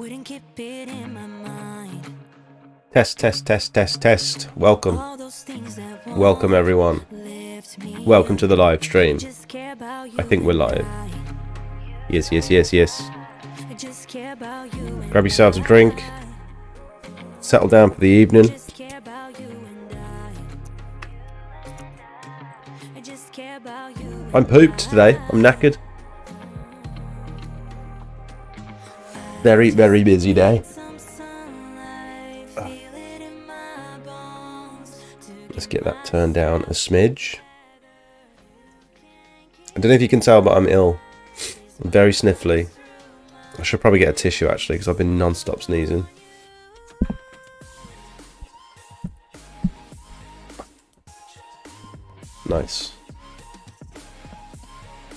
Wouldn't keep it in my mind. Test, test, test, test, test. Welcome. All those things that Welcome, everyone. lift me Welcome to the live stream. just care about you I think we're and live. I. Yes, yes, yes, yes. I just care about you and Grab yourselves a I. drink. Settle down for the evening. Just care about you and I just care about you and I'm pooped today. I'm knackered. Very, very busy day. some sunlight, feel it in my bones. Let's get that turned down a smidge. I don't know if you can tell, but I'm ill. I'm very sniffly. I should probably get a tissue actually, because I've been non-stop sneezing. Nice.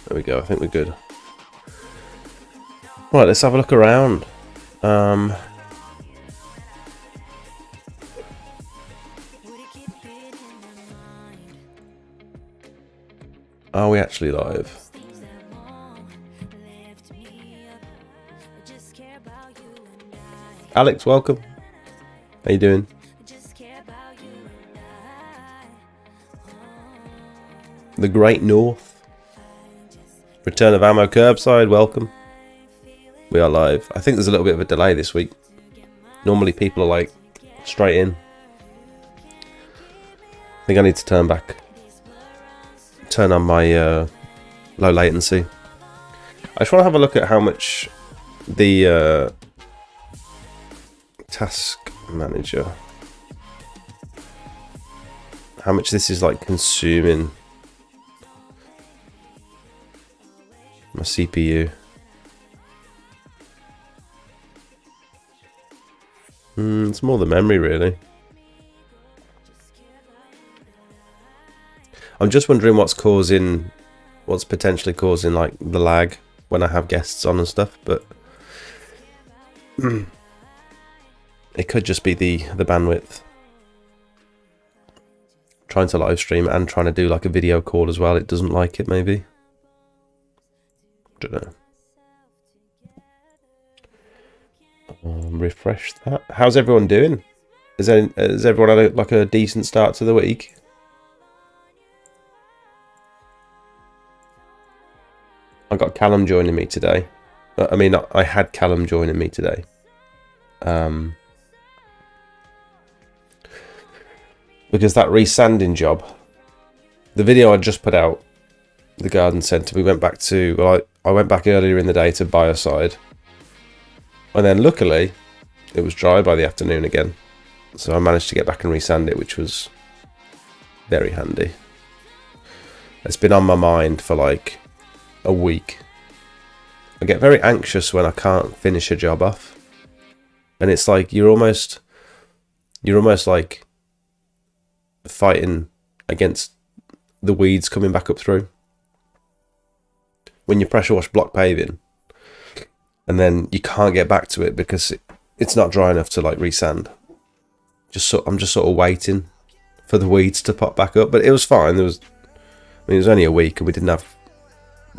There we go. I think we're good. Right, let's have a look around. Are we actually live? Alex, welcome. How you doing? The Great North. Return of Ammo Curbside, welcome. We are live. I think there's a little bit of a delay this week. Normally people are like straight in. I think I need to turn on my low latency. I just want to have a look at how much the task manager, how much this is like consuming my CPU. It's more the memory really. I'm just wondering what's potentially causing like the lag when I have guests on and stuff, but it could just be the bandwidth. Trying to live stream and trying to do like a video call as well, it doesn't like it maybe. Don't know. Refresh that. How's everyone doing? Has everyone had like a decent start to the week? I got Callum joining me today. I had Callum joining me today. Because that resanding job, the video I just put out, the garden centre, I went back earlier in the day to Bioside. And then luckily, it was dry by the afternoon again. So I managed to get back and resand it, which was very handy. It's been on my mind for like a week. I get very anxious when I can't finish a job off. And it's like you're almost like fighting against the weeds coming back up through. When you pressure wash block paving and then you can't get back to it because it's not dry enough to like resand. I'm just sort of waiting for the weeds to pop back up, but it was fine. It was only a week and we didn't have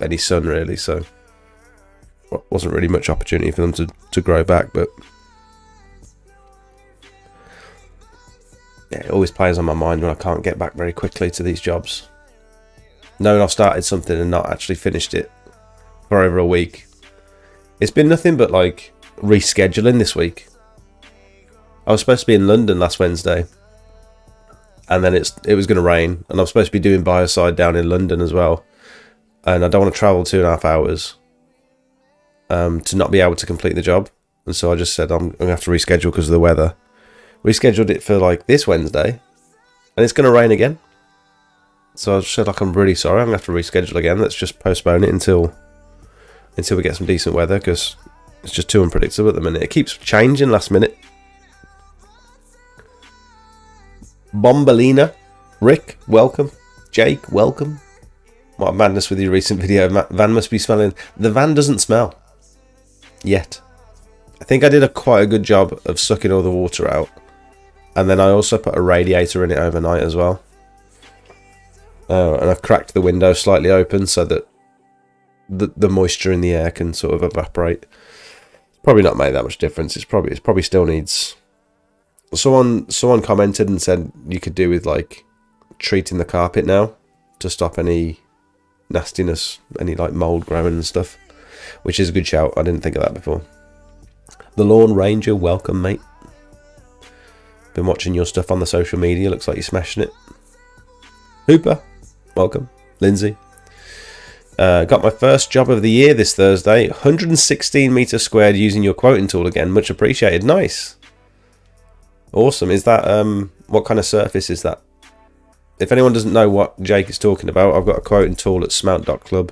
any sun really, so wasn't really much opportunity for them to grow back, but yeah, it always plays on my mind when I can't get back very quickly to these jobs. Knowing I've started something and not actually finished it for over a week. It's been nothing but like rescheduling this week. I was supposed to be in London last Wednesday, and then it was going to rain, and I'm supposed to be doing Bioside down in London as well, and I don't want to travel 2.5 hours to not be able to complete the job, and so I just said I'm going to have to reschedule because of the weather. Rescheduled it for like this Wednesday, and it's going to rain again. So I said like I'm really sorry, I'm going to have to reschedule again. Let's just postpone it until we get some decent weather, because it's just too unpredictable at the minute. It keeps changing last minute. Bombalina, Rick, welcome. Jake, welcome. What a madness with your recent video. Van must be smelling. The van doesn't smell yet. I think I did quite a good job of sucking all the water out, and then I also put a radiator in it overnight as well. And I've cracked the window slightly open so that the moisture in the air can sort of evaporate. probably not made that much difference. It probably still needs. Someone commented and said you could do with like treating the carpet now to stop any nastiness, any like mold growing and stuff, which is a good shout. I didn't think of that before. The Lawn Ranger, welcome, mate. Been watching your stuff on the social media. Looks like you're smashing it. Hooper, welcome. Lindsay. Got my first job of the year this Thursday. 116 meters squared using your quoting tool again. Much appreciated. Nice. Awesome. Is that what kind of surface is that? If anyone doesn't know what Jake is talking about, I've got a quoting tool at smelt.club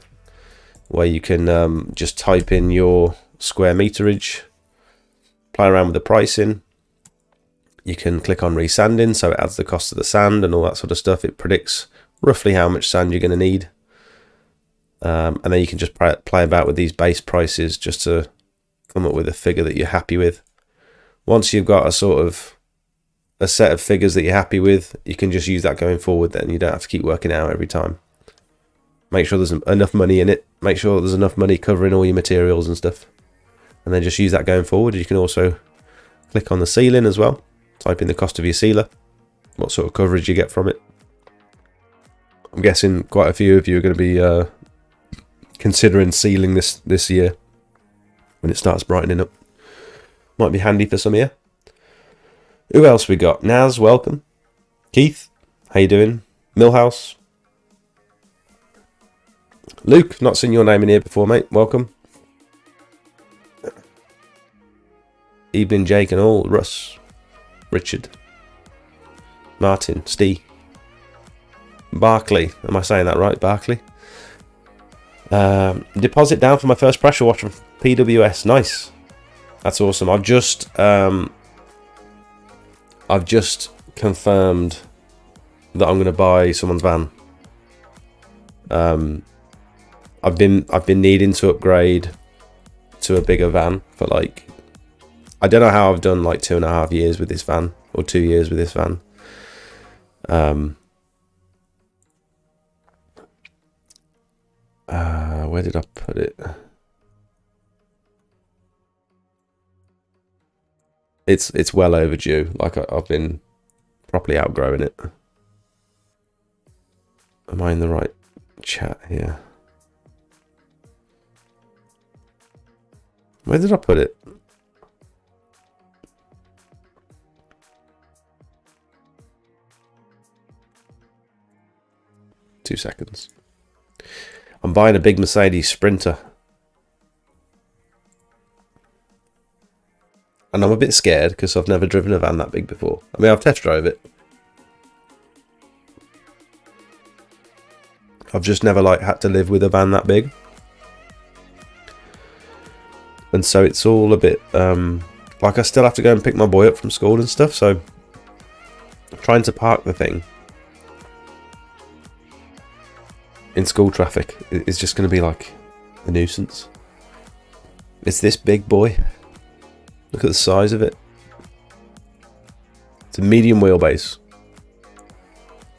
where you can just type in your square meterage, play around with the pricing. You can click on resanding, so it adds the cost of the sand and all that sort of stuff. It predicts roughly how much sand you're going to need. And then you can just play about with these base prices just to come up with a figure that you're happy with. Once you've got a set of figures that you're happy with, you can just use that going forward. Then you don't have to keep working out every time. Make sure there's enough money in it. Make sure there's enough money covering all your materials and stuff. And then just use that going forward. You can also click on the ceiling as well. Type in the cost of your sealer, what sort of coverage you get from it. I'm guessing quite a few of you are going to be considering sealing this year when it starts brightening up. Might be handy for some of you. Who else we got? Naz, welcome. Keith, how you doing? Millhouse. Luke, not seen your name in here before, mate. Welcome. Evening, Jake and all. Russ. Richard, Martin, Steve, Barclay. Am I saying that right? Barclay. Deposit down for my first pressure washer from PWS. Nice. That's awesome. I've just confirmed that I'm going to buy someone's van. I've been needing to upgrade to a bigger van for like. I don't know how I've done like 2.5 years with this van, or 2 years with this van. Where did I put it? It's well overdue. Like I've been properly outgrowing it. Am I in the right chat here? Where did I put it? Two seconds. I'm buying a big Mercedes Sprinter. And I'm a bit scared because I've never driven a van that big before. I mean, I've test drove it. I've just never like had to live with a van that big. And so it's all a bit like I still have to go and pick my boy up from school and stuff, so trying to park the thing in school traffic is just going to be like a nuisance. It's this big boy. Look at the size of it. It's a medium wheelbase,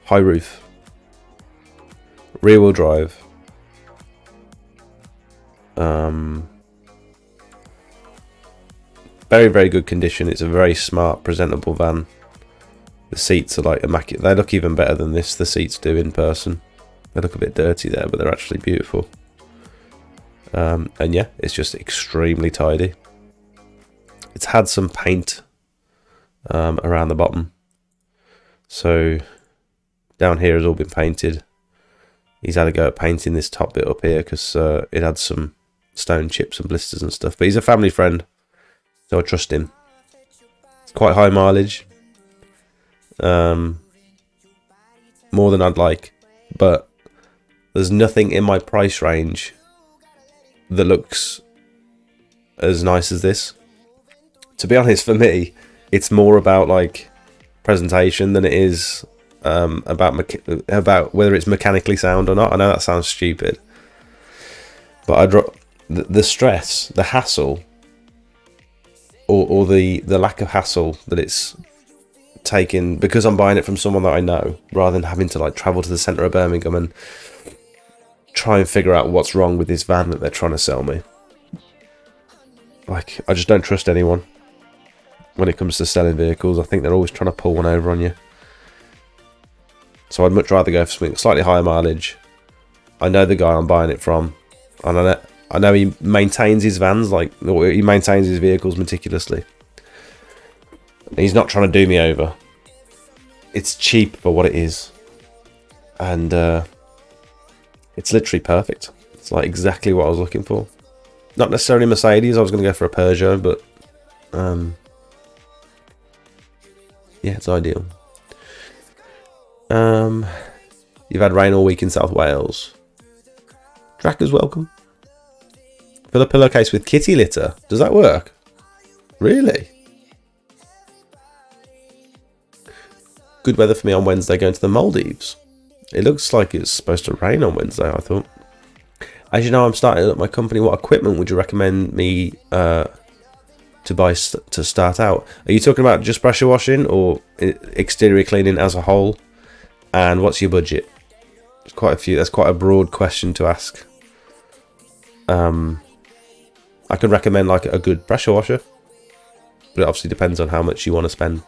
high roof, rear wheel drive. Very, very good condition. It's a very smart, presentable van. The seats are like immaculate. They look even better than the seats do in person. They look a bit dirty there, but they're actually beautiful. And yeah, it's just extremely tidy. It's had some paint around the bottom. So down here has all been painted. He's had a go at painting this top bit up here because it had some stone chips and blisters and stuff. But he's a family friend, so I trust him. It's quite high mileage. More than I'd like. But there's nothing in my price range that looks as nice as this. To be honest, for me, it's more about like presentation than it is about whether it's mechanically sound or not. I know that sounds stupid, but the stress, the hassle, or the lack of hassle that it's taken because I'm buying it from someone that I know, rather than having to like travel to the centre of Birmingham and try and figure out what's wrong with this van that they're trying to sell me. Like, I just don't trust anyone when it comes to selling vehicles. I think they're always trying to pull one over on you. So I'd much rather go for something slightly higher mileage. I know the guy I'm buying it from, and I know he maintains his vans, like, or he maintains his vehicles meticulously. He's not trying to do me over. It's cheap for what it is, and it's literally perfect. It's like exactly what I was looking for. Not necessarily Mercedes. I was going to go for a Peugeot, but yeah, it's ideal. You've had rain all week in South Wales. Tracker's welcome. Fill a pillowcase with kitty litter. Does that work? Really? Good weather for me on Wednesday, going to the Maldives. It looks like it's supposed to rain on Wednesday, I thought. As you know, I'm starting at my company. What equipment would you recommend me to buy to start out? Are you talking about just pressure washing or exterior cleaning as a whole? And what's your budget? There's quite a few. That's quite a broad question to ask. I could recommend like a good pressure washer, but it obviously depends on how much you want to spend.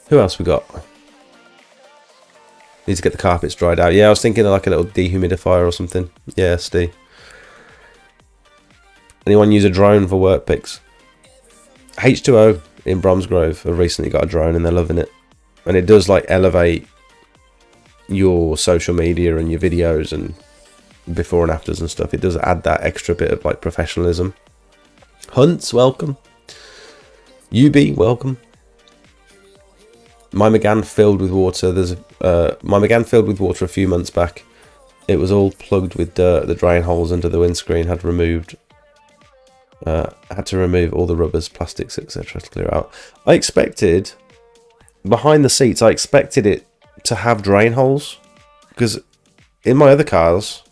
Who else we got? Need to get the carpets dried out. Yeah, I was thinking of like a little dehumidifier or something. Yeah, Steve. Anyone use a drone for work pics? H2O in Bromsgrove have recently got a drone and they're loving it. And it does like elevate your social media and your videos and before and afters and stuff. It does add that extra bit of like professionalism. Hunts, welcome. UB, welcome. My McGann filled with water. My McGann filled with water a few months back. It was all plugged with dirt. The drain holes under the windscreen had to remove all the rubbers, plastics, etc. to clear out. I expected behind the seats. I expected it to have drain holes because in my other cars,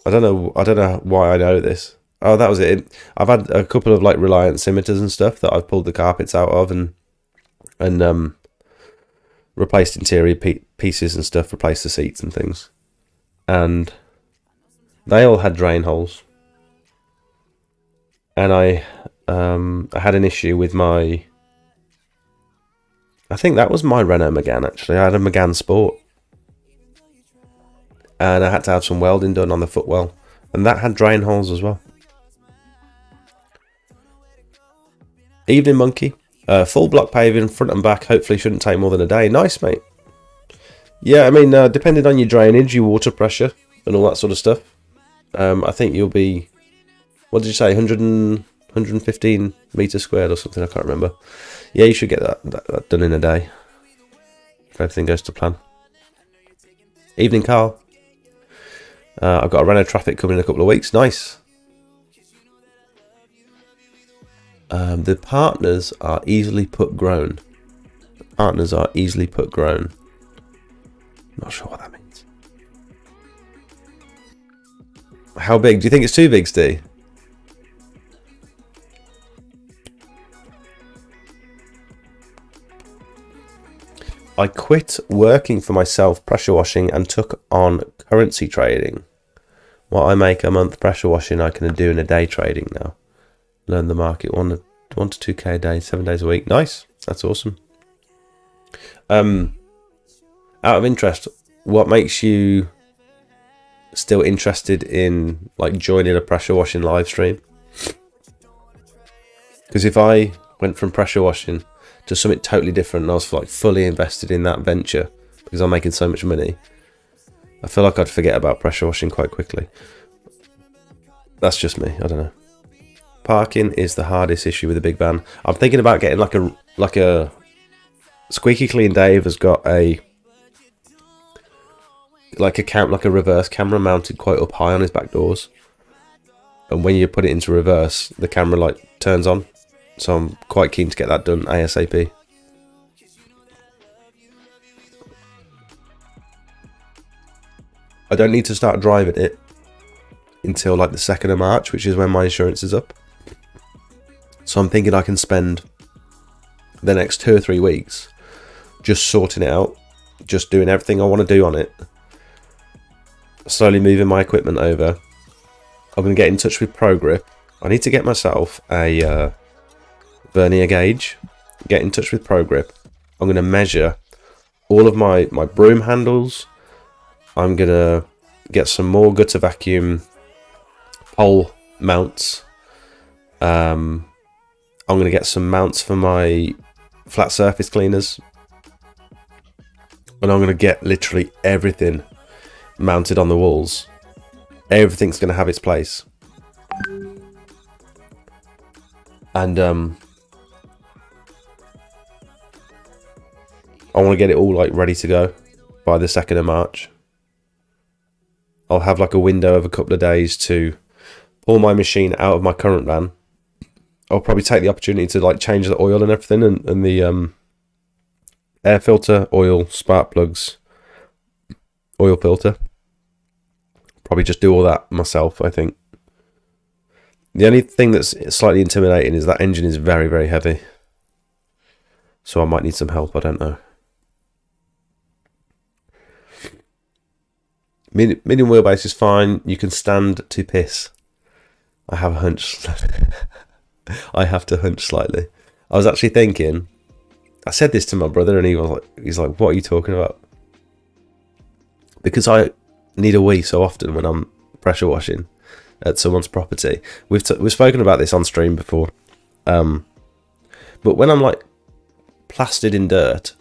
I don't know why I know this. Oh, that was it. I've had a couple of like Reliant Scimitars and stuff that I've pulled the carpets out of and replaced interior pieces and stuff, replaced the seats and things, and they all had drain holes. And I had an issue with my, I think that was my Renault Megane actually. I had a Megane Sport, and I had to have some welding done on the footwell, and that had drain holes as well. Evening Monkey. Full block paving, front and back, hopefully shouldn't take more than a day. Nice, mate. Yeah, I mean, depending on your drainage, your water pressure, and all that sort of stuff, I think you'll be, what did you say, 115 metres squared or something, I can't remember. Yeah, you should get that done in a day, if everything goes to plan. Evening, Carl. I've got a Renault Traffic coming in a couple of weeks. Nice. The partners are easily put grown. Partners are easily put grown. Not sure what that means. How big? Do you think it's too big, Steve? I quit working for myself pressure washing and took on currency trading. What I make a month pressure washing, I can do in a day trading now. Learn the market 1 to 2k a day, 7 days a week. Nice, that's awesome. Out of interest, what makes you still interested in like joining a pressure washing live stream? Because if I went from pressure washing to something totally different and I was like fully invested in that venture because I'm making so much money, I feel like I'd forget about pressure washing quite quickly. That's just me, I don't know. Parking is the hardest issue with a big van. I'm thinking about getting like a Squeaky Clean Dave has got a reverse camera mounted quite up high on his back doors, and when you put it into reverse, the camera like turns on. So I'm quite keen to get that done ASAP. I don't need to start driving it until like the 2nd of March, which is when my insurance is up. So I'm thinking I can spend the next 2 or 3 weeks just sorting it out, just doing everything I want to do on it, slowly moving my equipment over, I'm going to get in touch with ProGrip. I need to get myself a vernier gauge. Get in touch with ProGrip. I'm going to measure all of my broom handles. I'm going to get some more gutter vacuum pole mounts. I'm going to get some mounts for my flat surface cleaners. And I'm going to get literally everything mounted on the walls. Everything's going to have its place. And I want to get it all like ready to go by the 2nd of March. I'll have like a window of a couple of days to pull my machine out of my current van. I'll probably take the opportunity to like change the oil and everything, and the air filter, oil, spark plugs, oil filter. Probably just do all that myself, I think. The only thing that's slightly intimidating is that engine is very, very heavy. So I might need some help, I don't know. Medium wheelbase is fine. You can stand to piss. I have a hunch. I have to hunch slightly. I was actually thinking, I said this to my brother and he's like, what are you talking about? Because I need a wee so often when I'm pressure washing at someone's property. We've spoken about this on stream before. But when I'm like plastered in dirt,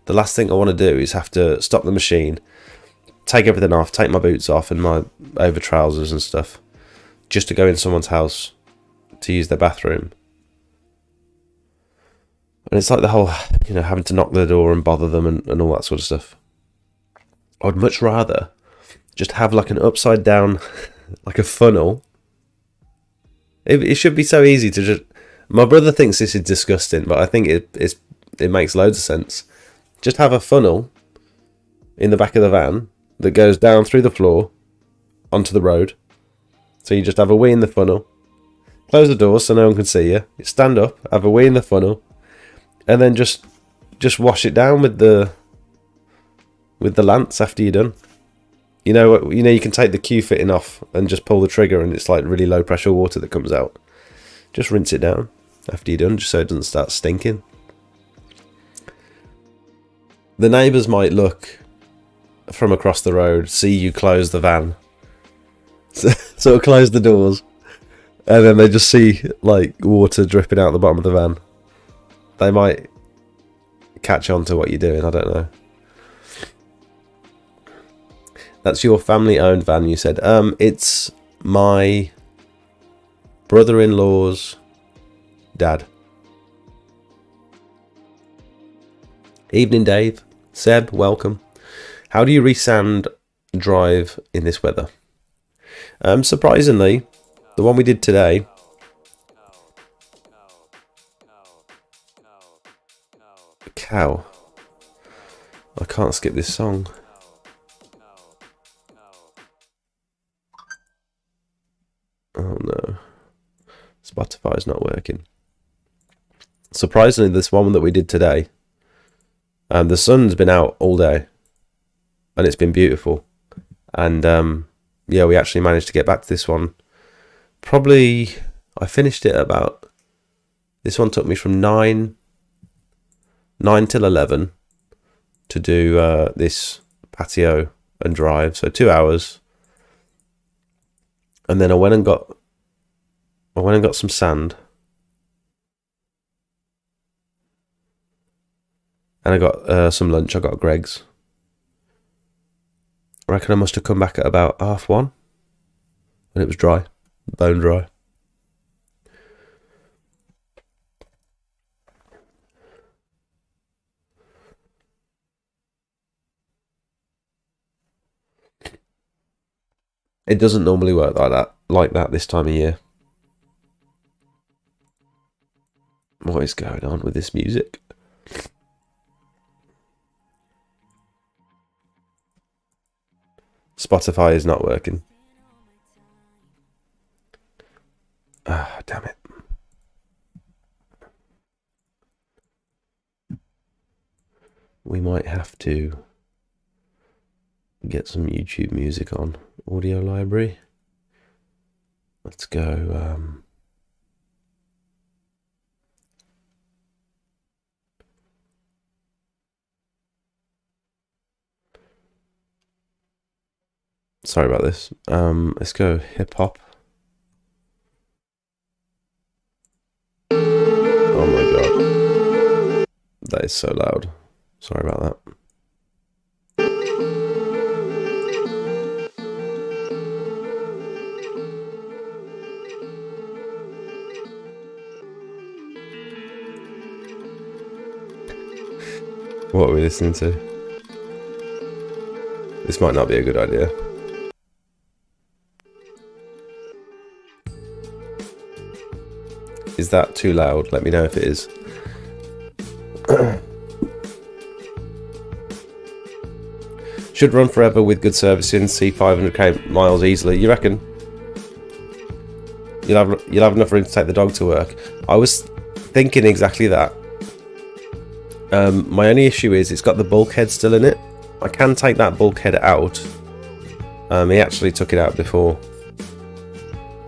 the last thing I want to do is have to stop the machine, take everything off, take my boots off and my over trousers and stuff, just to go in someone's house to use their bathroom. And it's like the whole, having to knock the door and bother them and all that sort of stuff. I'd much rather just have like an upside down, like a funnel. It should be so easy to just... My brother thinks this is disgusting, but I think it makes loads of sense. Just have a funnel in the back of the van that goes down through the floor onto the road. So you just have a wee in the funnel, close the door so no one can see you, stand up, have a wee in the funnel, and then just wash it down with the lance after you're done. You can take the Q fitting off and just pull the trigger and it's like really low pressure water that comes out. Just rinse it down after you're done, just so it doesn't start stinking. The neighbours might look from across the road, see you close the van, sort of close the doors, and then they just see like water dripping out the bottom of the van. They might catch on to what you're doing, I don't know. That's your family-owned van, you said. It's my brother-in-law's dad. Evening, Dave. Seb, welcome. How do you resand drive in this weather? Surprisingly, the one we did today... Cow. I can't skip this song. Oh no. Spotify's not working. Surprisingly, this one that we did today, the sun's been out all day and it's been beautiful. And yeah, we actually managed to get back to this one. Probably, I finished it about, this one took me from 9 till 11 to do this patio and drive, so 2 hours. And then I went and got some sand. And I got some lunch. I got Greg's. I reckon I must have come back at about 1:30. And it was dry. Bone dry. It doesn't normally work like that this time of year. What is going on with this music? Spotify is not working. Ah, damn it. We might have to get some YouTube music on. Audio library. Let's go. Sorry about this. Let's go hip hop. Oh my god. That is so loud. Sorry about that. What are we listening to? This might not be a good idea. Is that too loud? Let me know if it is. Should run forever with good servicing, see 500k miles easily. You reckon? You'll have enough room to take the dog to work. I was thinking exactly that. My only issue is it's got the bulkhead still in it. I can take that bulkhead out. He actually took it out before.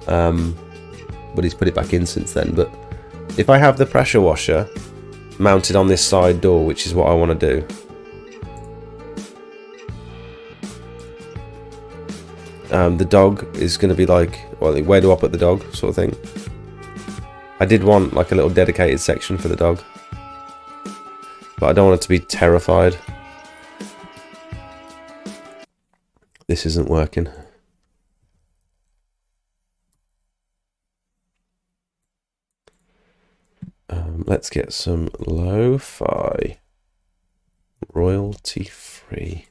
But he's put it back in since then. But if I have the pressure washer mounted on this side door, which is what I want to do, the dog is going to be like, well, where do I put the dog sort of thing. I did want like a little dedicated section for the dog, but I don't want it to be terrified. This isn't working. Let's get some lo-fi, royalty free.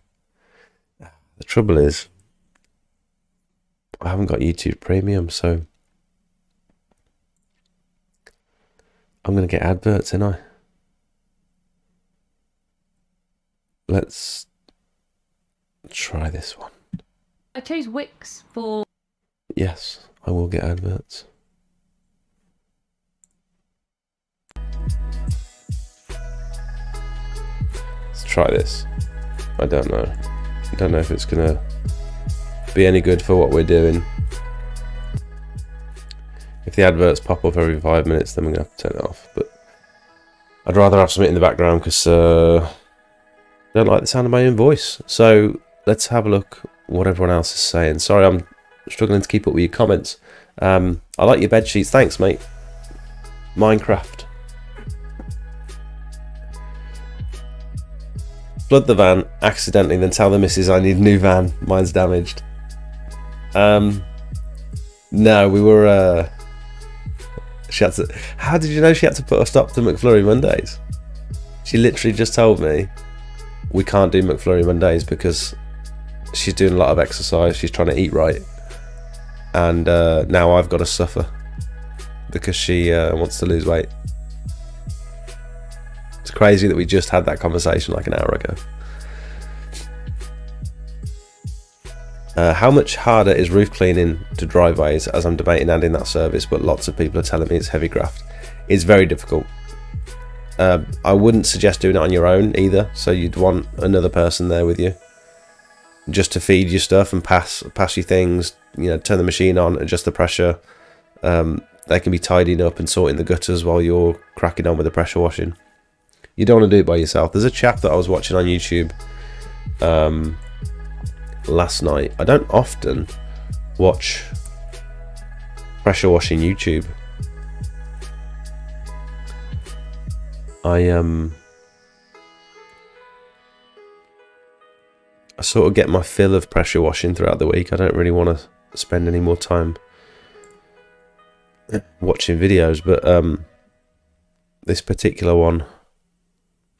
The trouble is, I haven't got YouTube Premium, so I'm going to get adverts, ain't I? Let's try this one. I chose Wix for... Yes, I will get adverts. Let's try this. I don't know. I don't know if it's going to be any good for what we're doing. If the adverts pop up every 5 minutes, then we're going to have to turn it off. But I'd rather have something in the background because I don't like the sound of my own voice. So let's have a look what everyone else is saying. Sorry, I'm struggling to keep up with your comments. I like your bed sheets. Thanks, mate. Minecraft. Flood the van accidentally, then tell the missus I need a new van. Mine's damaged. No, we were. She had to. How did you know she had to put a stop to McFlurry Mondays? She literally just told me we can't do McFlurry Mondays because she's doing a lot of exercise. She's trying to eat right, and now I've got to suffer because she wants to lose weight. It's crazy that we just had that conversation like an hour ago. How much harder is roof cleaning to driveways, as I'm debating adding that service, but lots of people are telling me it's heavy graft. It's very difficult. I wouldn't suggest doing it on your own either, so you'd want another person there with you just to feed you stuff and pass you things, you know, turn the machine on, adjust the pressure. They can be tidying up and sorting the gutters while you're cracking on with the pressure washing. You don't want to do it by yourself. There's a chap that I was watching on YouTube last night. I don't often watch pressure washing YouTube. I sort of get my fill of pressure washing throughout the week. I don't really want to spend any more time watching videos, but this particular one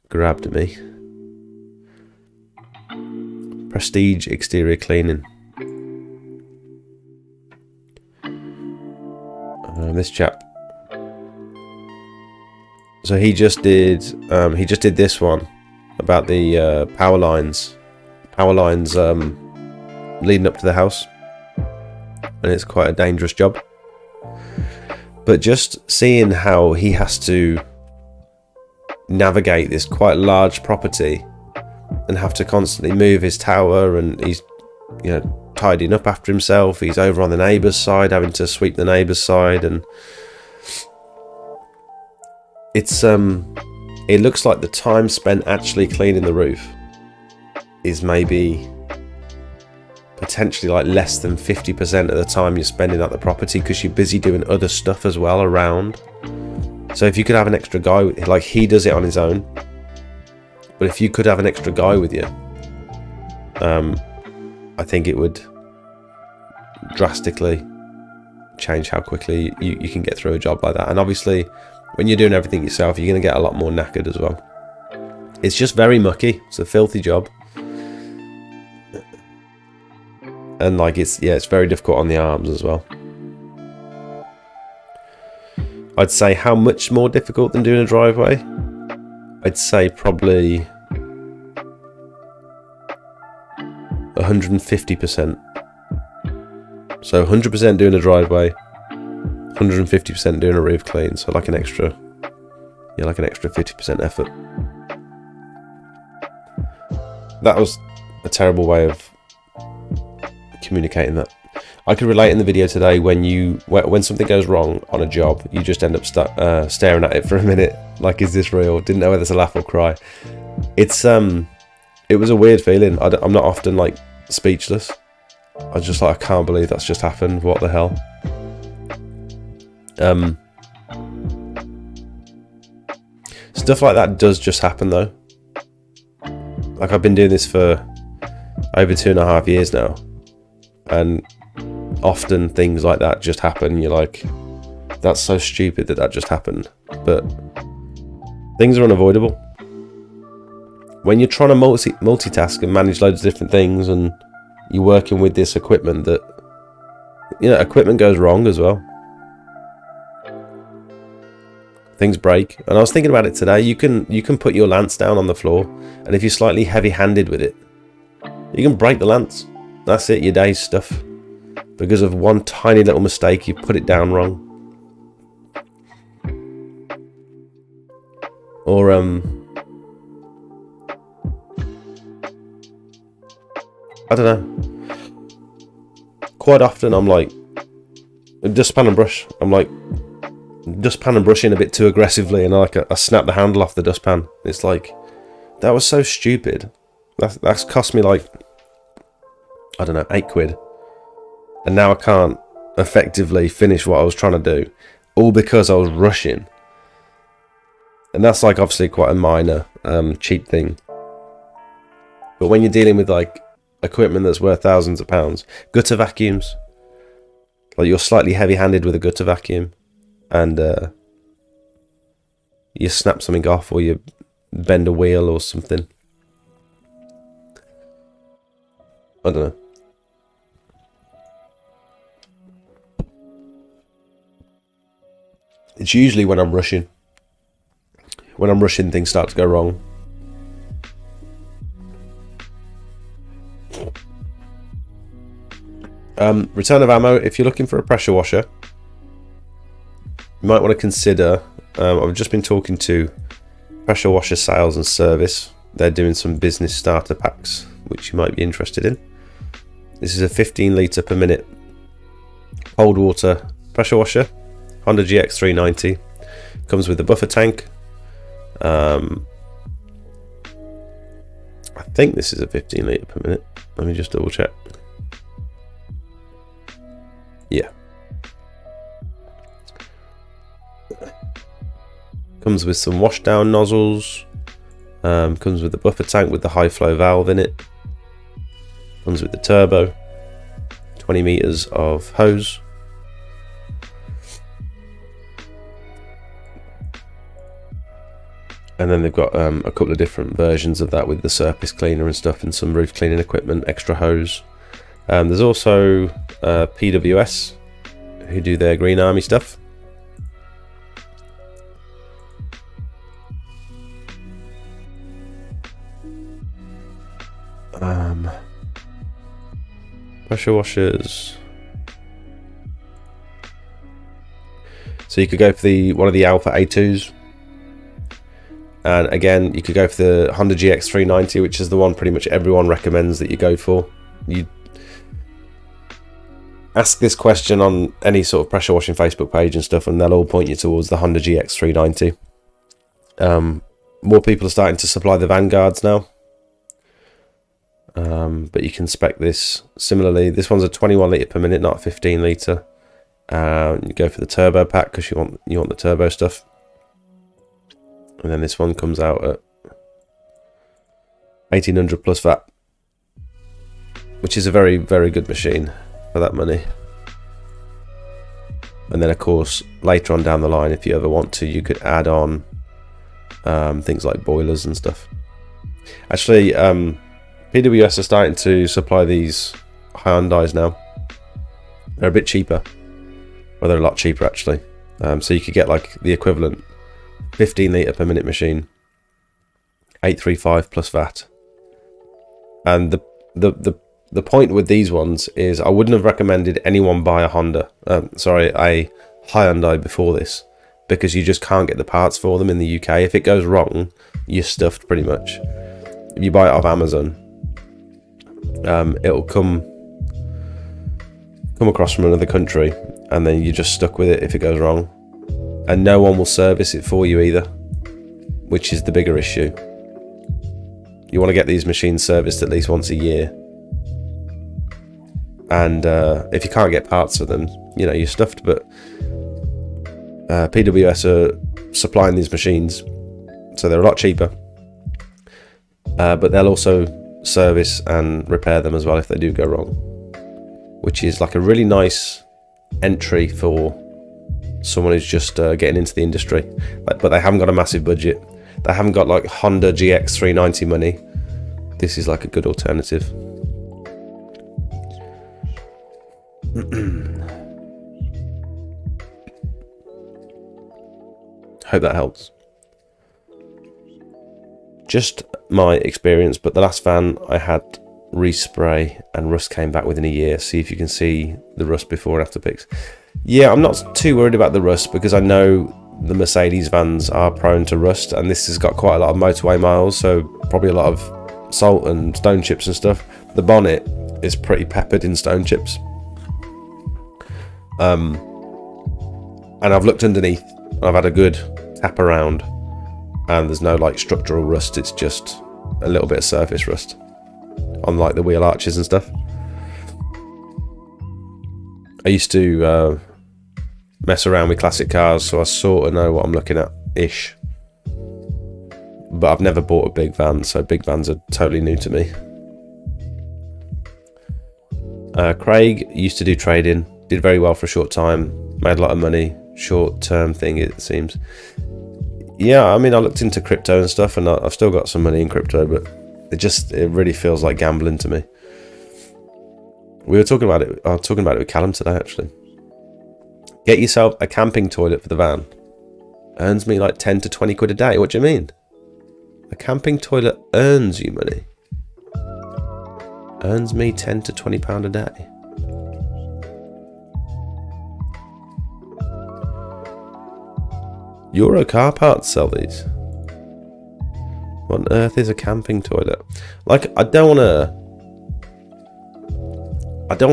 grabbed me. Prestige exterior cleaning. This chap. So he just did this one about the power lines leading up to the house, and it's quite a dangerous job. But just seeing how he has to navigate this quite large property and have to constantly move his tower, and he's, you know, tidying up after himself. He's over on the neighbour's side, having to sweep the neighbour's side, and it's it looks like the time spent actually cleaning the roof is maybe potentially like less than 50% of the time you're spending at the property, because you're busy doing other stuff as well around. So if you could have an extra guy, like he does it on his own, but if you could have an extra guy with you, I think it would drastically change how quickly you can get through a job like that. And obviously when you're doing everything yourself, you're going to get a lot more knackered as well. It's just very mucky. It's a filthy job, and like it's very difficult on the arms as well. I'd say how much more difficult than doing a driveway? I'd say probably 150%. So 100% doing a driveway, 150% doing a roof clean. So like an extra 50% effort. That was a terrible way of communicating that. I could relate in the video today when something goes wrong on a job, you just end up staring at it for a minute, like, is this real? Didn't know whether to laugh or cry. It was a weird feeling. I'm not often like speechless. I was just like, I can't believe that's just happened. What the hell? Stuff like that does just happen though. Like, I've been doing this for over 2.5 years now, and often things like that just happen. You're like, that's so stupid that just happened. But things are unavoidable. When you're trying to multitask and manage loads of different things, and you're working with this equipment that, equipment goes wrong as well. Things break. And I was thinking about it today. You can put your lance down on the floor, and if you're slightly heavy-handed with it, you can break the lance. That's it, your day's stuff. Because of one tiny little mistake, you put it down wrong. Or I don't know. Quite often I'm like, dustpan and brush. I'm like dustpan and brushing a bit too aggressively, and I snap the handle off the dustpan. It's like, that was so stupid. That's cost me like, I don't know, £8. And now I can't effectively finish what I was trying to do, all because I was rushing. And that's like obviously quite a minor cheap thing. But when you're dealing with like equipment that's worth thousands of pounds, gutter vacuums, like you're slightly heavy-handed with a gutter vacuum, and you snap something off, or you bend a wheel or something. I don't know. It's usually when I'm rushing. When I'm rushing, things start to go wrong. Return of ammo. If you're looking for a pressure washer, you might want to consider. I've just been talking to Pressure Washer Sales and Service. They're doing some business starter packs, which you might be interested in. This is a 15 litre per minute cold water pressure washer, Honda GX390. Comes with a buffer tank. I think this is a 15 litre per minute. Let me just double check. Yeah. Comes with some washdown nozzles. Comes with the buffer tank with the high flow valve in it. Comes with the turbo. 20 meters of hose. And then they've got a couple of different versions of that with the surface cleaner and stuff, and some roof cleaning equipment, extra hose. There's also PWS, who do their Green Army stuff. Pressure washers. So you could go for one of the Alpha A2s. And again, you could go for the Honda GX390, which is the one pretty much everyone recommends that you go for. ask this question on any sort of pressure washing Facebook page and stuff, and they'll all point you towards the Honda GX390. More people are starting to supply the Vanguards now, but you can spec this similarly. This one's a 21 litre per minute, not a 15 litre. You go for the turbo pack because you want the turbo stuff, and then this one comes out at 1800 plus VAT, which is a very, very good machine for that money. And then of course later on down the line, if you ever want to, you could add on things like boilers and stuff. Actually, PWS are starting to supply these Hyundais now. They're a bit cheaper. Well, they're a lot cheaper actually. So you could get like the equivalent 15 litre per minute machine, 835 plus VAT. And the point with these ones is I wouldn't have recommended anyone buy a Hyundai before this, because you just can't get the parts for them in the UK. If it goes wrong, you're stuffed pretty much. If you buy it off Amazon, it'll come across from another country, and then you're just stuck with it if it goes wrong, and no one will service it for you either, which is the bigger issue. You want to get these machines serviced at least once a year, and if you can't get parts for them, you're stuffed. But PWS are supplying these machines, so they're a lot cheaper, but they'll also service and repair them as well if they do go wrong, which is like a really nice entry for someone who's just getting into the industry, but they haven't got a massive budget. They haven't got like Honda GX390 money. This is like a good alternative. Hope that helps. Just my experience, but the last van I had respray and rust came back within a year. See if you can see the rust before and after pics. Yeah, I'm not too worried about the rust because I know the Mercedes vans are prone to rust, and this has got quite a lot of motorway miles, so probably a lot of salt and stone chips and stuff. The bonnet is pretty peppered in stone chips. And I've looked underneath, I've had a good tap around, and there's no like structural rust. It's just a little bit of surface rust on like the wheel arches and stuff. I used to mess around with classic cars, so I sort of know what I'm looking at ish, but I've never bought a big van, so big vans are totally new to me. Craig used to do trading, did very well for a short time, made a lot of money, short term thing it seems. Yeah, I mean, I looked into crypto and stuff, and I've still got some money in crypto, but it really feels like gambling to me. We were talking about it. I was talking about it with Callum today, actually. Get yourself a camping toilet for the van. Earns me like 10 to 20 quid a day. What do you mean? A camping toilet earns you money. Earns me 10 to 20 pound a day. Euro car parts sell these. What on earth is a camping toilet? Like, I don't want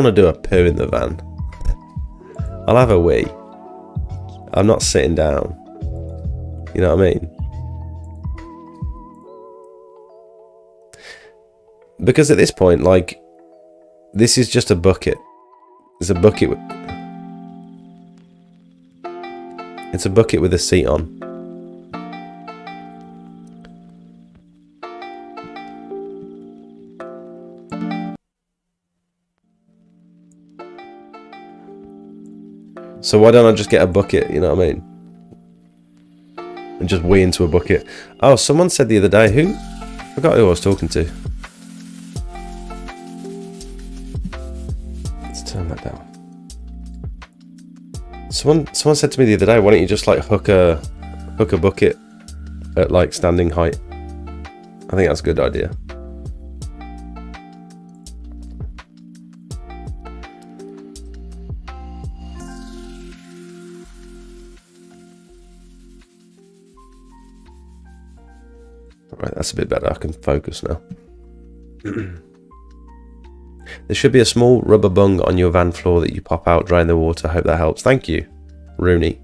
to do a poo in the van. I'll have a wee. I'm not sitting down. You know what I mean? Because at this point, like, this is just a bucket. It's a bucket with a seat on. So why don't I just get a bucket, you know what I mean? And just wee into a bucket. Oh, someone said the other day, I forgot who I was talking to. Let's turn that down. Someone said to me the other day, why don't you just like hook a bucket at like standing height? I think that's a good idea. Right, that's a bit better. I can focus now. There should be a small rubber bung on your van floor that you pop out, drain the water. Hope that helps. Thank you, Rooney.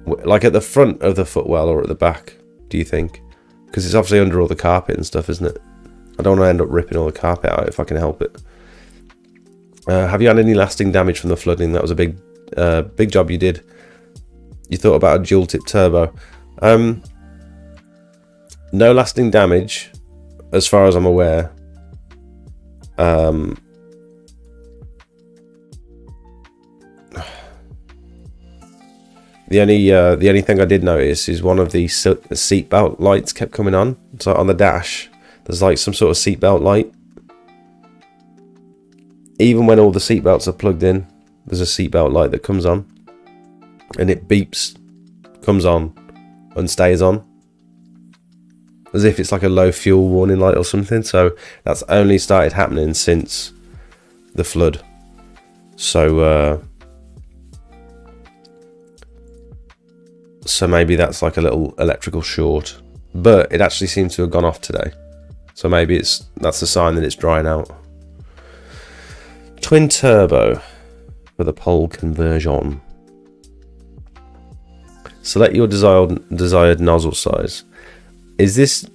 Like at the front of the footwell or at the back, do you think? Because it's obviously under all the carpet and stuff, isn't it? I don't want to end up ripping all the carpet out if I can help it. Have you had any lasting damage from the flooding? That was a big job you did. You thought about a dual tip turbo. No lasting damage, as far as I'm aware. The only thing I did notice is one of the seatbelt lights kept coming on. So on the dash, there's like some sort of seatbelt light. Even when all the seatbelts are plugged in, there's a seatbelt light that comes on, and it beeps, comes on, and stays on, as if it's like a low fuel warning light or something. So that's only started happening since the flood. So maybe that's like a little electrical short, but it actually seems to have gone off today. So maybe that's a sign that it's drying out. Twin turbo for the pole conversion. Select your desired nozzle size. Is this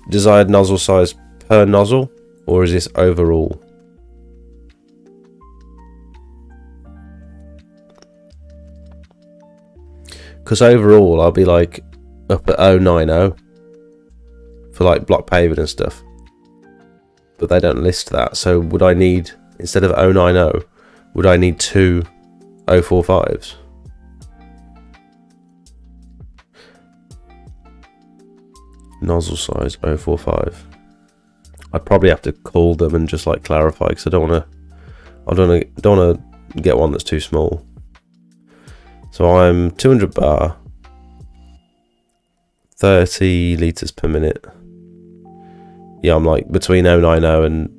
desired nozzle size per nozzle, or is this overall? Because overall I'll be like up at 090 for like block paving and stuff, but they don't list that. So would I need, instead of 090, would I need two 045s? Nozzle size 045. I'd probably have to call them and just like clarify, because I don't want to get one that's too small. So I'm 200 bar, 30 litres per minute. Yeah, I'm like between 090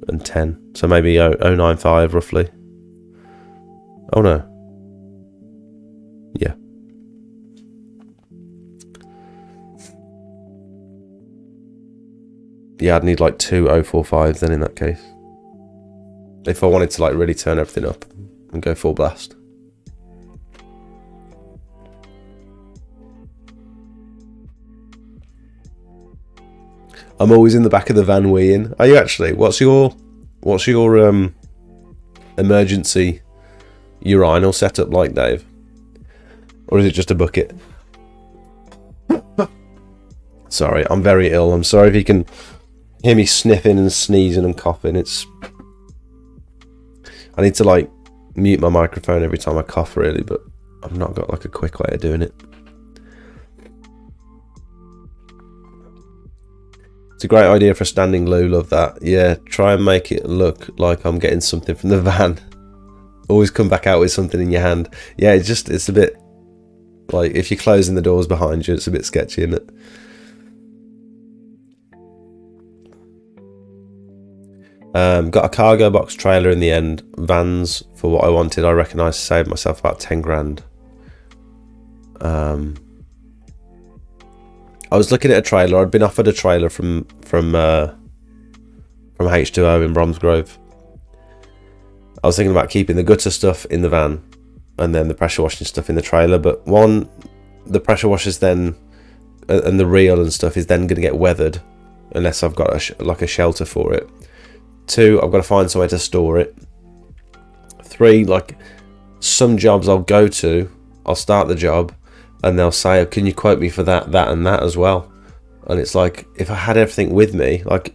and 10. So maybe 095 roughly. Oh no. Yeah. Yeah, I'd need like two 045s then in that case, if I wanted to like really turn everything up and go full blast. I'm always in the back of the van weeing. Are you actually? What's your emergency urinal setup like, Dave? Or is it just a bucket? Sorry, I'm very ill. I'm sorry if you can hear me sniffing and sneezing and coughing. I need to like mute my microphone every time I cough, really, but I've not got like a quick way of doing it. It's a great idea for a standing loo, love that. Yeah, try and make it look like I'm getting something from the van. Always come back out with something in your hand. Yeah, it's a bit like, if you're closing the doors behind you, it's a bit sketchy, isn't it? Got a cargo box trailer in the end. Vans for what I wanted. I reckon I saved myself about 10 grand. I was looking at a trailer. I'd been offered a trailer from H2O in Bromsgrove. I was thinking about keeping the gutter stuff in the van and then the pressure washing stuff in the trailer. But one, the pressure washers then and the reel and stuff is then going to get weathered unless I've got like a shelter for it. 2, I've got to find somewhere to store it. 3, like some jobs I'll go to, I'll start the job and they'll say, oh, can you quote me for that and that as well? And it's like, if I had everything with me, like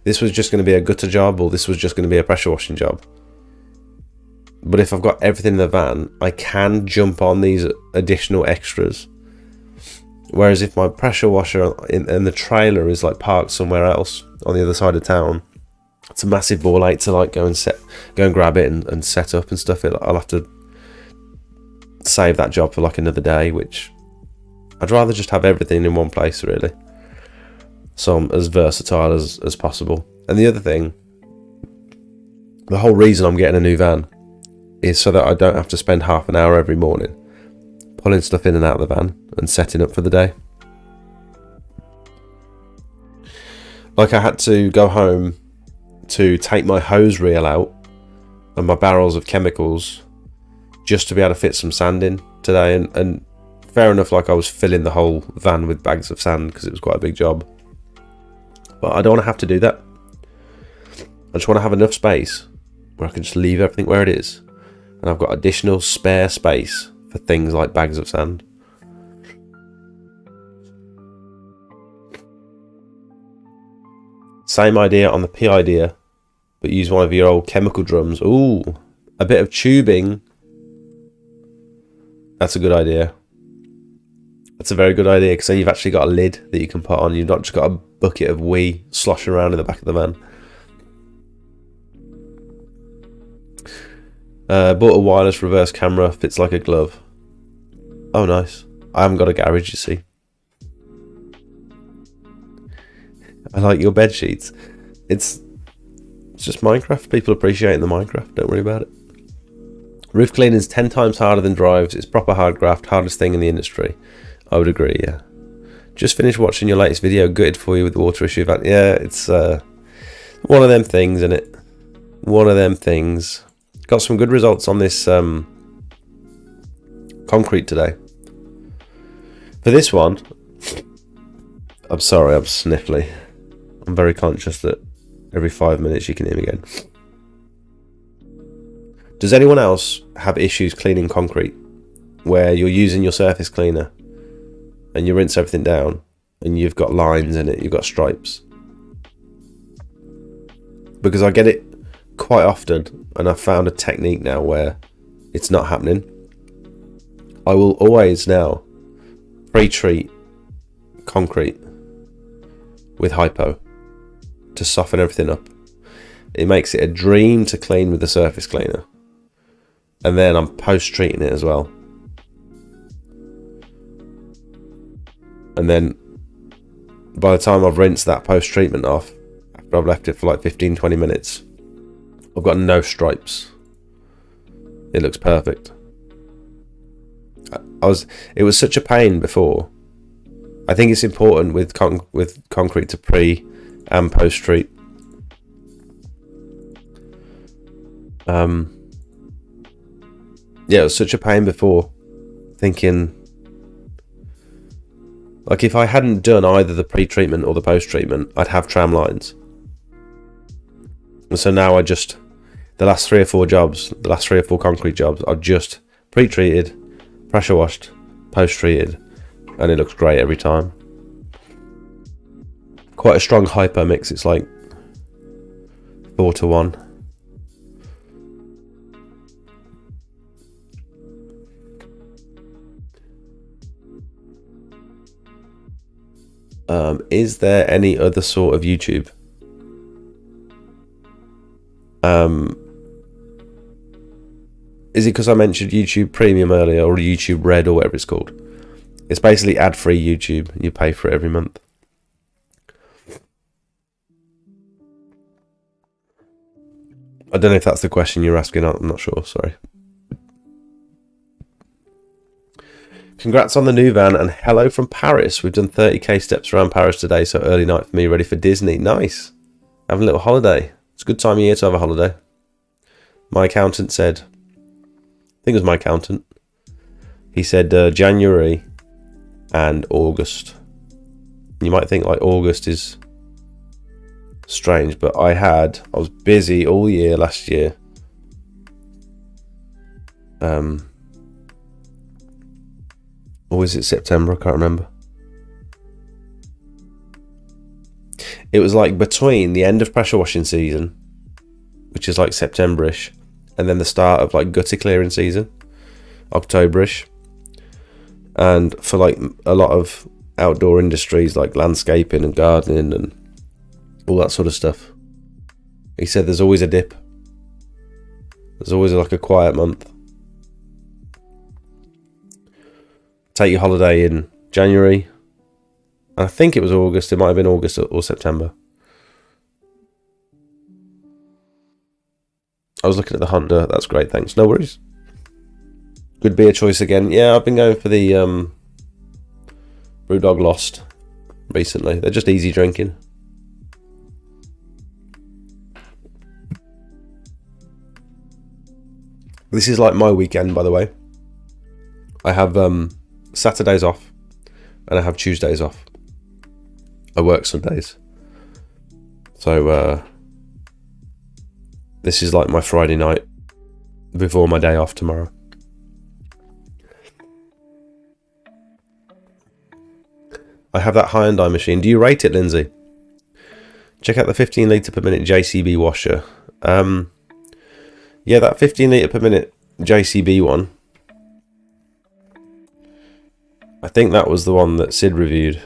this was just going to be a gutter job or this was just going to be a pressure washing job. But if I've got everything in the van, I can jump on these additional extras. Whereas if my pressure washer in the trailer is like parked somewhere else on the other side of town, it's a massive ball ache to like go and grab it and set up and stuff. I'll have to save that job for like another day, which I'd rather just have everything in one place, really. So I'm as versatile as possible. And the other thing, the whole reason I'm getting a new van is so that I don't have to spend half an hour every morning pulling stuff in and out of the van and setting up for the day. Like I had to go home to take my hose reel out and my barrels of chemicals just to be able to fit some sand in today. And fair enough, like I was filling the whole van with bags of sand because it was quite a big job. But I don't want to have to do that. I just want to have enough space where I can just leave everything where it is. And I've got additional spare space for things like bags of sand. Same idea on the P idea, but use one of your old chemical drums. Ooh, a bit of tubing. That's a good idea. That's a very good idea, because then you've actually got a lid that you can put on. You've not just got a bucket of wee sloshing around in the back of the van. Bought a wireless reverse camera, fits like a glove. Oh, nice. I haven't got a garage, you see. I like your bed sheets. It's just Minecraft. People appreciating the Minecraft. Don't worry about it. Roof cleaning is 10 times harder than drives. It's proper hard graft. Hardest thing in the industry. I would agree, yeah. Just finished watching your latest video. Gutted for you with the water issue. Yeah, it's one of them things, isn't it? One of them things. Got some good results on this concrete today. For this one, I'm sorry, I'm sniffly. I'm very conscious that every 5 minutes you can hear me again. Does anyone else have issues cleaning concrete where you're using your surface cleaner and you rinse everything down and you've got lines in it, you've got stripes? Because I get it quite often, and I've found a technique now where it's not happening. I will always now pre-treat concrete with hypo to soften everything up. It makes it a dream to clean with the surface cleaner, and then I'm post-treating it as well. And then by the time I've rinsed that post-treatment off, after I've left it for like 15-20 minutes, I've got no stripes. It looks perfect. It was such a pain before. I think it's important with concrete to pre and post treat. Yeah, it was such a pain before. Thinking, like, if I hadn't done either the pre-treatment or the post-treatment, I'd have tram lines. And so now the last 3 or 4 jobs, the last 3 or 4 concrete jobs are just pre-treated, pressure washed, post-treated, and it looks great every time. Quite a strong hyper mix. It's like 4-to-1. Is there any other sort of YouTube? Is it because I mentioned YouTube Premium earlier, or YouTube Red, or whatever it's called? It's basically ad-free YouTube. You pay for it every month. I don't know if that's the question you're asking. I'm not sure. Sorry. Congrats on the new van, and hello from Paris. We've done 30k steps around Paris today, so early night for me, ready for Disney. Nice. Having a little holiday. It's a good time of year to have a holiday. My accountant said, I think it was my accountant, he said January and August. You might think like August is strange, but I was busy all year last year. Or was it September? I can't remember. It was like between the end of pressure washing season, which is like Septemberish, and then the start of like gutter clearing season, Octoberish. And for like a lot of outdoor industries like landscaping and gardening and all that sort of stuff, he said there's always a dip. There's always like a quiet month. Take your holiday in January. I think it was August. It might have been August or September. I was looking at the Honda. That's great, thanks. No worries. Good beer choice again. Yeah, I've been going for the Brewdog Lost recently. They're just easy drinking. This is like my weekend, by the way. I have Saturdays off and I have Tuesdays off. I work Sundays. So this is like my Friday night before my day off tomorrow. I have that Hyundai machine. Do you rate it, Lindsay? Check out the 15 litre per minute JCB washer. Yeah, that 15 litre per minute JCB one. I think that was the one that Sid reviewed.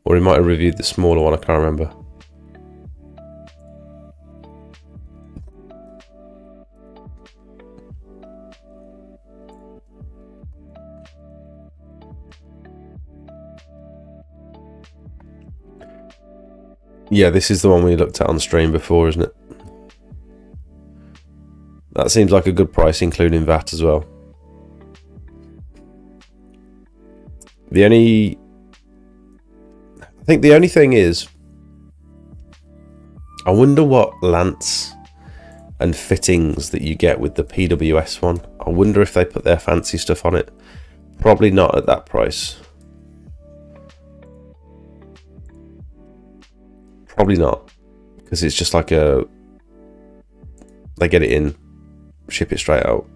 Or he might have reviewed the smaller one, I can't remember. Yeah, this is the one we looked at on stream before, isn't it? That seems like a good price, including VAT as well. I think the only thing is, I wonder what lance and fittings that you get with the PWS one. I wonder if they put their fancy stuff on it. Probably not at that price. Probably not, because it's just like they get it in, ship it straight out.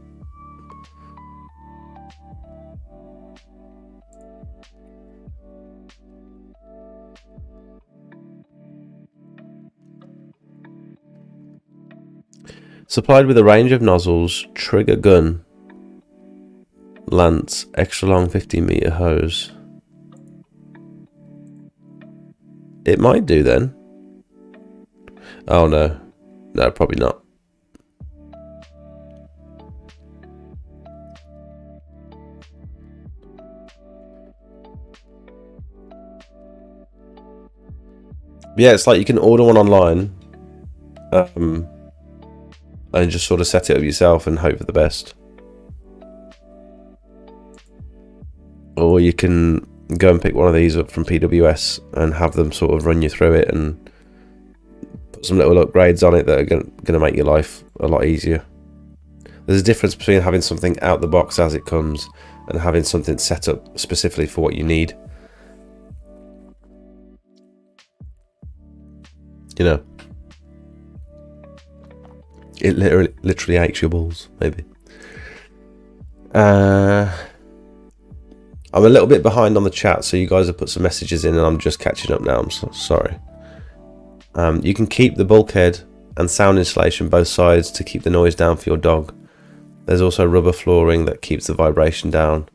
Supplied with a range of nozzles, trigger gun, lance, extra long 15-meter hose. It might do then. Oh no, probably not. Yeah, it's like you can order one online, and just sort of set it up yourself and hope for the best. Or you can go and pick one of these up from PWS and have them sort of run you through it and put some little upgrades on it that are going to make your life a lot easier. There's a difference between having something out the box as it comes and having something set up specifically for what you need. You know, it literally aches your balls, maybe. I'm a little bit behind on the chat, so you guys have put some messages in and I'm just catching up now. I'm so sorry. You can keep the bulkhead and sound insulation both sides to keep the noise down for your dog. There's also rubber flooring that keeps the vibration down.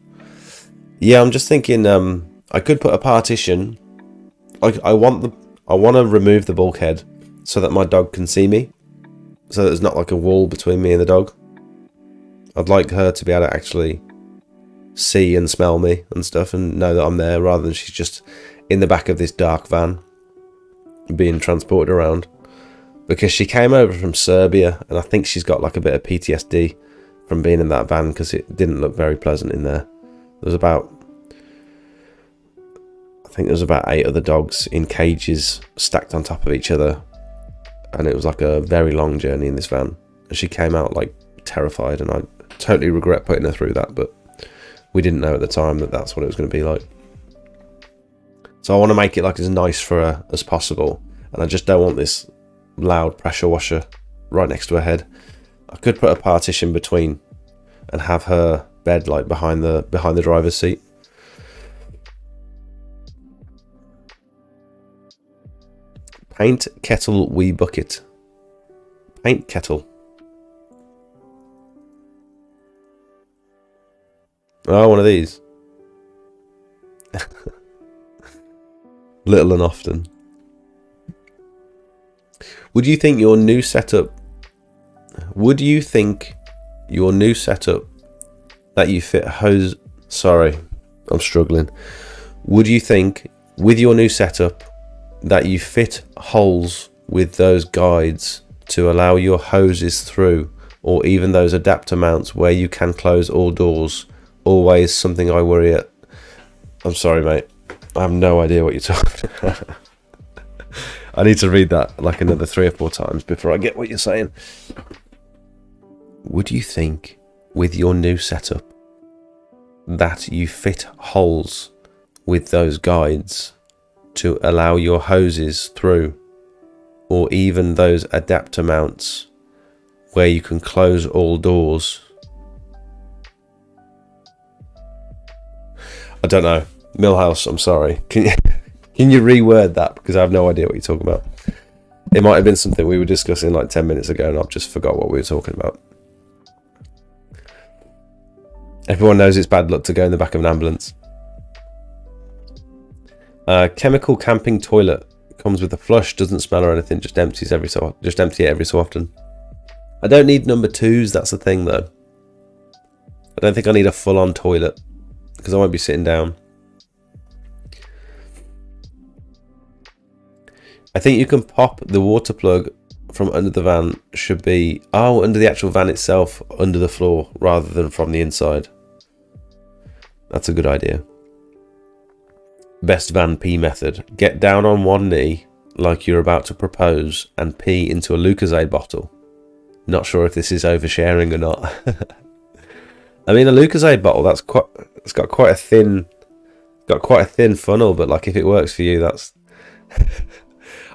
Yeah, I'm just thinking I could put a partition. I want to remove the bulkhead so that my dog can see me, so that there's not like a wall between me and the dog. I'd like her to be able to actually see and smell me and stuff and know that I'm there, rather than she's just in the back of this dark van being transported around. Because she came over from Serbia and I think she's got like a bit of PTSD from being in that van, because it didn't look very pleasant in there. There was about 8 other dogs in cages stacked on top of each other, and it was like a very long journey in this van, and she came out like terrified, and I totally regret putting her through that, but we didn't know at the time that that's what it was going to be like. So I want to make it like as nice for her as possible, and I just don't want this loud pressure washer right next to her head. I could put a partition between and have her bed like behind the driver's seat. Paint kettle wee bucket. Paint kettle. Oh, one of these. Little and often. Would you think your new setup that you fit hose... Sorry, I'm struggling. Would you think with your new setup that you fit holes with those guides to allow your hoses through, or even those adapter mounts where you can close all doors? Always something I worry at. I'm sorry, mate. I have no idea what you're talking about. I need to read that like another 3 or 4 times before I get what you're saying. would you think with your new setup that you fit holes with those guides to allow your hoses through, or even those adapter mounts where you can close all doors? I don't know. Millhouse, I'm sorry. Can you reword that? Because I have no idea what you're talking about. It might have been something we were discussing like 10 minutes ago and I've just forgot what we were talking about. Everyone knows it's bad luck to go in the back of an ambulance. Chemical camping toilet. Comes with a flush, doesn't smell or anything, just empty it every so often. I don't need number 2s, that's the thing though. I don't think I need a full-on toilet because I won't be sitting down. I think you can pop the water plug from under the van, should be under the actual van itself, under the floor rather than from the inside. That's a good idea. Best van pee method. Get down on one knee like you're about to propose and pee into a Lucozade bottle. Not sure if this is oversharing or not. I mean, a Lucozade bottle, it's got quite a thin funnel, but like if it works for you, that's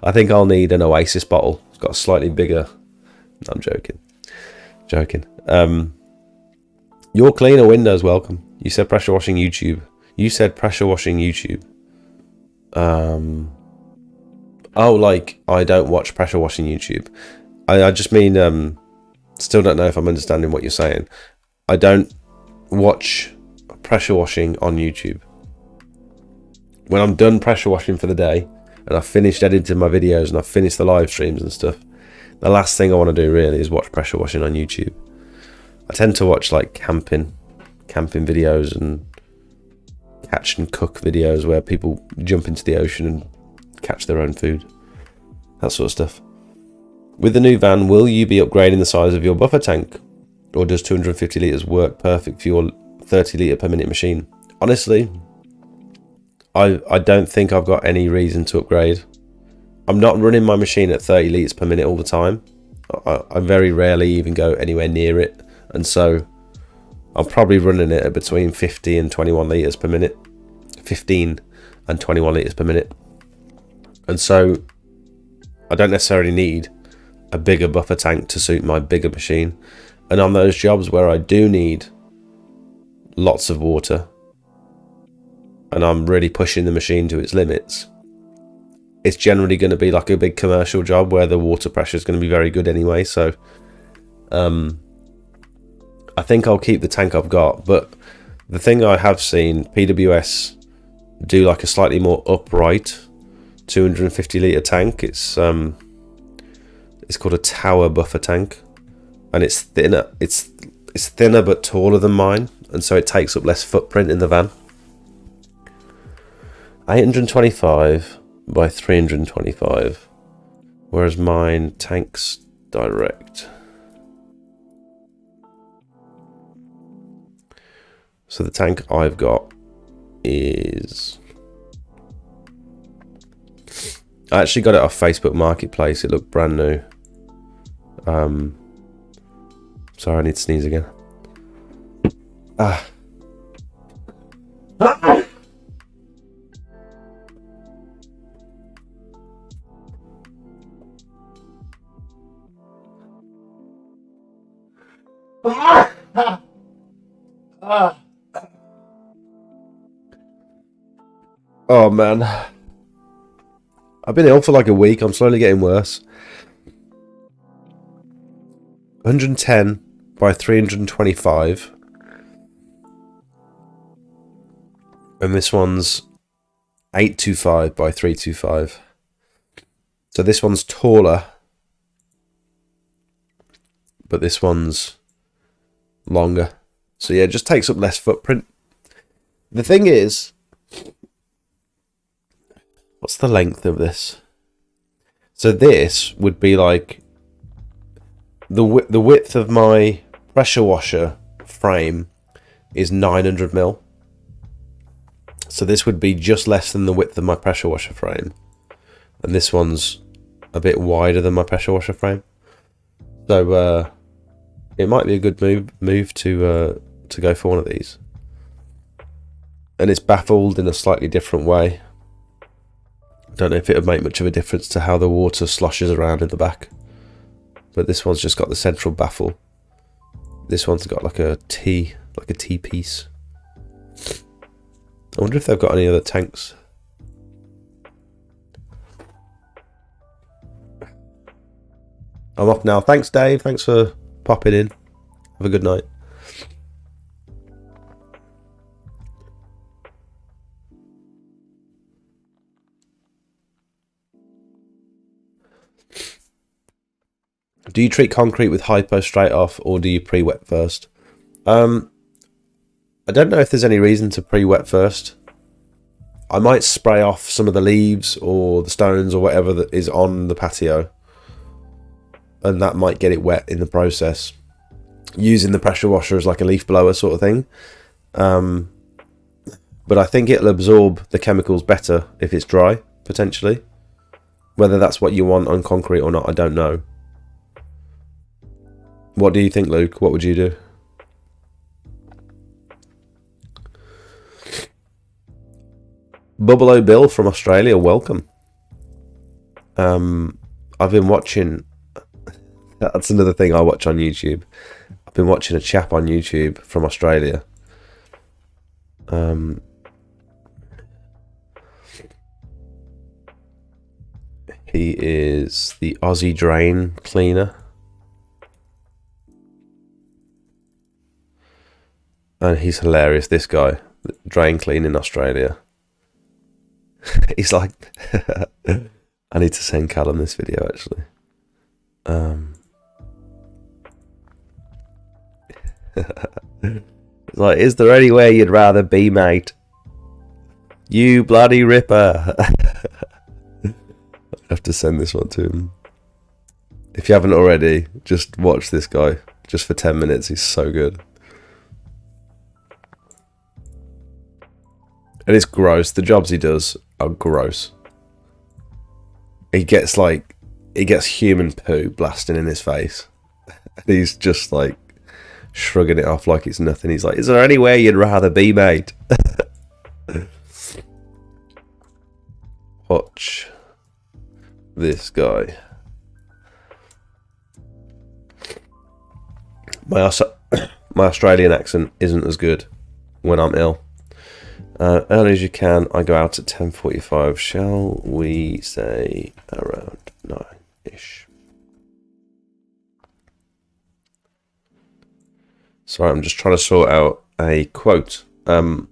I think I'll need an Oasis bottle. It's got a slightly bigger. No, I'm joking. Your cleaner windows, welcome. You said pressure washing YouTube. Oh, like I don't watch pressure washing YouTube. I just mean, still don't know if I'm understanding what you're saying. I don't watch pressure washing on YouTube. When I'm done pressure washing for the day and I've finished editing my videos and I've finished the live streams and stuff, the last thing I want to do really is watch pressure washing on YouTube. I tend to watch like camping videos and catch and cook videos where people jump into the ocean and catch their own food, that sort of stuff. With the new van, will you be upgrading the size of your buffer tank, or does 250 litres work perfect for your 30 litre per minute machine? Honestly, I don't think I've got any reason to upgrade. I'm not running my machine at 30 litres per minute all the time. I very rarely even go anywhere near it, and so I'm probably running it at between 50 and 21 litres per minute. 15 and 21 litres per minute. And so I don't necessarily need a bigger buffer tank to suit my bigger machine. And on those jobs where I do need lots of water and I'm really pushing the machine to its limits, it's generally going to be like a big commercial job where the water pressure is going to be very good anyway. So I think I'll keep the tank I've got. But the thing I have seen, PWS do like a slightly more upright 250 litre tank. It's called a tower buffer tank, and it's thinner. It's thinner but taller than mine, and so it takes up less footprint in the van. 825 by 325, whereas mine tanks direct. So the tank I've got is, I actually got it off Facebook Marketplace. It looked brand new. Sorry, I need to sneeze again. Oh man, I've been ill for like a week. I'm slowly getting worse. 110 by 325, and this one's 825 by 325. So this one's taller, but this one's longer. So yeah, it just takes up less footprint. The thing is, what's the length of this? So this would be like the width of my pressure washer frame is 900 mil. So this would be just less than the width of my pressure washer frame, and this one's a bit wider than my pressure washer frame. So it might be a good move to go for one of these. And it's baffled in a slightly different way. I don't know if it would make much of a difference to how the water sloshes around in the back. But this one's just got the central baffle. This one's got like a T piece. I wonder if they've got any other tanks. I'm off now. Thanks, Dave. Thanks for popping in. Have a good night. Do you treat concrete with hypo straight off, or do you pre-wet first? I don't know if there's any reason to pre-wet first. I might spray off some of the leaves or the stones or whatever that is on the patio, and that might get it wet in the process, using the pressure washer as like a leaf blower sort of thing. But I think it'll absorb the chemicals better if it's dry, potentially. Whether that's what you want on concrete or not, I don't know. What do you think, Luke? What would you do? Bubble O Bill from Australia, welcome. I've been watching... That's another thing I watch on YouTube. I've been watching a chap on YouTube from Australia. He is the Aussie Drain Cleaner. And he's hilarious, this guy. Drain clean in Australia. He's like... I need to send Callum this video, actually. It's like, is there anywhere you'd rather be, mate? You bloody ripper. I have to send this one to him. If you haven't already, just watch this guy. Just for 10 minutes, he's so good. And it's gross. The jobs he does are gross. He gets human poo blasting in his face. And he's just like shrugging it off like it's nothing. He's like, is there anywhere you'd rather be, mate? Watch this guy. My Australian accent isn't as good when I'm ill. Early as you can, I go out at 10:45. Shall we say around 9-ish? Sorry, I'm just trying to sort out a quote. I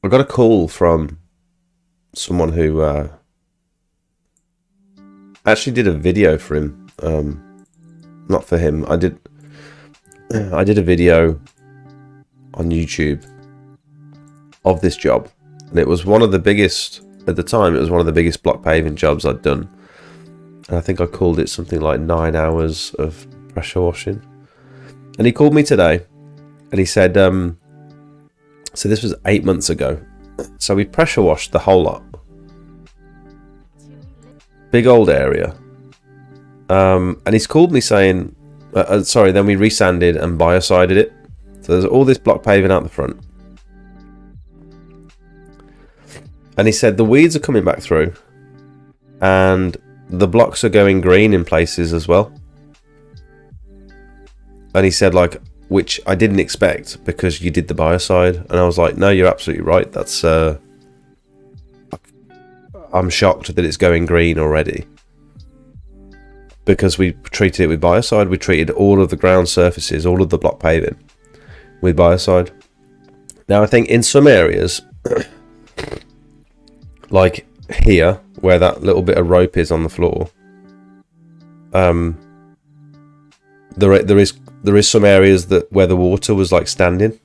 got a call from someone who actually did a video for him. Not for him. I did a video on YouTube of this job, and it was one of the biggest at the time. It was one of the biggest block paving jobs I'd done, and I think I called it something like 9 hours of pressure washing. And he called me today, and he said, so this was 8 months ago, so we pressure washed the whole lot, big old area, and he's called me saying, then we resanded and biocided it. So there's all this block paving out the front. And he said the weeds are coming back through, and the blocks are going green in places as well. And he said, like, which I didn't expect because you did the biocide. And I was like, no, you're absolutely right. That's I'm shocked that it's going green already, because we treated it with biocide. We treated all of the ground surfaces, all of the block paving with biocide. Now I think in some areas like here, where that little bit of rope is on the floor, there is some areas where the water was like standing,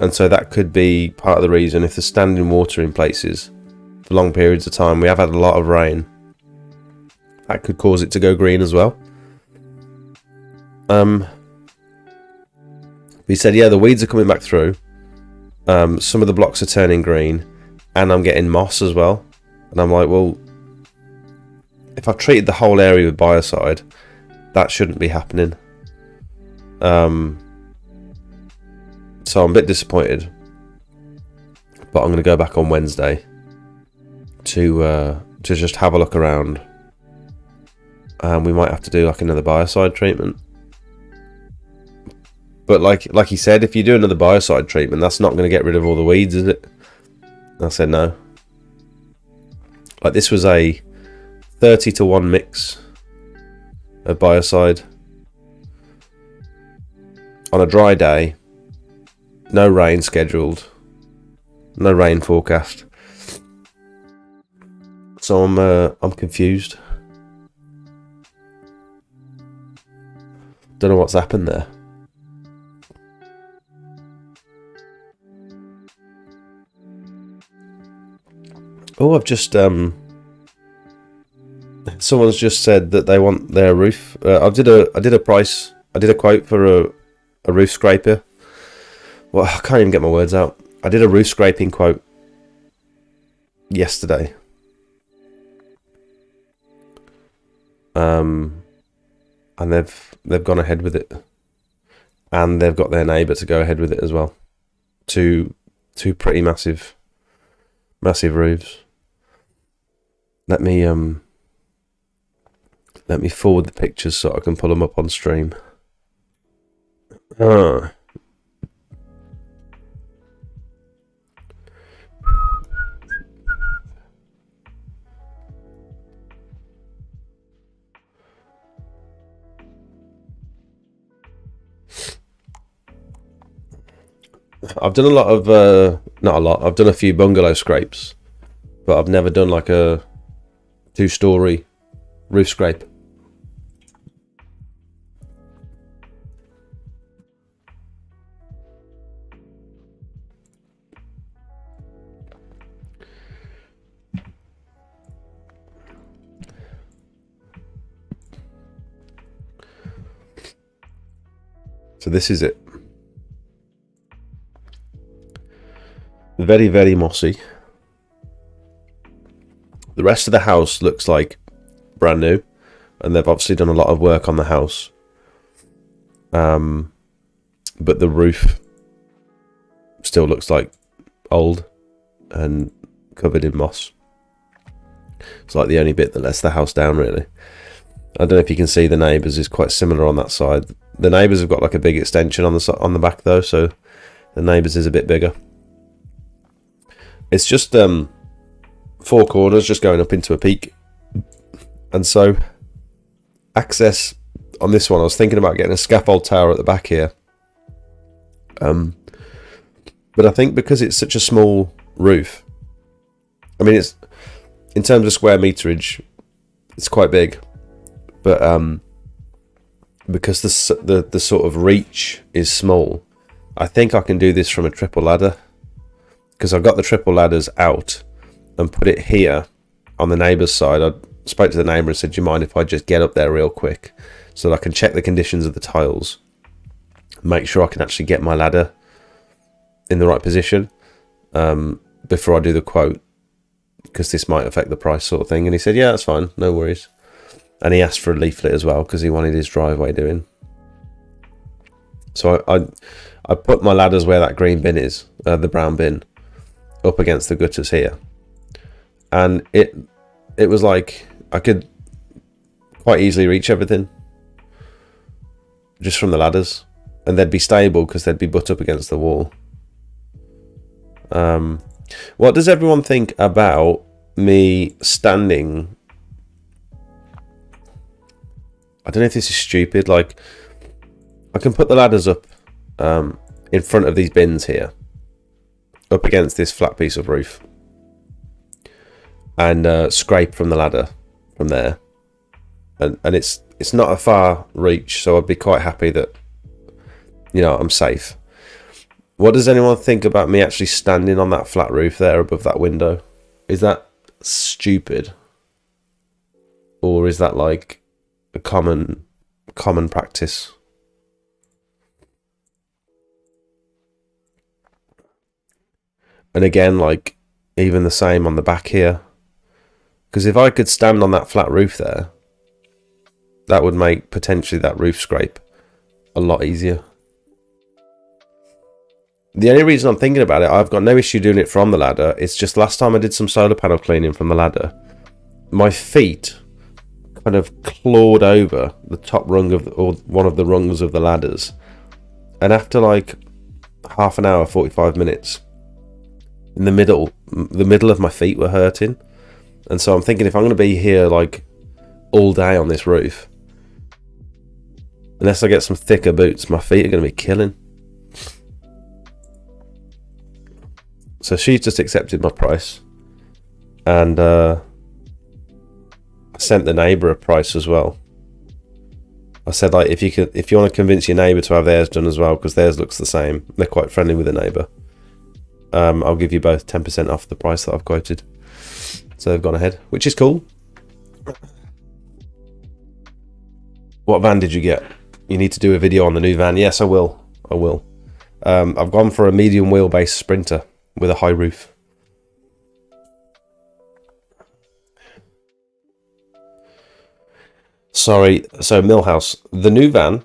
and so that could be part of the reason. If there's standing water in places for long periods of time, we have had a lot of rain, that could cause it to go green as well. He said, yeah, the weeds are coming back through, some of the blocks are turning green, and I'm getting moss as well. And I'm like, well, if I've treated the whole area with biocide, that shouldn't be happening. So I'm a bit disappointed, but I'm going to go back on Wednesday to just have a look around, and we might have to do like another biocide treatment. But like he said, if you do another biocide treatment, that's not going to get rid of all the weeds, is it? I said no. Like, this was a 30-to-1 mix of biocide on a dry day. No rain scheduled. No rain forecast. So I'm confused. Don't know what's happened there. Oh, I've just someone's just said that they want their roof. I did a quote for a roof scraper. Well, I can't even get my words out. I did a roof scraping quote yesterday. And they've gone ahead with it, and they've got their neighbour to go ahead with it as well. Two pretty massive roofs. Let me forward the pictures so I can pull them up on stream. I've done a lot of not a lot. I've done a few bungalow scrapes, but I've never done like a 2-story roof scrape. So this is it. Very, very mossy. The rest of the house looks like brand new, and they've obviously done a lot of work on the house. But the roof still looks like old and covered in moss. It's like the only bit that lets the house down, really. I don't know if you can see the neighbours is quite similar on that side. The neighbours have got like a big extension on the back though, so the neighbours is a bit bigger. It's just 4 corners just going up into a peak, and so access on this one, I was thinking about getting a scaffold tower at the back here, but I think because it's such a small roof, I mean, it's in terms of square meterage it's quite big, but because the sort of reach is small, I think I can do this from a triple ladder, because I've got the triple ladders out and put it here on the neighbour's side. I spoke to the neighbour and said, do you mind if I just get up there real quick so that I can check the conditions of the tiles, make sure I can actually get my ladder in the right position before I do the quote, because this might affect the price sort of thing. And he said, yeah, that's fine, no worries. And he asked for a leaflet as well because he wanted his driveway doing. So I put my ladders where that green bin is, the brown bin, up against the gutters here, and it was like I could quite easily reach everything just from the ladders, and they'd be stable because they'd be butt up against the wall. What does everyone think about me standing? I don't know if this is stupid. Like, I can put the ladders up in front of these bins here, up against this flat piece of roof, and scrape from the ladder from there, and it's not a far reach, so I'd be quite happy that, you know, I'm safe. What does anyone think about me actually standing on that flat roof there above that window? Is that stupid, or is that like a common practice? And again, like, even the same on the back here, because if I could stand on that flat roof there, that would make potentially that roof scrape a lot easier. The only reason I'm thinking about it, I've got no issue doing it from the ladder. It's just last time I did some solar panel cleaning from the ladder, my feet kind of clawed over the top rung of or one of the rungs of the ladders, and after like half an hour, 45 minutes, in the middle of my feet were hurting. And so I'm thinking, if I'm going to be here like all day on this roof, unless I get some thicker boots, my feet are going to be killing. So she's just accepted my price, and I sent the neighbour a price as well. I said, like, if you want to convince your neighbour to have theirs done as well, because theirs looks the same, they're quite friendly with the neighbour, I'll give you both 10% off the price that I've quoted. So they've gone ahead, which is cool. What van did you get? You need to do a video on the new van. Yes, I will. I've gone for a medium wheelbase Sprinter with a high roof. Sorry, so Millhouse, the new van,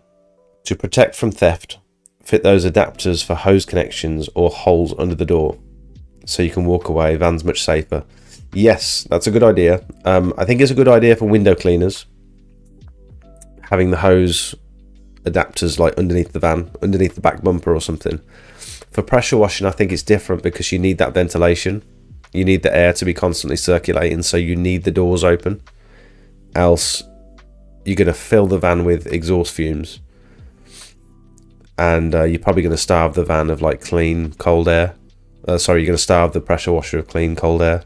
to protect from theft, fit those adapters for hose connections or holes under the door, so you can walk away. Van's much safer. Yes, that's a good idea. I think it's a good idea for window cleaners, having the hose adapters like underneath the van, underneath the back bumper or something. For pressure washing, I think it's different because you need that ventilation. You need the air to be constantly circulating, so you need the doors open. Else, you're going to fill the van with exhaust fumes. And you're probably going to starve the van of like clean, cold air. You're going to starve the pressure washer of clean, cold air.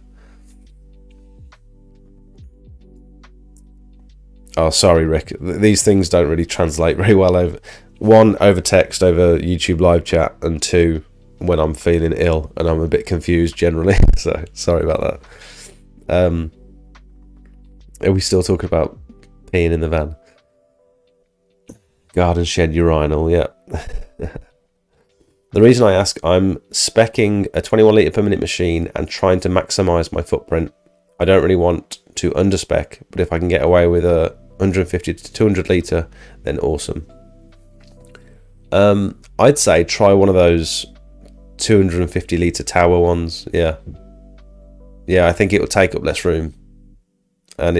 Oh, sorry, Rick. These things don't really translate very well over text, over YouTube live chat, and 2, when I'm feeling ill and I'm a bit confused generally. So sorry about that. Are we still talking about peeing in the van? Garden shed urinal, yeah. The reason I ask, I'm speccing a 21 litre per minute machine and trying to maximise my footprint. I don't really want to underspec, but if I can get away with a 150 to 200 litre, then awesome. I'd say try one of those 250 litre tower ones. Yeah, I think it will take up less room, and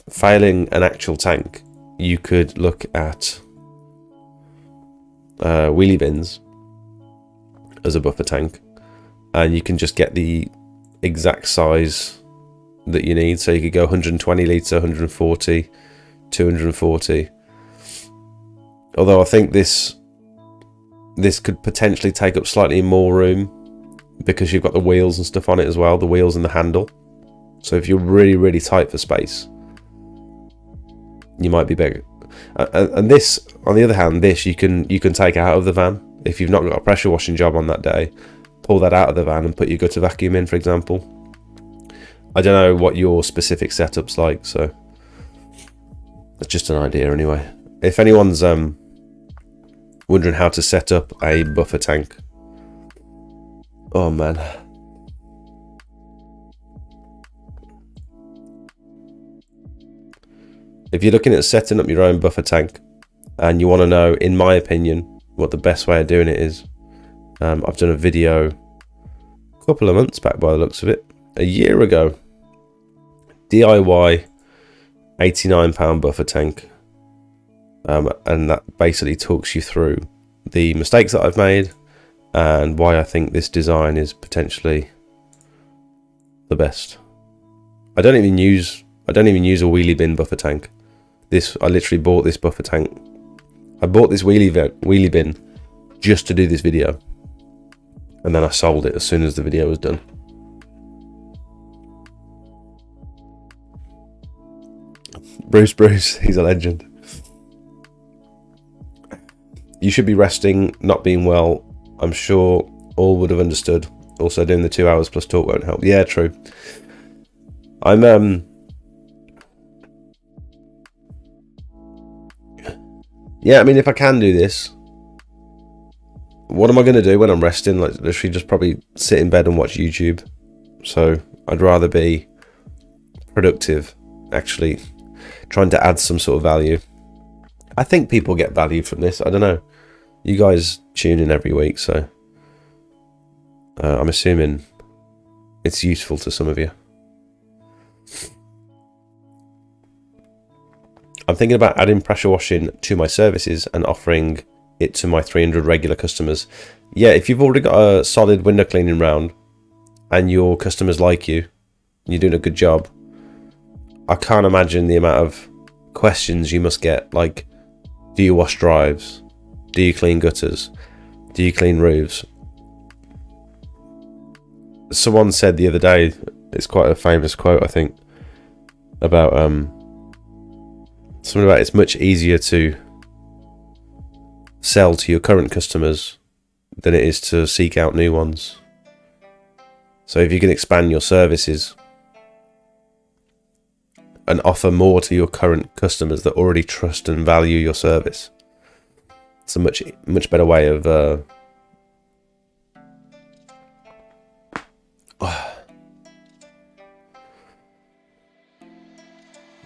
failing an actual tank, you could look at wheelie bins as a buffer tank, and you can just get the exact size that you need. So you could go 120 litre, 140, 240. Although I think this could potentially take up slightly more room because you've got the wheels and stuff on it as well, the wheels and the handle. So if you're really, really tight for space, you might be bigger. And this, on the other hand, this you can take out of the van. If you've not got a pressure washing job on that day, pull that out of the van and put your gutter vacuum in, for example. I don't know what your specific setup's like, so that's just an idea anyway. If anyone's wondering how to set up a buffer tank, oh man. If you're looking at setting up your own buffer tank and you want to know, in my opinion, what the best way of doing it is, I've done a video a couple of months back by the looks of it, a year ago, DIY £89 buffer tank, and that basically talks you through the mistakes that I've made and why I think this design is potentially the best. I don't even use a wheelie bin buffer tank. I literally bought this buffer tank. I bought this wheelie bin just to do this video, and then I sold it as soon as the video was done. Bruce, he's a legend. You should be resting, not being well. I'm sure all would have understood. Also, doing the 2 hours plus talk won't help. Yeah, true. Yeah, I mean, if I can do this, what am I going to do when I'm resting? Like, literally just probably sit in bed and watch YouTube. So I'd rather be productive, actually. trying to add some sort of value. I think people get value from this. I don't know. You guys tune in every week, so I'm assuming it's useful to some of you. I'm thinking about adding pressure washing to my services and offering it to my 300 regular customers. Yeah, if you've already got a solid window cleaning round and your customers like you, and you're doing a good job, I can't imagine the amount of questions you must get, like, do you wash drives? Do you clean gutters? Do you clean roofs? Someone said the other day, it's quite a famous quote, I think, about something about it's much easier to sell to your current customers than it is to seek out new ones. So if you can expand your services and offer more to your current customers that already trust and value your service, it's a much better way of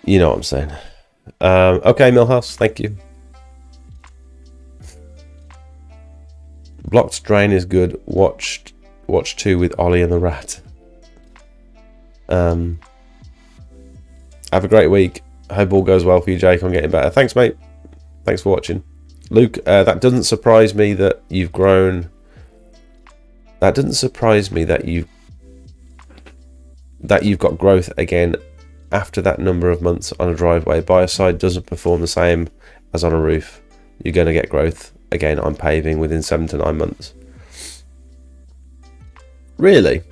you know what I'm saying. Okay, Millhouse, thank you. Blocked Drain is good. Watch 2 with Ollie and the Rat. Have a great week. I hope all goes well for you, Jake, on getting better. Thanks, mate. Thanks for watching. Luke, that doesn't surprise me that you've grown. That doesn't surprise me that you've got growth again after that number of months on a driveway. Biocide doesn't perform the same as on a roof. You're going to get growth again on paving within 7 to 9 months. Really?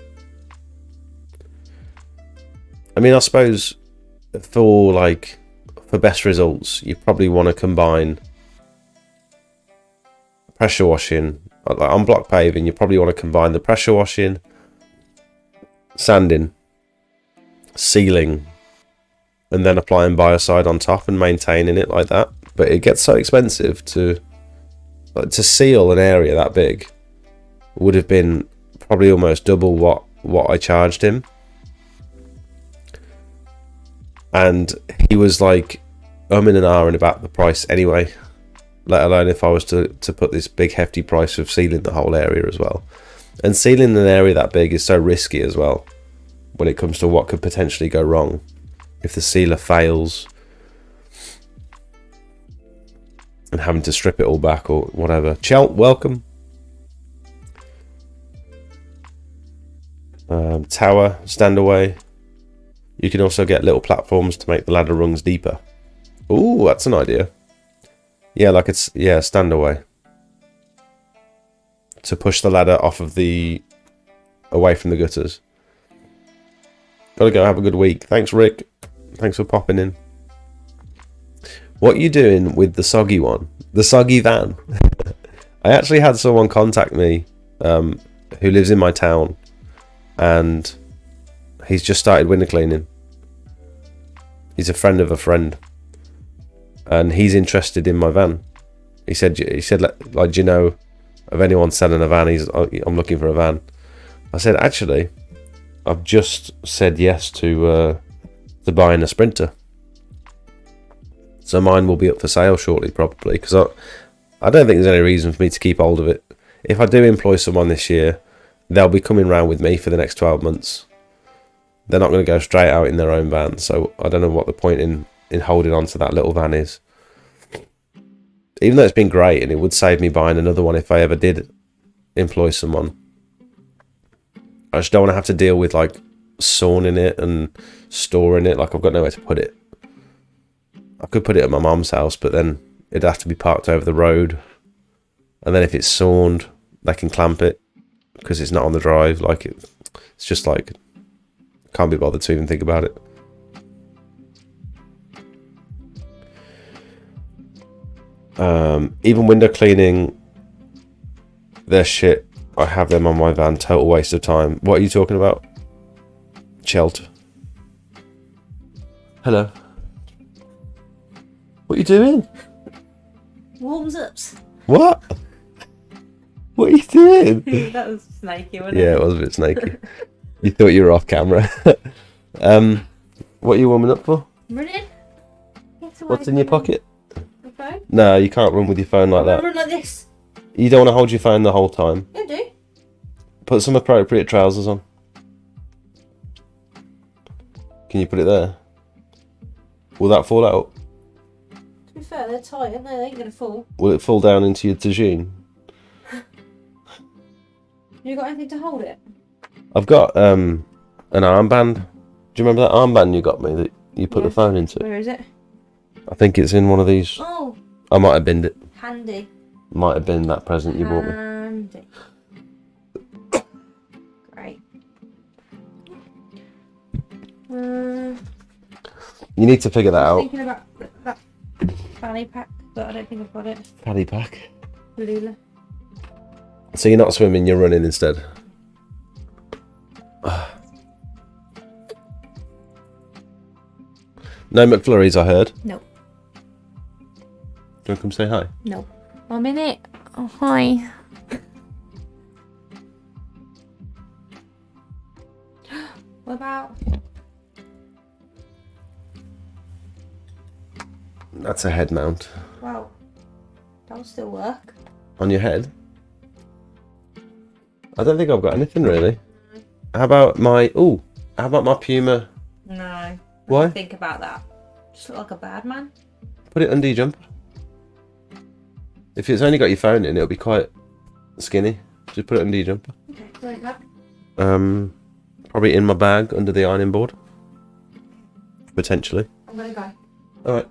I mean, I suppose for best results, you probably want to combine pressure washing. Like on block paving, you probably want to combine the pressure washing, sanding, sealing, and then applying biocide on top and maintaining it like that. But it gets so expensive to seal an area that big. Would have been probably almost double what I charged him. And he was like in an hour and about the price anyway, let alone if I was to put this big hefty price of sealing the whole area as well. And sealing an area that big is so risky as well when it comes to what could potentially go wrong if the sealer fails and having to strip it all back or whatever. Chelt, welcome. Tower, stand away. You can also get little platforms to make the ladder rungs deeper. Ooh, that's an idea. Yeah, stand away. To push the ladder away from the gutters. Gotta go, have a good week. Thanks, Rick. Thanks for popping in. What are you doing with the soggy one? The soggy van? I actually had someone contact me who lives in my town, and he's just started window cleaning. He's a friend of a friend, and he's interested in my van. He said, like, do you know of anyone selling a van? I'm looking for a van. I said, actually, I've just said yes to buying a Sprinter. So mine will be up for sale shortly, probably, because I don't think there's any reason for me to keep hold of it. If I do employ someone this year, they'll be coming round with me for the next 12 months. They're not going to go straight out in their own van, so I don't know what the point in holding on to that little van is. Even though it's been great, and it would save me buying another one if I ever did employ someone. I just don't want to have to deal with, like, sawing it and storing it. Like, I've got nowhere to put it. I could put it at my mum's house, but then it'd have to be parked over the road. And then if it's sawned, they can clamp it because it's not on the drive. Like, it's just like, can't be bothered to even think about it. Even window cleaning, they're shit. I have them on my van. Total waste of time. What are you talking about? Chelt. Hello. What are you doing? Warms ups. What? What are you doing? That was snaky, wasn't it? Yeah, it was a bit snaky. You thought you were off camera. What are you warming up for? Running. What's in your pocket? My phone? No, you can't run with your phone like I that. run like this. You don't want to hold your phone the whole time. I do. Put some appropriate trousers on. Can you put it there? Will that fall out? To be fair, they're tight, aren't they? They ain't gonna fall. Will it fall down into your tagine? You got anything to hold it? I've got an armband. Do you remember that armband you got me that you put the Yes. phone into? Where is it? I think it's in one of these. Oh, I might have binned it. handy. Might have been that present you bought me. Handy. Great. You need to figure that I was out. thinking about that fanny pack, but I don't think I've got it. Paddy pack. Lula. So you're not swimming, you're running instead. No McFlurries, I heard. No. Do you want to come say hi? No. 1 minute. Oh, hi. What about? That's a head mount. Well, that'll still work. On your head? I don't think I've got anything really. How about my... Ooh, how about my Puma? No. Why? Think about that. Just look like a bad man. Put it under your jumper. If it's only got your phone in, it'll be quite skinny. Just put it under your jumper. Okay, like that. Probably in my bag under the ironing board. Potentially. I'm gonna go. Alright.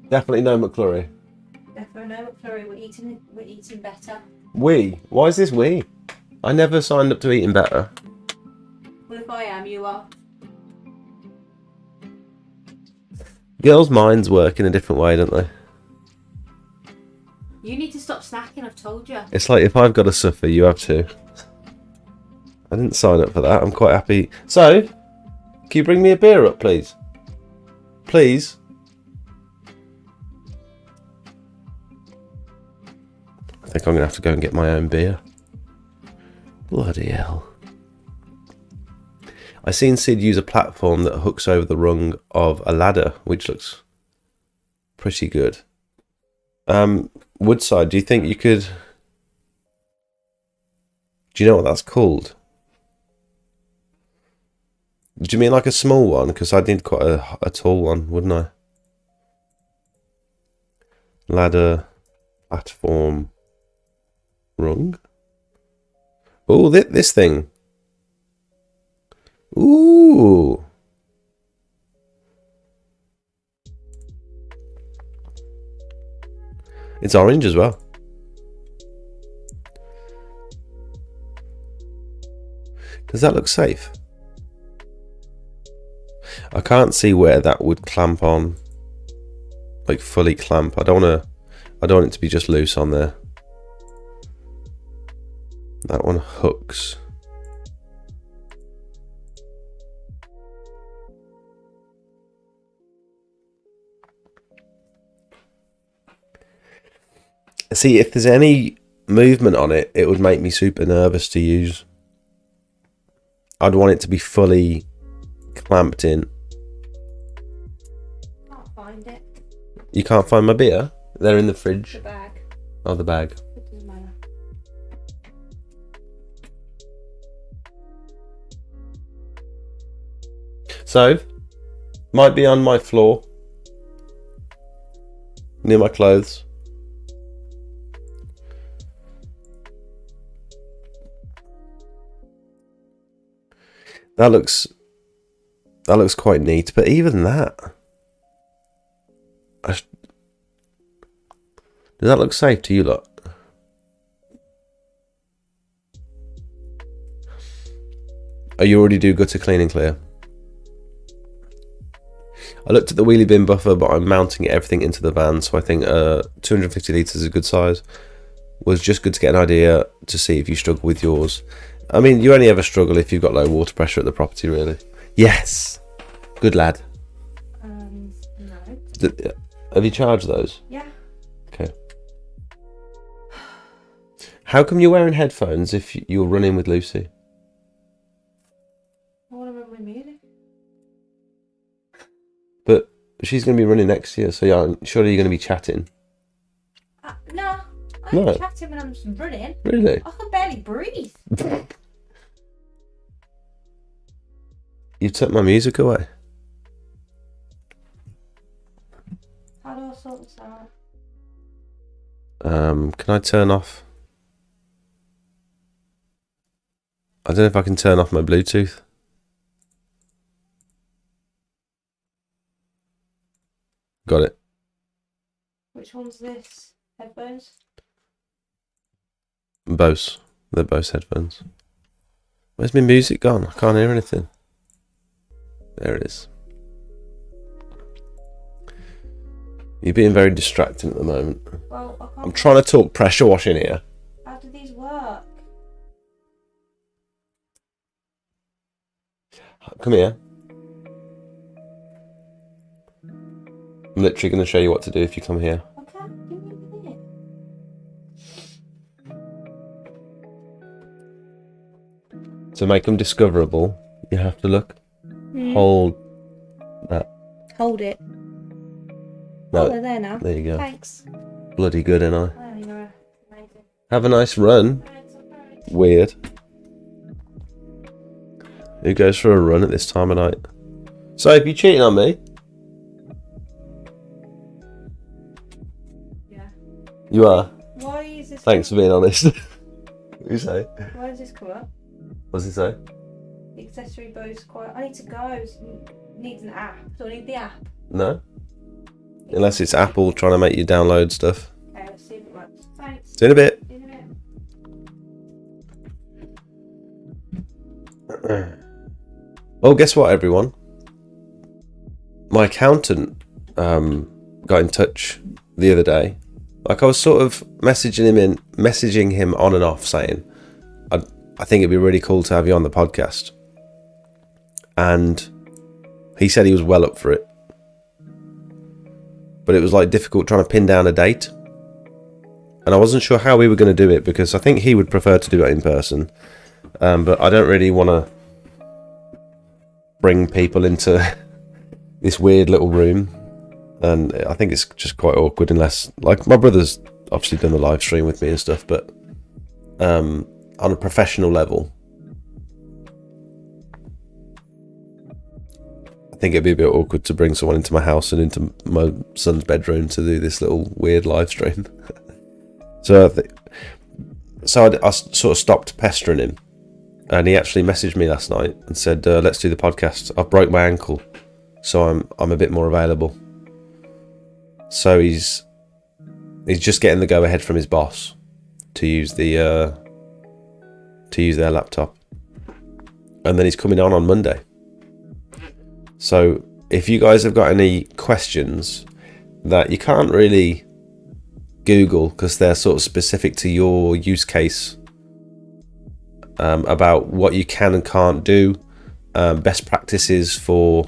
Definitely no McFlurry. Definitely no McFlurry. We're eating better. We? Why is this we? I never signed up to eating better. Well, if I am, you are. Girls' minds work in a different way, don't they? You need to stop snacking, I've told you. It's like if I've got to suffer, you have to. I didn't sign up for that. I'm quite happy. So, can you bring me a beer up, please? Please? I think I'm going to have to go and get my own beer. Bloody hell. I seen Sid use a platform that hooks over the rung of a ladder, which looks pretty good. Woodside, do you think you could... Do you know what that's called? Do you mean like a small one? Because I'd need quite a tall one, wouldn't I? Ladder, platform, rung. Oh, this thing. Ooh. It's orange as well. Does that look safe? I can't see where that would clamp on. Like fully clamp. I don't want it to be just loose on there. That one hooks. See, if there's any movement on it, it would make me super nervous to use. I'd want it to be fully clamped in. Can't find it. You can't find my beer? They're in the fridge. The bag. Oh, the bag. It doesn't matter. So, might be on my floor. Near my clothes. That looks quite neat, but even that, does that look safe to you lot? Oh, you already do gutter clean and clear. I looked at the wheelie bin buffer, but I'm mounting everything into the van, so I think 250 litres is a good size. Was just good to get an idea to see if you struggle with yours. I mean, you only ever struggle if you've got low water pressure at the property, really. Yes! Good lad. No. Have you charged those? Yeah. Okay. How come you're wearing headphones if you're running with Lucy? I want to run with music. But she's going to be running next year, so yeah, surely you're going to be chatting. No, I ain't chatting when I'm just running. Really? I can barely breathe. You took my music away. How do I sort this out? Can I turn off? I don't know if I can turn off my Bluetooth. Got it. Which one's this? Headphones? Bose. They're Bose headphones. Where's my music gone? I can't hear anything. There it is. You're being very distracting at the moment. Well, I can't. I'm trying to talk pressure washing here. How do these work? Come here. I'm literally going to show you what to do if you come here. Okay, give me a minute. To make them discoverable, you have to look. Hold that. Hold it. No, Oh, they're there now. there you go. Thanks. Bloody good, ain't I? Oh, you're amazing. Have a nice run. Thanks, alright. Weird. Who goes for a run at this time of night? So, if you cheating on me, Yeah. you are. Why is this? Thanks for being honest. What do you say? Why does this come up? What's he say? The accessory Bose quiet. I need to go. It needs an app. Do I need the app? No. Unless it's Apple trying to make you download stuff. Okay, let's see if it works. Thanks. See you in a bit. See you in a minute. Well, guess what, everyone? My accountant got in touch the other day. Like, I was sort of messaging him on and off, saying, I think it'd be really cool to have you on the podcast. And he said he was well up for it. But it was like difficult trying to pin down a date. And I wasn't sure how we were going to do it, because I think he would prefer to do it in person. But I don't really want to bring people into this weird little room. And I think it's just quite awkward unless, like, my brother's obviously done the live stream with me and stuff, but on a professional level, I think it'd be a bit awkward to bring someone into my house and into my son's bedroom to do this little weird live stream. So I sort of stopped pestering him, and he actually messaged me last night and said, let's do the podcast. I've broke my ankle, so I'm a bit more available. So he's just getting the go ahead from his boss to use their laptop, and then he's coming on Monday. So if you guys have got any questions that you can't really Google because they're sort of specific to your use case, about what you can and can't do, best practices for,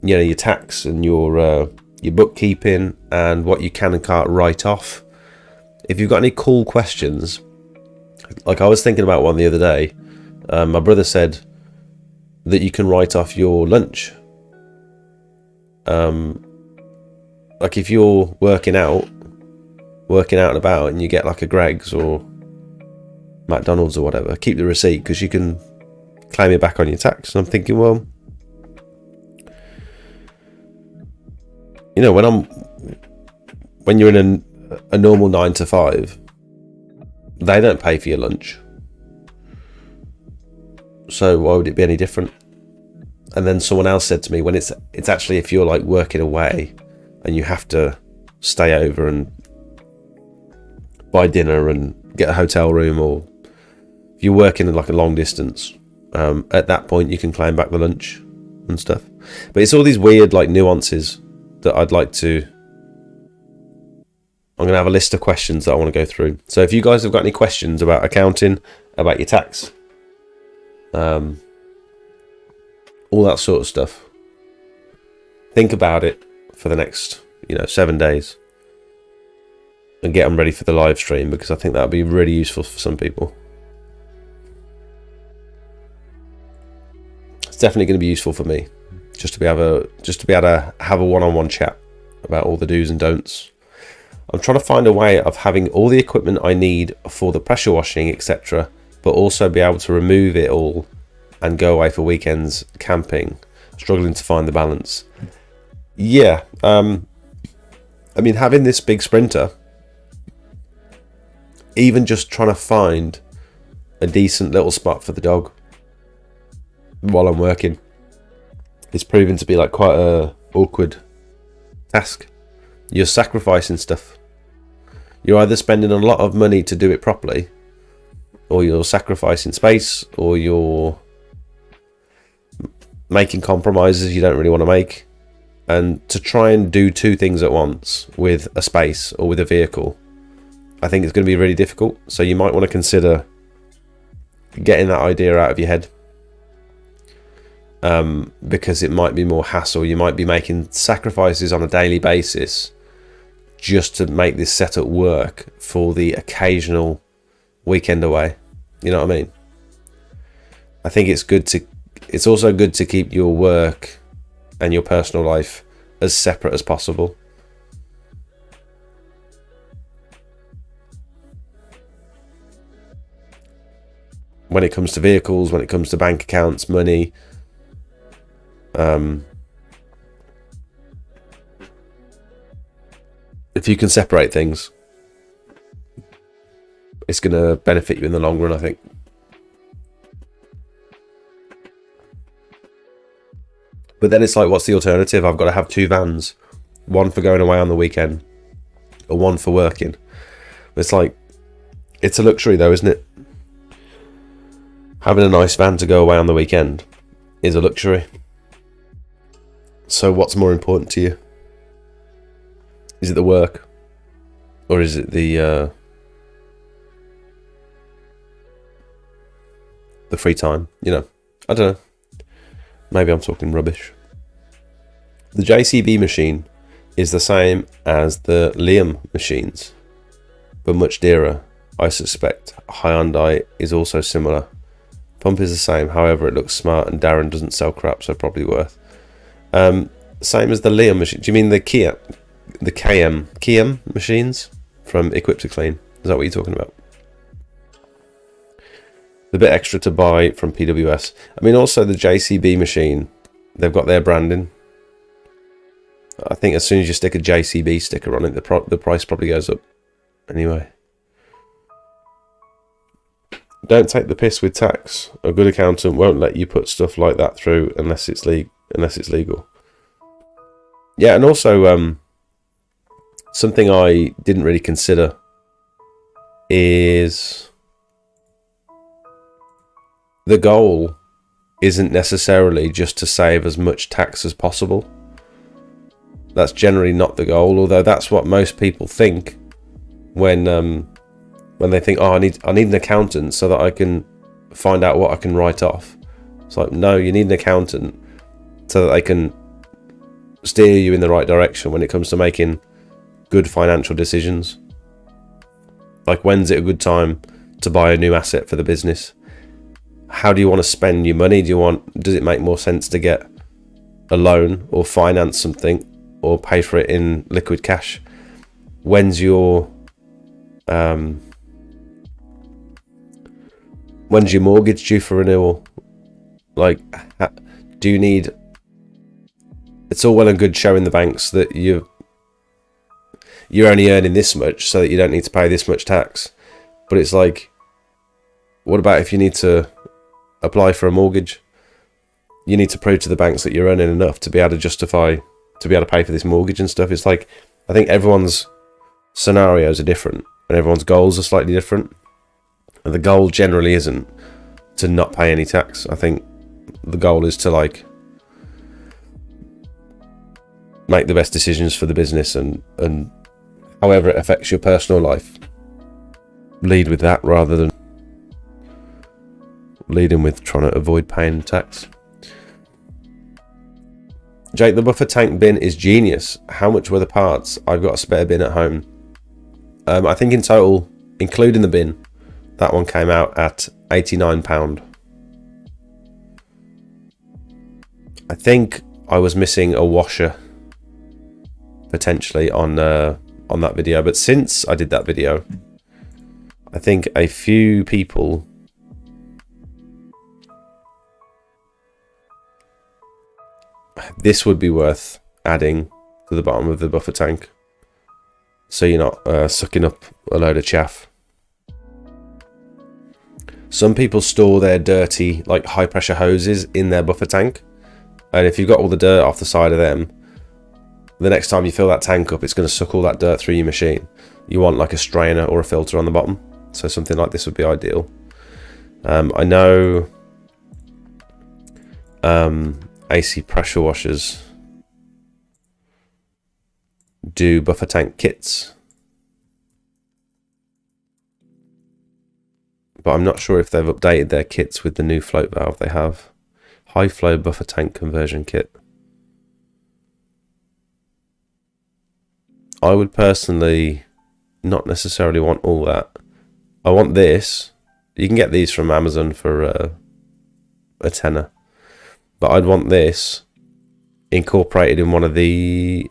you know, your tax and your bookkeeping, and what you can and can't write off. If you've got any cool questions, like I was thinking about one the other day, my brother said that you can write off your lunch. Like if you're working out and about, and you get like a Greg's or McDonald's or whatever, keep the receipt because you can claim it back on your tax. And I'm thinking, well, you know, when you're in a normal 9 to 5, they don't pay for your lunch. So why would it be any different? And then someone else said to me, when it's actually if you're like working away and you have to stay over and buy dinner and get a hotel room, or if you're working in like a long distance, at that point you can claim back the lunch and stuff. But it's all these weird like nuances that I'd like to. I'm going to have a list of questions that I want to go through. So if you guys have got any questions about accounting, about your tax, all that sort of stuff, think about it for the next, 7 days, and get them ready for the live stream, because I think that would be really useful for some people. It's definitely going to be useful for me, just to be able to have a one-on-one chat about all the do's and don'ts. I'm trying to find a way of having all the equipment I need for the pressure washing, etc., but also be able to remove it all and go away for weekends camping. Struggling to find the balance. Yeah, I mean, having this big sprinter, even just trying to find a decent little spot for the dog while I'm working, it's proven to be like quite a awkward task. You're sacrificing stuff. You're either spending a lot of money to do it properly, or you're sacrificing space, or you're making compromises you don't really want to make. And to try and do two things at once with a space or with a vehicle, I think it's going to be really difficult. So you might want to consider getting that idea out of your head, because it might be more hassle. You might be making sacrifices on a daily basis just to make this setup work for the occasional weekend away. You know what I mean? I think it's also good to keep your work and your personal life as separate as possible. When it comes to vehicles, when it comes to bank accounts, money, if you can separate things, it's going to benefit you in the long run, I think. But then it's like, what's the alternative? I've got to have two vans, one for going away on the weekend, or one for working. It's like, it's a luxury though, isn't it? Having a nice van to go away on the weekend is a luxury. So what's more important to you? Is it the work? Or is it the free time? You know, I don't know. Maybe I'm talking rubbish. The JCB machine is the same as the Liam machines, but much dearer. I suspect Hyundai is also similar. Pump is the same, however it looks smart, and Darren doesn't sell crap, so probably worth. Same as the Liam machine. Do you mean the Kiam machines from Equip to Clean? Is that what you're talking about? The bit extra to buy from PWS. I mean, also the JCB machine, they've got their branding. I think as soon as you stick a JCB sticker on it, the price probably goes up. Anyway. Don't take the piss with tax. A good accountant won't let you put stuff like that through unless it's legal. Yeah, and also something I didn't really consider is the goal isn't necessarily just to save as much tax as possible. That's generally not the goal, although that's what most people think when they think, oh, I need an accountant so that I can find out what I can write off. It's like, no, you need an accountant so that they can steer you in the right direction when it comes to making good financial decisions. Like, when's it a good time to buy a new asset for the business? How do you want to spend your money? Does it make more sense to get a loan or finance something or pay for it in liquid cash? When's your mortgage due for renewal? Like, do you need... It's all well and good showing the banks that you're only earning this much so that you don't need to pay this much tax. But it's like, what about if you need to apply for a mortgage? You need to prove to the banks that you're earning enough to be able to pay for this mortgage and stuff. It's like, I think everyone's scenarios are different and everyone's goals are slightly different. And the goal generally isn't to not pay any tax. I think the goal is to like make the best decisions for the business, and however it affects your personal life, lead with that rather than leading with trying to avoid paying tax. Jake, the buffer tank bin is genius. How much were the parts? I've got a spare bin at home. I think in total, including the bin, that one came out at £89. I think I was missing a washer potentially on that video. But since I did that video, I think a few people this would be worth adding to the bottom of the buffer tank, so you're not sucking up a load of chaff. Some people store their dirty, like, high pressure hoses in their buffer tank, and if you've got all the dirt off the side of them, the next time you fill that tank up, it's going to suck all that dirt through your machine. You want like a strainer or a filter on the bottom, so something like this would be ideal. I know AC pressure washers do buffer tank kits, but I'm not sure if they've updated their kits with the new float valve they have. High flow buffer tank conversion kit. I would personally not necessarily want all that. I want this. You can get these from Amazon for a tenner, but I'd want this incorporated in one of the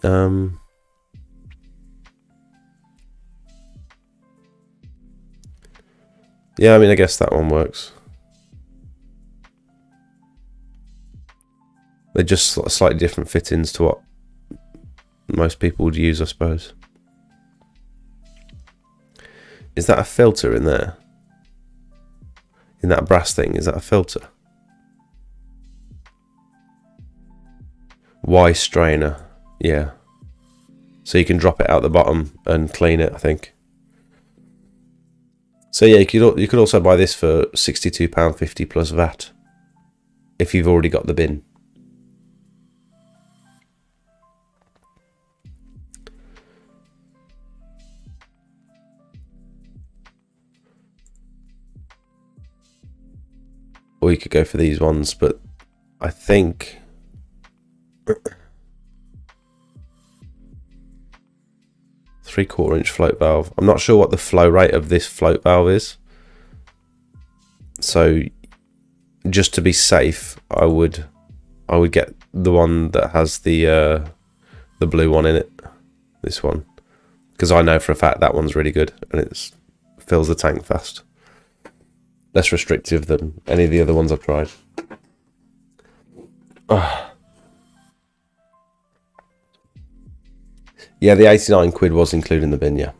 yeah, I mean, I guess that one works. They're just slightly different fittings to what most people would use, I suppose. Is that a filter in there? In that brass thing, is that a filter? Y strainer, yeah. So you can drop it out the bottom and clean it, I think. So yeah, you could also buy this for £62.50 plus VAT if you've already got the bin. Or you could go for these ones, but I think three-quarter-inch float valve. I'm not sure what the flow rate of this float valve is, so just to be safe, I would get the one that has the blue one in it. This one, because I know for a fact that one's really good and it fills the tank fast. Less restrictive than any of the other ones I've tried. Yeah, the 89 quid was included in the bin, yeah.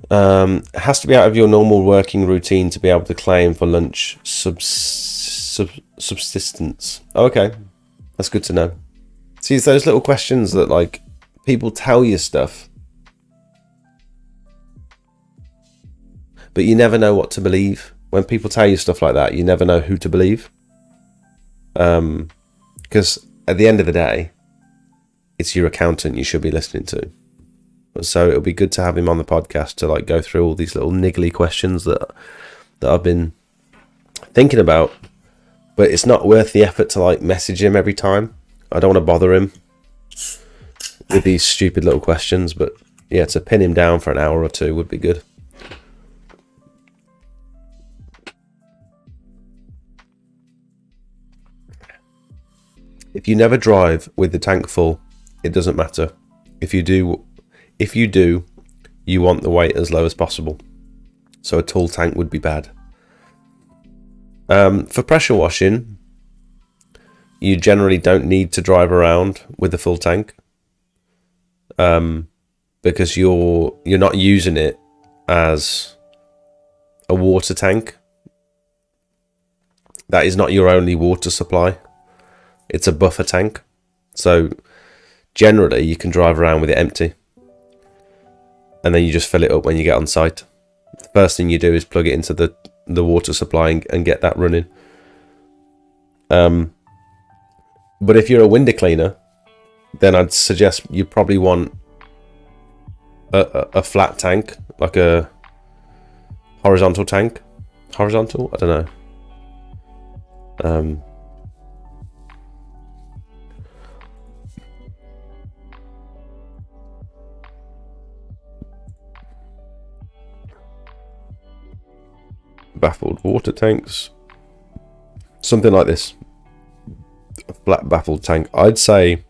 It has to be out of your normal working routine to be able to claim for lunch subsistence. Oh, okay, that's good to know. See, it's those little questions that, like, people tell you stuff, but you never know what to believe. When people tell you stuff like that, you never know who to believe. Because at the end of the day, it's your accountant you should be listening to. So it'll be good to have him on the podcast to, like, go through all these little niggly questions that I've been thinking about. But it's not worth the effort to, like, message him every time. I don't want to bother him with these stupid little questions. But yeah, to pin him down for an hour or two would be good. If you never drive with the tank full, it doesn't matter. If you do, you want the weight as low as possible. So a tall tank would be bad. For pressure washing, you generally don't need to drive around with the full tank, because you're not using it as a water tank. That is not your only water supply. It's a buffer tank. So generally you can drive around with it empty, and then you just fill it up when you get on site. The first thing you do is plug it into the water supply and get that running. But if you're a window cleaner, then I'd suggest you probably want a flat tank, like a horizontal tank. Horizontal? I don't know. Baffled water tanks, something like this. black baffled tank. I'd say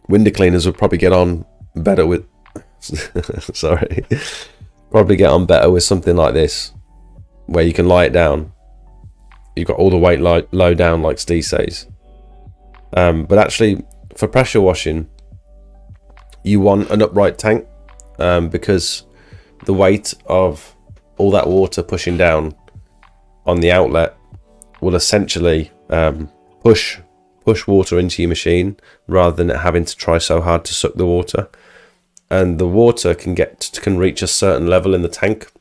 window cleaners would probably get on better with sorry, probably get on better with something like this, where you can lie it down. You've got all the weight low down, like Steve says. But actually, for pressure washing, you want an upright tank, because the weight of all that water pushing down on the outlet will essentially push water into your machine, rather than it having to try so hard to suck the water. And the water can reach a certain level in the tank,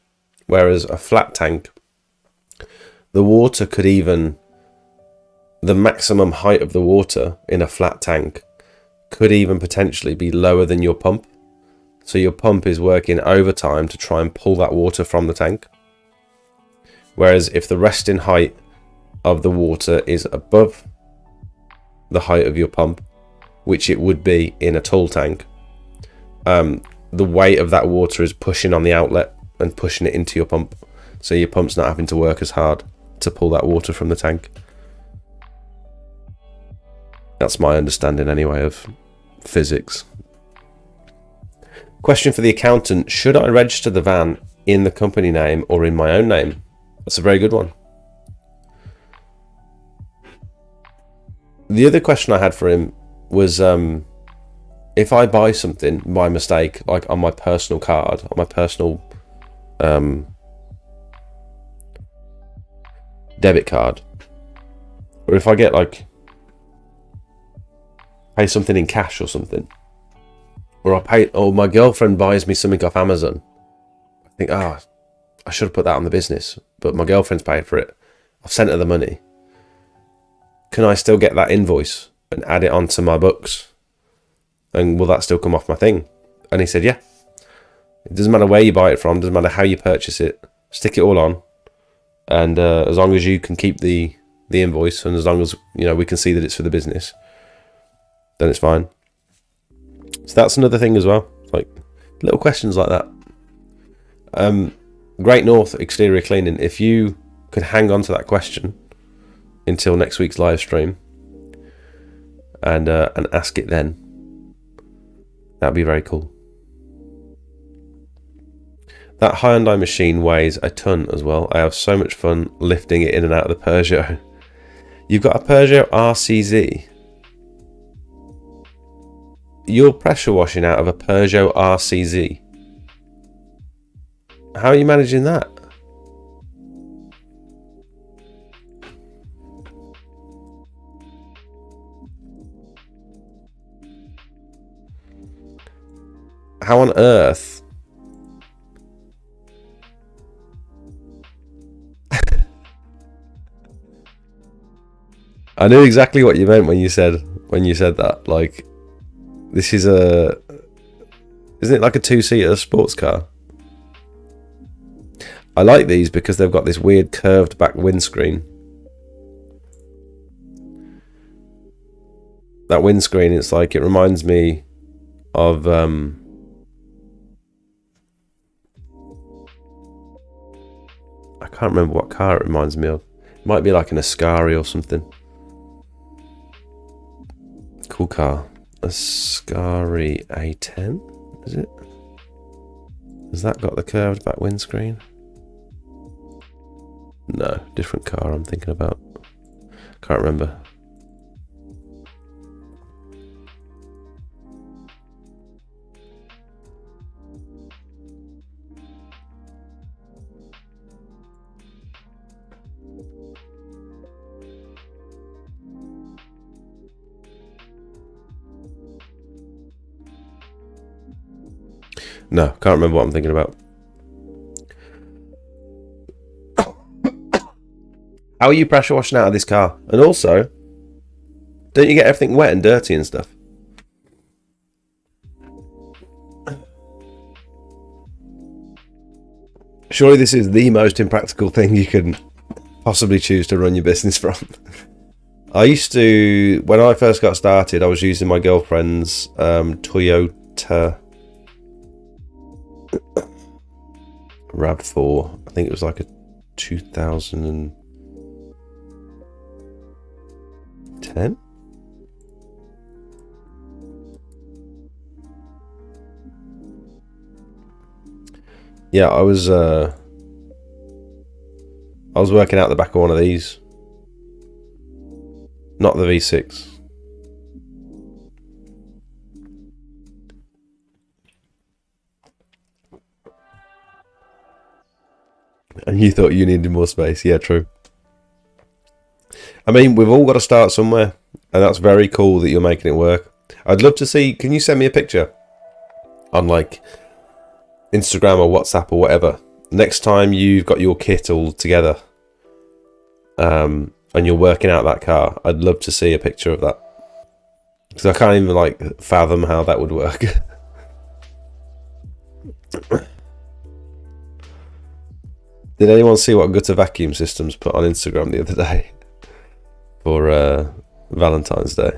whereas a flat tank, the water could even, the maximum height of the water in a flat tank could even potentially be lower than your pump. So your pump is working overtime to try and pull that water from the tank. Whereas if the resting height of the water is above the height of your pump, which it would be in a tall tank, the weight of that water is pushing on the outlet and pushing it into your pump. So your pump's not having to work as hard to pull that water from the tank. That's my understanding anyway of physics. Question for the accountant: should I register the van in the company name or in my own name? That's a very good one. The other question I had for him was, if I buy something by mistake, like on my personal card, on my personal debit card, or if I get pay something in cash or something, or my girlfriend buys me something off Amazon, I think, I should have put that on the business, but my girlfriend's paid for it, I've sent her the money. Can I still get that invoice and add it onto my books? And will that still come off my thing? And he said, yeah. It doesn't matter where you buy it from, doesn't matter how you purchase it, stick it all on. And as long as you can keep the invoice, and as long as we can see that it's for the business, then it's fine. So that's another thing as well. Like little questions like that. Great North exterior cleaning. If you could hang on to that question until next week's live stream and ask it then, that'd be very cool. That Hyundai machine weighs a ton as well. I have so much fun lifting it in and out of the Peugeot. You've got a Peugeot RCZ. You're pressure washing out of a Peugeot RCZ. How are you managing that? How on earth? I knew exactly what you meant when you said that. Like, this is isn't it like a 2-seater sports car? I like these because they've got this weird curved back windscreen. That windscreen, it's like, it reminds me of I can't remember what car it reminds me of. It might be like an Ascari or something. Cool car. Ascari A10, is it? Has that got the curved back windscreen? No, different car I'm thinking about. Can't remember. No, can't remember what I'm thinking about. How are you pressure washing out of this car? And also, don't you get everything wet and dirty and stuff? Surely this is the most impractical thing you can possibly choose to run your business from. I used to, when I first got started, I was using my girlfriend's Toyota RAV4. I think it was like a 2010, Yeah, I was working out the back of one of these. Not the V6. And you thought you needed more space. Yeah, true. I mean, we've all got to start somewhere. And that's very cool that you're making it work. I'd love to see... Can you send me a picture? On, like, Instagram or WhatsApp or whatever. Next time you've got your kit all together. And you're working out that car. I'd love to see a picture of that. Because I can't even, like, fathom how that would work. Did anyone see what Gutter Vacuum Systems put on Instagram the other day? For Valentine's Day.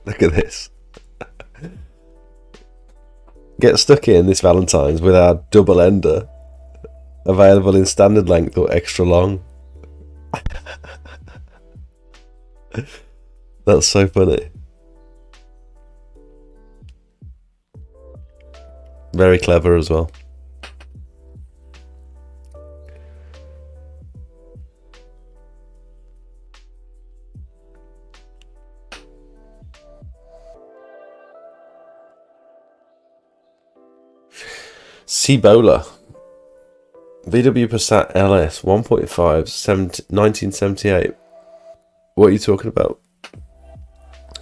Look at this. Get stuck in this Valentine's with our double ender. Available in standard length or extra long. That's so funny. Very clever as well. Cibola. VW Passat LS 1.5 1978. What are you talking about?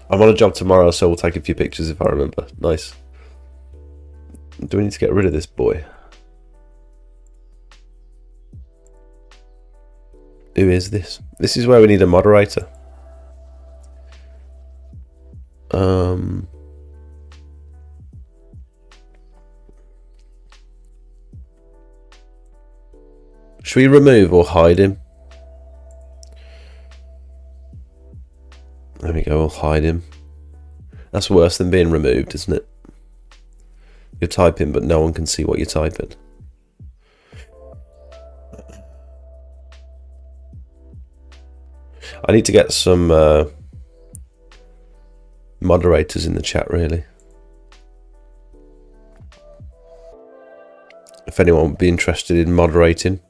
I'm on a job tomorrow, so we'll take a few pictures if I remember. Nice. Do we need to get rid of this boy? Who is this? This is where we need a moderator. Should we remove or hide him? There we go, we'll hide him. That's worse than being removed, isn't it? You're typing, but no one can see what you're typing. I need to get some moderators in the chat, really. If anyone would be interested in moderating.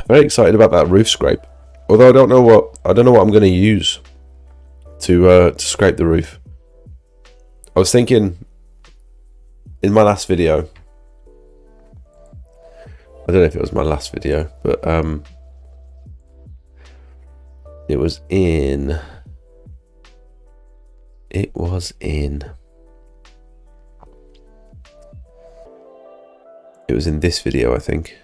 Very excited about that roof scrape. Although I don't know what I'm going to use to scrape the roof. I was thinking in my last video. I don't know if it was my last video, but it was in this video, I think.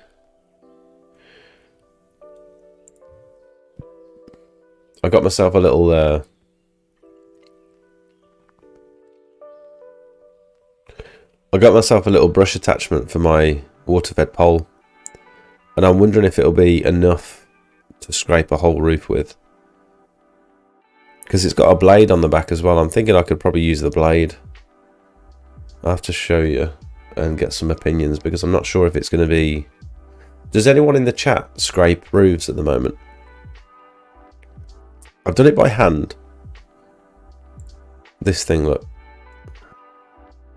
I got myself a little brush attachment for my Waterfed pole, and I'm wondering if it'll be enough to scrape a whole roof with, because it's got a blade on the back as well. I'm thinking I could probably use the blade. I'll have to show you and get some opinions, because I'm not sure if it's going to be... Does anyone in the chat scrape roofs at the moment? I've done it by hand. This thing, look.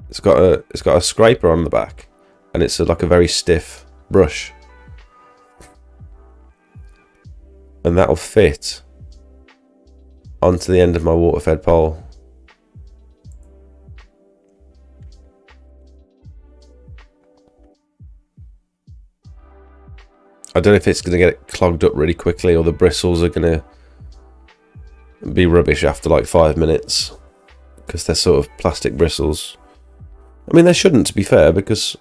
It's got a scraper on the back, and it's like a very stiff brush, and that'll fit onto the end of my Waterfed pole. I don't know if it's going to get it clogged up really quickly, or the bristles are going to be rubbish after like 5 minutes, because they're sort of plastic bristles. I mean, they shouldn't, to be fair, because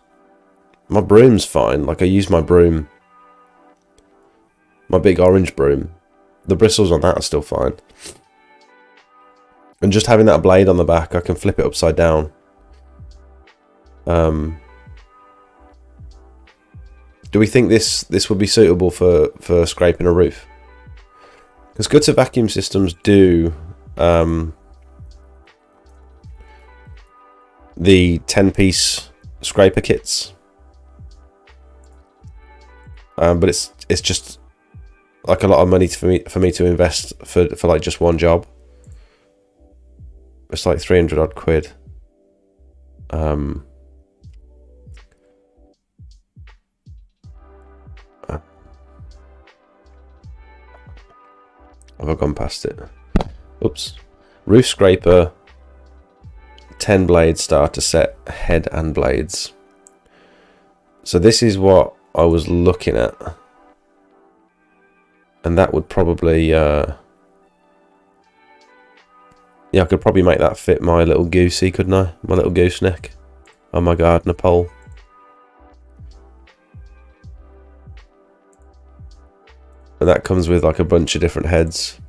my broom's fine. Like, I use my broom, my big orange broom. The bristles on that are still fine. And just having that blade on the back, I can flip it upside down. Do we think this would be suitable for scraping a roof? Because Gutter Vacuum Systems do the 10-piece scraper kits. but it's just like a lot of money for me to invest for like just one job. It's like 300 odd quid. Have I gone past it? Oops. Roof scraper, 10 blade starter set, head and blades. So this is what I was looking at. And that would probably, yeah, I could probably make that fit my little goosey, couldn't I? My little gooseneck on my gardener pole. And that comes with like a bunch of different heads.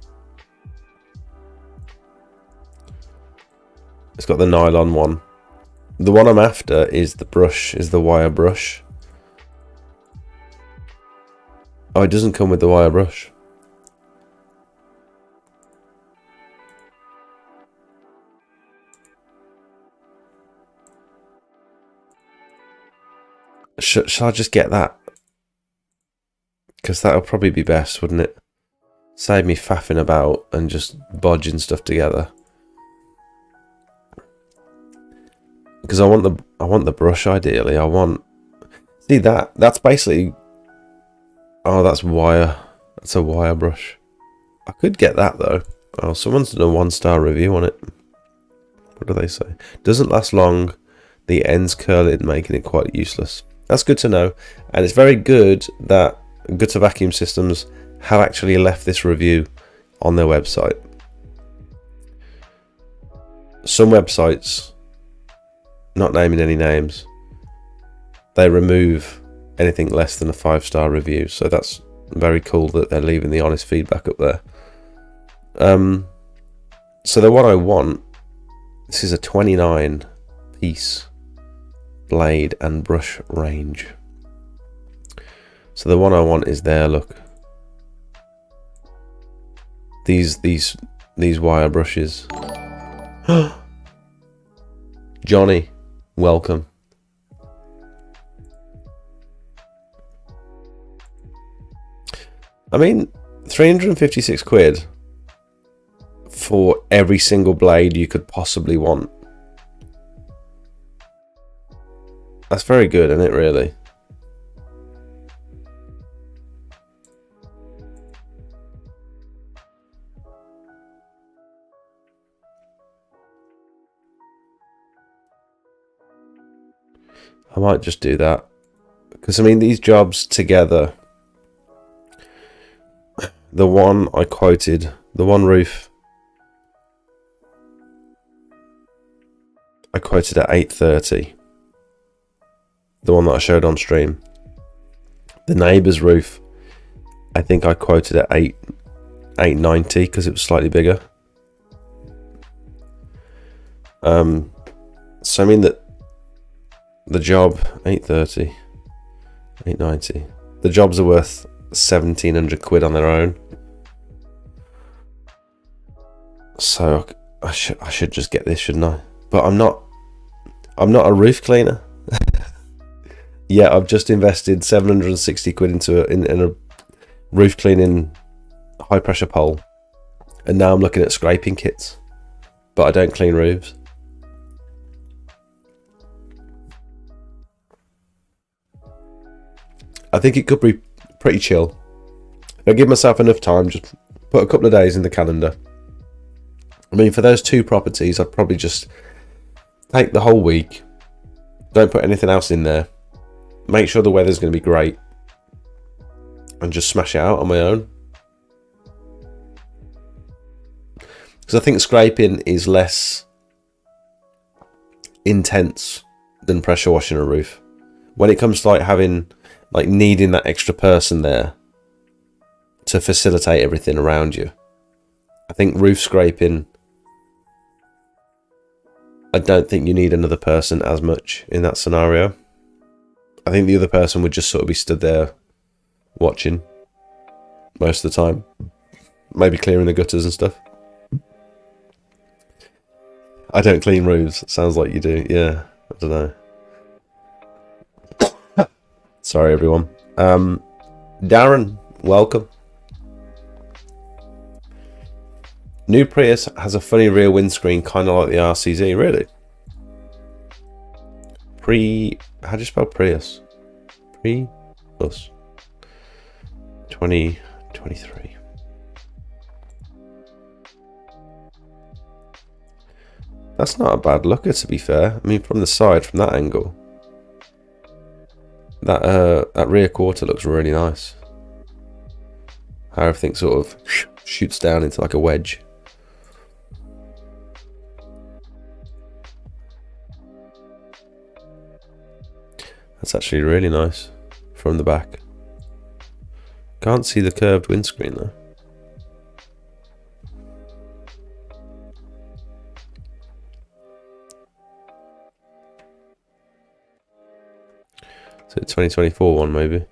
It's got the nylon one. The one I'm after is the brush, is the wire brush. Oh, it doesn't come with the wire brush. Shall I just get that? Because that'll probably be best, wouldn't it? Save me faffing about and just bodging stuff together. Because I want the brush ideally. See that's basically, oh, that's wire. That's a wire brush. I could get that though. Oh, someone's done a 1-star review on it. What do they say? Doesn't last long. The ends curl in, making it quite useless. That's good to know, and it's very good that Gutter Vacuum Systems have actually left this review on their website. Some websites, not naming any names, they remove anything less than a 5-star review, so that's very cool that they're leaving the honest feedback up there. So the one I want, this is a 29 piece blade and brush range. So the one I want is there, look. These wire brushes. Johnny, welcome. I mean, 356 quid for every single blade you could possibly want. That's very good, isn't it, really? I might just do that. Because, I mean, these jobs together, the one I quoted, the one roof, I quoted at 830. The one that I showed on stream. The neighbour's roof, I think I quoted at 890 because it was slightly bigger. So I mean that the job 830, 890. The jobs are worth 1,700 quid on their own. So I should just get this, shouldn't I? But I'm not a roof cleaner. Yeah, I've just invested 760 quid into in a roof cleaning high pressure pole, and now I'm looking at scraping kits, but I don't clean roofs. I think it could be pretty chill. If I give myself enough time, just put a couple of days in the calendar. I mean, for those 2 properties, I'd probably just take the whole week, don't put anything else in there, make sure the weather's going to be great, and just smash it out on my own. Because I think scraping is less intense than pressure washing a roof. When it comes to needing that extra person there to facilitate everything around you, I think roof scraping, I don't think you need another person as much in that scenario. I think the other person would just sort of be stood there watching most of the time. Maybe clearing the gutters and stuff. I don't clean roofs. Sounds like you do. Yeah, I don't know. Sorry, everyone. Darren, welcome. New Prius has a funny rear windscreen, kind of like the RCZ. Really? How do you spell Prius? Plus 2023. That's not a bad looker, to be fair. I mean, from the side, from that angle, that rear quarter looks really nice. How everything sort of shoots down into like a wedge. That's actually really nice from the back. Can't see the curved windscreen though. So 2024 one maybe.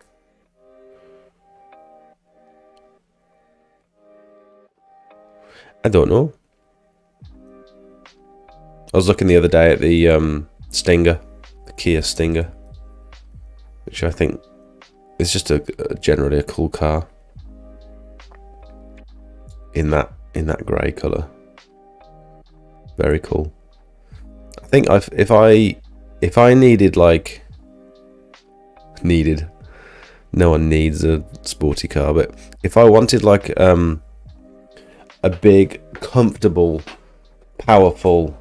I don't know. I was looking the other day at the Stinger, the Kia Stinger, which I think is just generally a cool car in that grey colour. Very cool. I think if I needed no one needs a sporty car, but if I wanted like a big, comfortable, powerful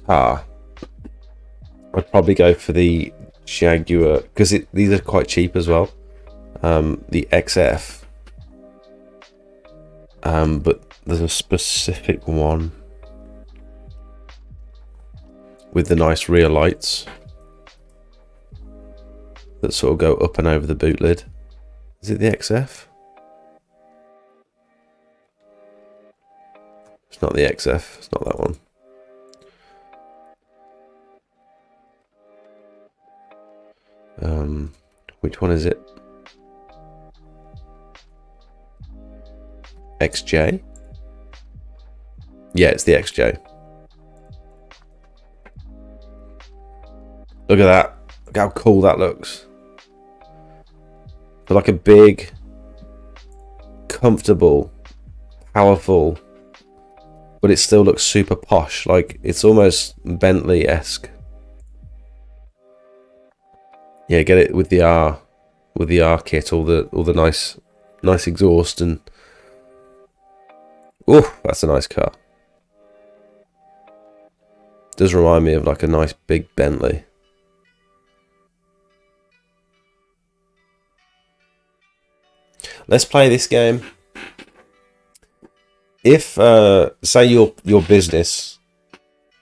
car, I'd probably go for the Jaguar, because these are quite cheap as well. The XF, but there's a specific one with the nice rear lights that sort of go up and over the boot lid. Is it the XF? It's not the XF, it's not that one. Which one is it? XJ? Yeah, it's the XJ. Look at that. Look how cool that looks. But like a big, comfortable, powerful, but it still looks super posh. Like it's almost Bentley-esque. Yeah, get it with the R kit, all the nice exhaust, and oh, that's a nice car. Does remind me of like a nice big Bentley. Let's play this game. If say your business,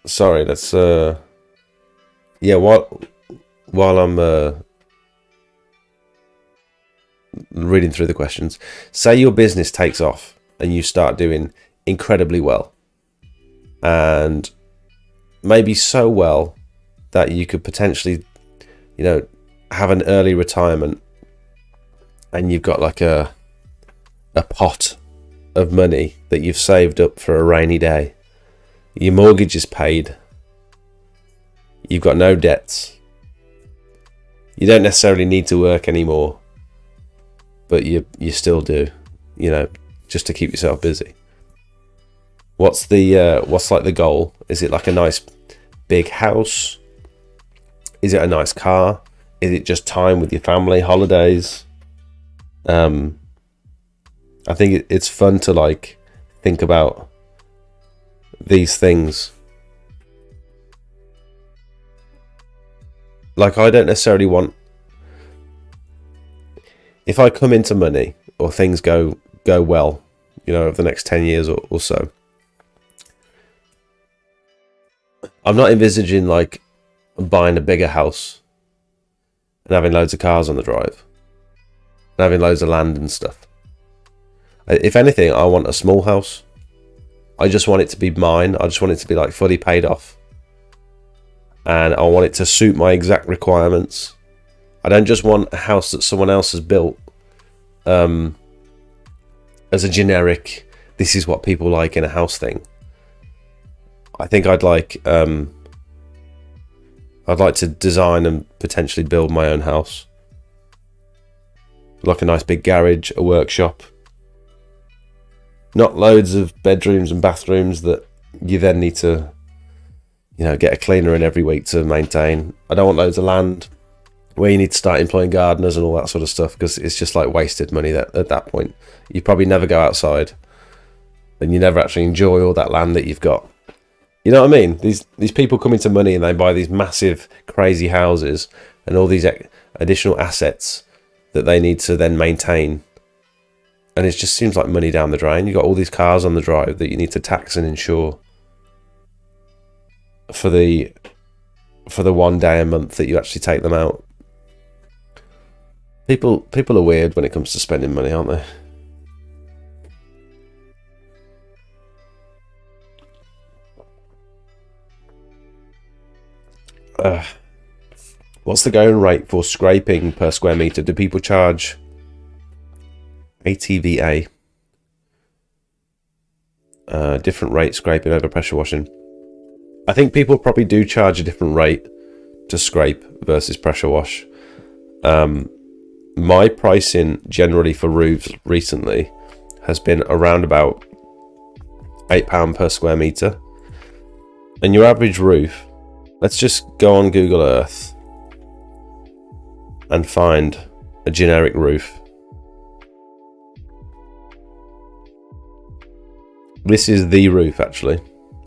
sorry, let's yeah, while I'm reading through the questions, say your business takes off and you start doing incredibly well, and maybe so well that you could potentially, have an early retirement, and you've got like a pot of money that you've saved up for a rainy day. Your mortgage is paid. You've got no debts. You don't necessarily need to work anymore, but you still do, just to keep yourself busy. What's like the goal? Is it like a nice big house? Is it a nice car? Is it just time with your family, holidays? I think it's fun to like think about these things. Like, I don't necessarily want, if I come into money or things go well, over the next 10 years or so, I'm not envisaging like buying a bigger house and having loads of cars on the drive and having loads of land and stuff. If anything, I want a small house. I just want it to be mine. I just want it to be like fully paid off. And I want it to suit my exact requirements. I don't just want a house that someone else has built as a generic, this is what people like in a house thing. I think I'd like to design and potentially build my own house. like a nice big garage, a workshop. Not loads of bedrooms and bathrooms that you then need to, get a cleaner in every week to maintain. I don't want loads of land where you need to start employing gardeners and all that sort of stuff, because it's just like wasted money at that point. You probably never go outside and you never actually enjoy all that land that you've got. You know what I mean? These people come into money and they buy these massive, crazy houses and all these additional assets that they need to then maintain. And it just seems like money down the drain. You've got all these cars on the drive that you need to tax and insure for the 1 day a month that you actually take them out. People are weird when it comes to spending money, aren't they? What's the going rate for scraping per square meter? Do people charge ATVA? Different rate scraping over pressure washing. I think people probably do charge a different rate to scrape versus pressure wash. My pricing generally for roofs recently has been around about £8 per square meter. And your average roof, let's just go on Google Earth and find a generic roof. This is the roof, actually.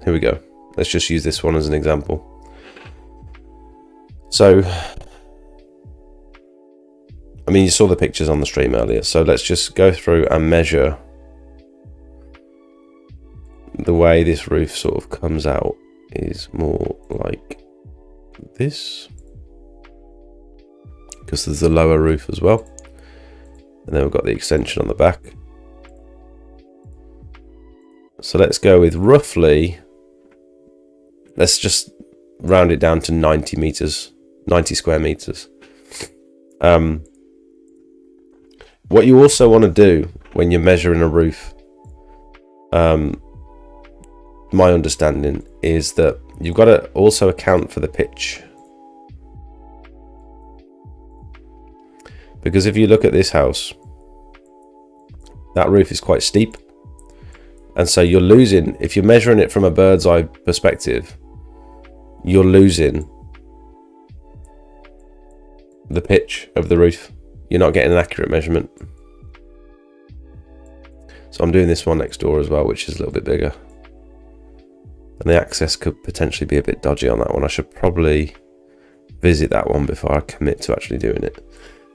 Here we go. Let's just use this one as an example. So, I mean, you saw the pictures on the stream earlier. So let's just go through and measure the way this roof sort of comes out is more like this, because there's a lower roof as well, and then we've got the extension on the back. So let's go with roughly, let's just round it down to 90 meters, 90 square meters. What you also want to do when you're measuring a roof, my understanding is that you've got to also account for the pitch. Because if you look at this house, that roof is quite steep. And so you're losing, if you're measuring it from a bird's eye perspective, you're losing the pitch of the roof. You're not getting an accurate measurement. So I'm doing this one next door as well, which is a little bit bigger. And the access could potentially be a bit dodgy on that one. I should probably visit that one before I commit to actually doing it.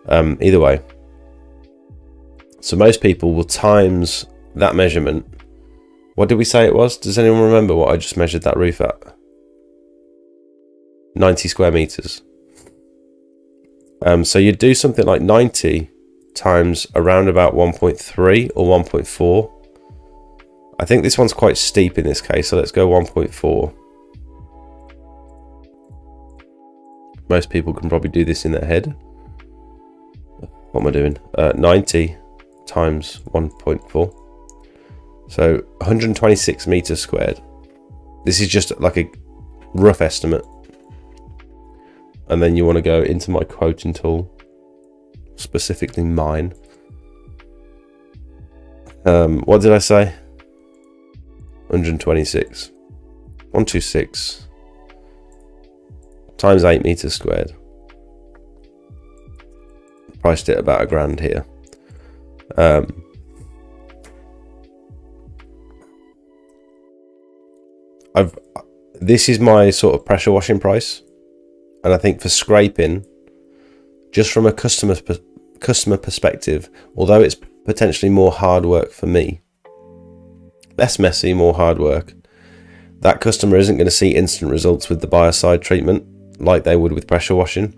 Either way. So most people will times that measurement. What did we say it was? Does anyone remember what I just measured that roof at? 90 square meters. So you'd do something like 90 times around about 1.3 or 1.4. I think this one's quite steep in this case, so let's go 1.4. Most people can probably do this in their head. What am I doing? 90 times 1.4. So 126 meters squared. This is just like a rough estimate. And then you want to go into my quoting tool, specifically mine. What did I say? 126. 126 times 8 meters squared. Priced it about £1,000 here. This is my sort of pressure washing price. And I think for scraping, just from a customer perspective, although it's potentially more hard work for me, less messy, more hard work, that customer isn't going to see instant results with the biocide treatment like they would with pressure washing.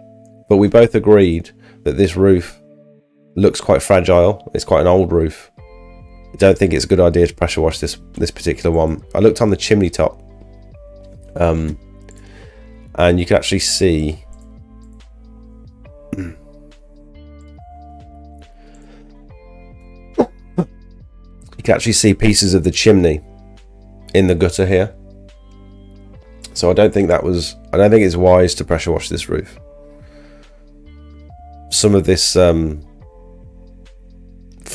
But we both agreed that this roof looks quite fragile. It's quite an old roof. I don't think it's a good idea to pressure wash this particular one. I looked on the chimney top, and you can actually see you can actually see pieces of the chimney in the gutter here. So I don't think it's wise to pressure wash this roof. Some of this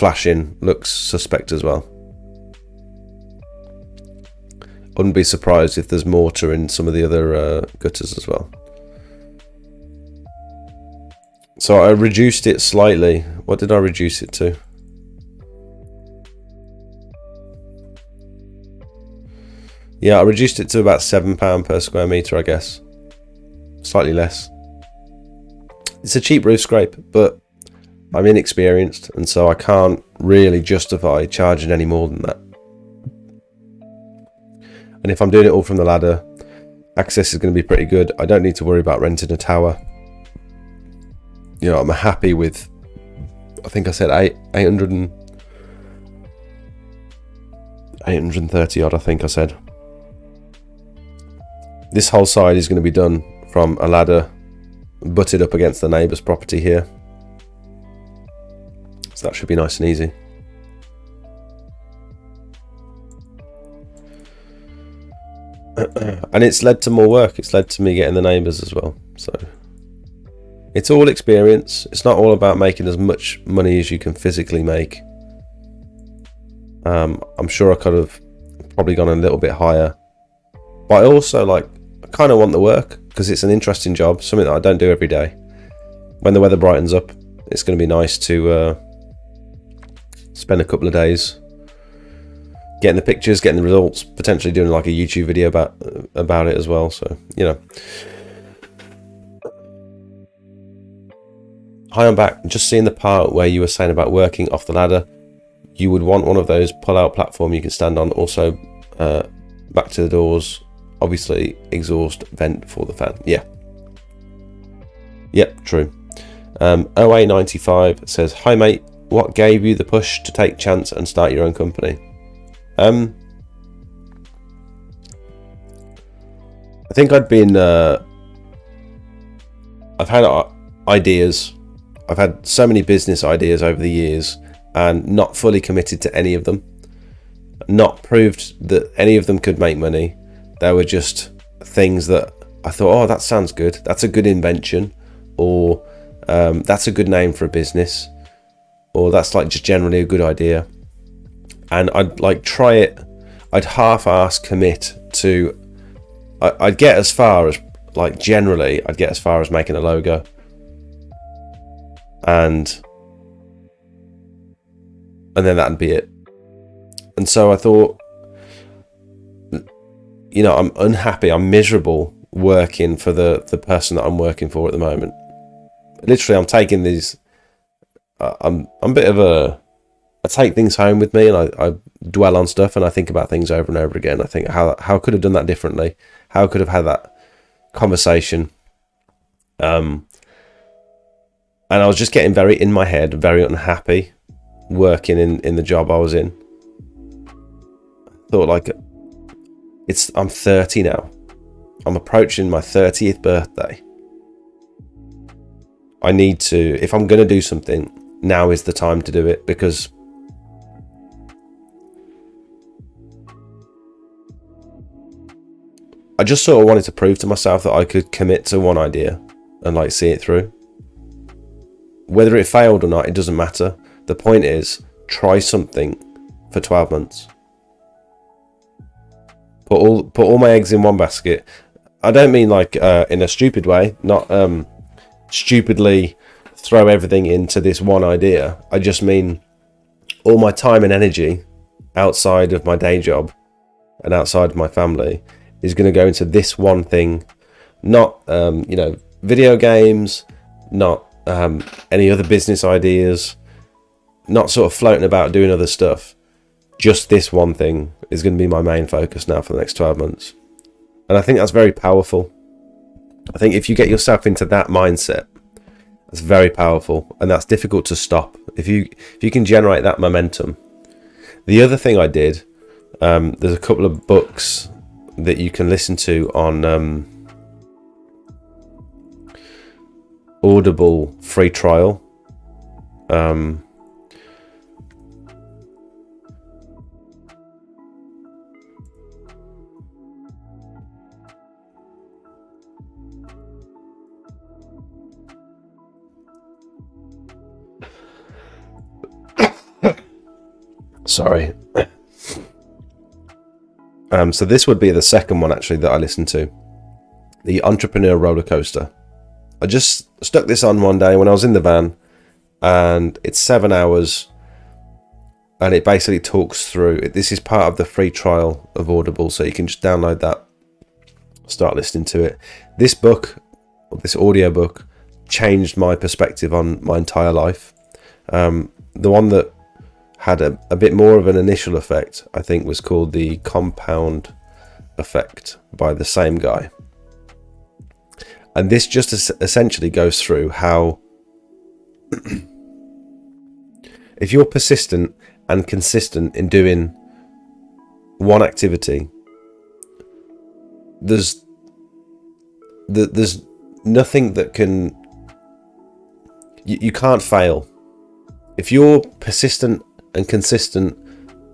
flashing looks suspect as well. Wouldn't be surprised if there's mortar in some of the other gutters as well. So I reduced it slightly. What did I reduce it to? Yeah, I reduced it to about £7 per square metre, I guess. Slightly less. It's a cheap roof scrape, but I'm inexperienced, and so I can't really justify charging any more than that. And if I'm doing it all from the ladder, access is going to be pretty good. I don't need to worry about renting a tower. You know, I'm happy with, I think I said 830 odd, I think I said. This whole side is going to be done from a ladder butted up against the neighbour's property here. So that should be nice and easy. And it's led to more work. It's led to me getting the neighbours as well. So it's all experience. It's not all about making as much money as you can physically make. I'm sure I could have probably gone a little bit higher, but I also I kind of want the work because it's an interesting job, something that I don't do every day. When the weather brightens up, it's going to be nice to spend a couple of days getting the pictures, getting the results, potentially doing like a YouTube video about it as well. So, you know. Hi, I'm back. Just seeing the part where you were saying about working off the ladder. You would want one of those pull-out platform you can stand on. Also, back to the doors. Obviously, exhaust vent for the fan. Yeah. Yep, true. OA95 says, hi mate, what gave you the push to take chance and start your own company? I think I've had ideas. I've had so many business ideas over the years and not fully committed to any of them. Not proved that any of them could make money. They were just things that I thought, oh, that sounds good. That's a good invention. Or that's a good name for a business. Or that's just generally a good idea. And I'd try it. I'd half-ass commit to. I'd get as far as generally. I'd get as far as making a logo. And then that'd be it. And so I thought, you know, I'm unhappy. I'm miserable working for the person that I'm working for at the moment. Literally, I'm taking these. I'm a bit of a. I take things home with me and I dwell on stuff and I think about things over and over again. I think how I could have done that differently. How I could have had that conversation. And I was just getting very in my head, very unhappy working in the job I was in. Thought I'm 30 now. I'm approaching my 30th birthday. I need to, if I'm going to do something, now is the time to do it, because I just sort of wanted to prove to myself that I could commit to one idea and see it through. Whether it failed or not, it doesn't matter. The point is, try something for 12 months. Put all my eggs in one basket. I don't mean in a stupid way, not stupidly throw everything into this one idea. I just mean all my time and energy outside of my day job and outside of my family is going to go into this one thing. Not video games, not any other business ideas, not sort of floating about doing other stuff. Just this one thing is going to be my main focus now for the next 12 months. And I think that's very powerful. I think if you get yourself into that mindset, that's very powerful, and that's difficult to stop. If you can generate that momentum. The other thing I did, there's a couple of books that you can listen to on Audible free trial. Sorry. So this would be the second one actually that I listened to, the Entrepreneurial roller coaster. I just stuck this on one day when I was in the van, and it's 7 hours, and it basically talks through. This is part of the free trial of Audible, so you can just download that, start listening to it. This book, this audiobook, changed my perspective on my entire life. The one that had a bit more of an initial effect, I think, was called The Compound Effect by the same guy. And this just essentially goes through how if you're persistent and consistent in doing one activity, there's nothing that can, you can't fail. If you're persistent and consistent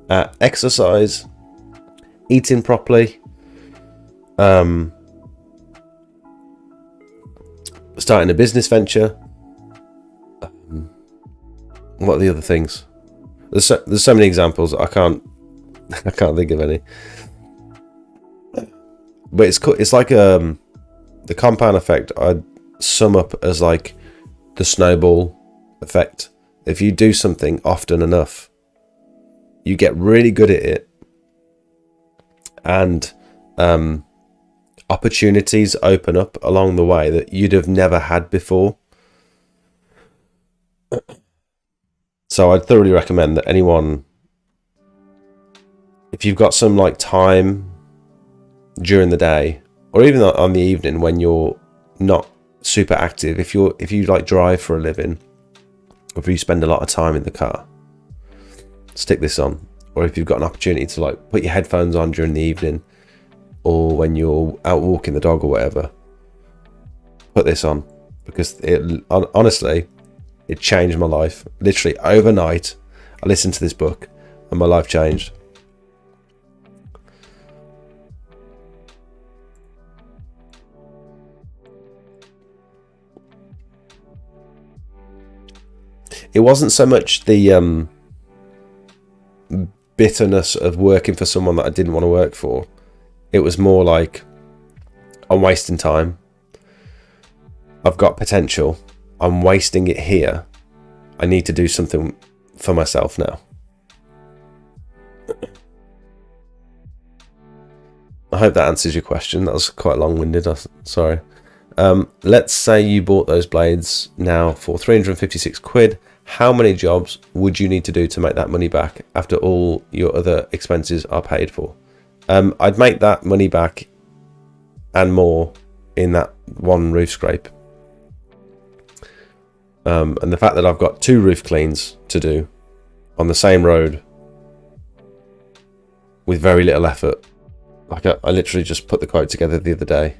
at exercise, eating properly, starting a business venture, what are the other things? There's so many examples. I can't think of any. But it's like the compound effect I'd sum up as like the snowball effect. If you do something often enough, you get really good at it, and opportunities open up along the way that you'd have never had before. So I'd thoroughly recommend that anyone, if you've got some like time during the day, or even on the evening when you're not super active, if you like drive for a living, or if you spend a lot of time in the car, stick this on. Or if you've got an opportunity to like put your headphones on during the evening, or when you're out walking the dog or whatever, put this on, because honestly, it changed my life. Literally overnight, I listened to this book and my life changed. It wasn't so much the bitterness of working for someone that I didn't want to work for. It was more like, I'm wasting time. I've got potential. I'm wasting it here. I need to do something for myself now. I hope that answers your question. That was quite long-winded. Sorry. Let's say you bought those blades now for 356 quid. How many jobs would you need to do to make that money back after all your other expenses are paid for? I'd make that money back and more in that one roof scrape. And the fact that I've got 2 roof cleans to do on the same road with very little effort. Like I literally just put the quote together the other day.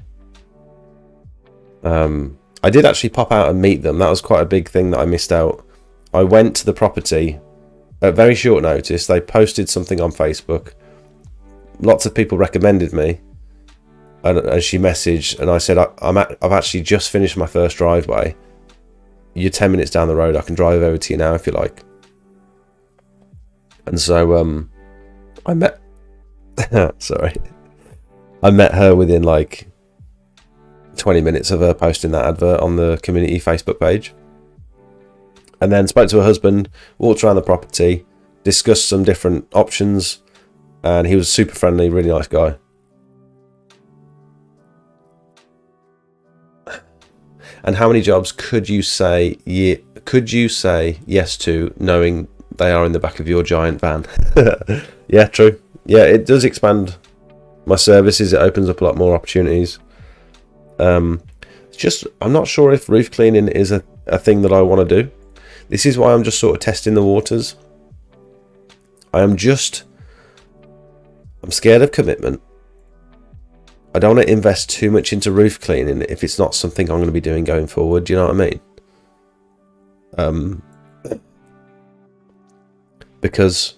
I did actually pop out and meet them. That was quite a big thing that I missed out. I went to the property at very short notice. They posted something on Facebook. Lots of people recommended me, and she messaged, and I said, I've actually just finished my first driveway. You're 10 minutes down the road. I can drive over to you now if you like. And so I met sorry, I met her within like 20 minutes of her posting that advert on the community Facebook page. And then spoke to her husband, walked around the property, discussed some different options, and he was super friendly, really nice guy. And how many jobs could you say yes to, knowing they are in the back of your giant van? Yeah, true. Yeah, it does expand my services. It opens up a lot more opportunities. It's just, I'm not sure if roof cleaning is a thing that I want to do. This is why I'm just sort of testing the waters. I'm scared of commitment. I don't want to invest too much into roof cleaning if it's not something I'm going to be doing going forward. Do you know what I mean? Because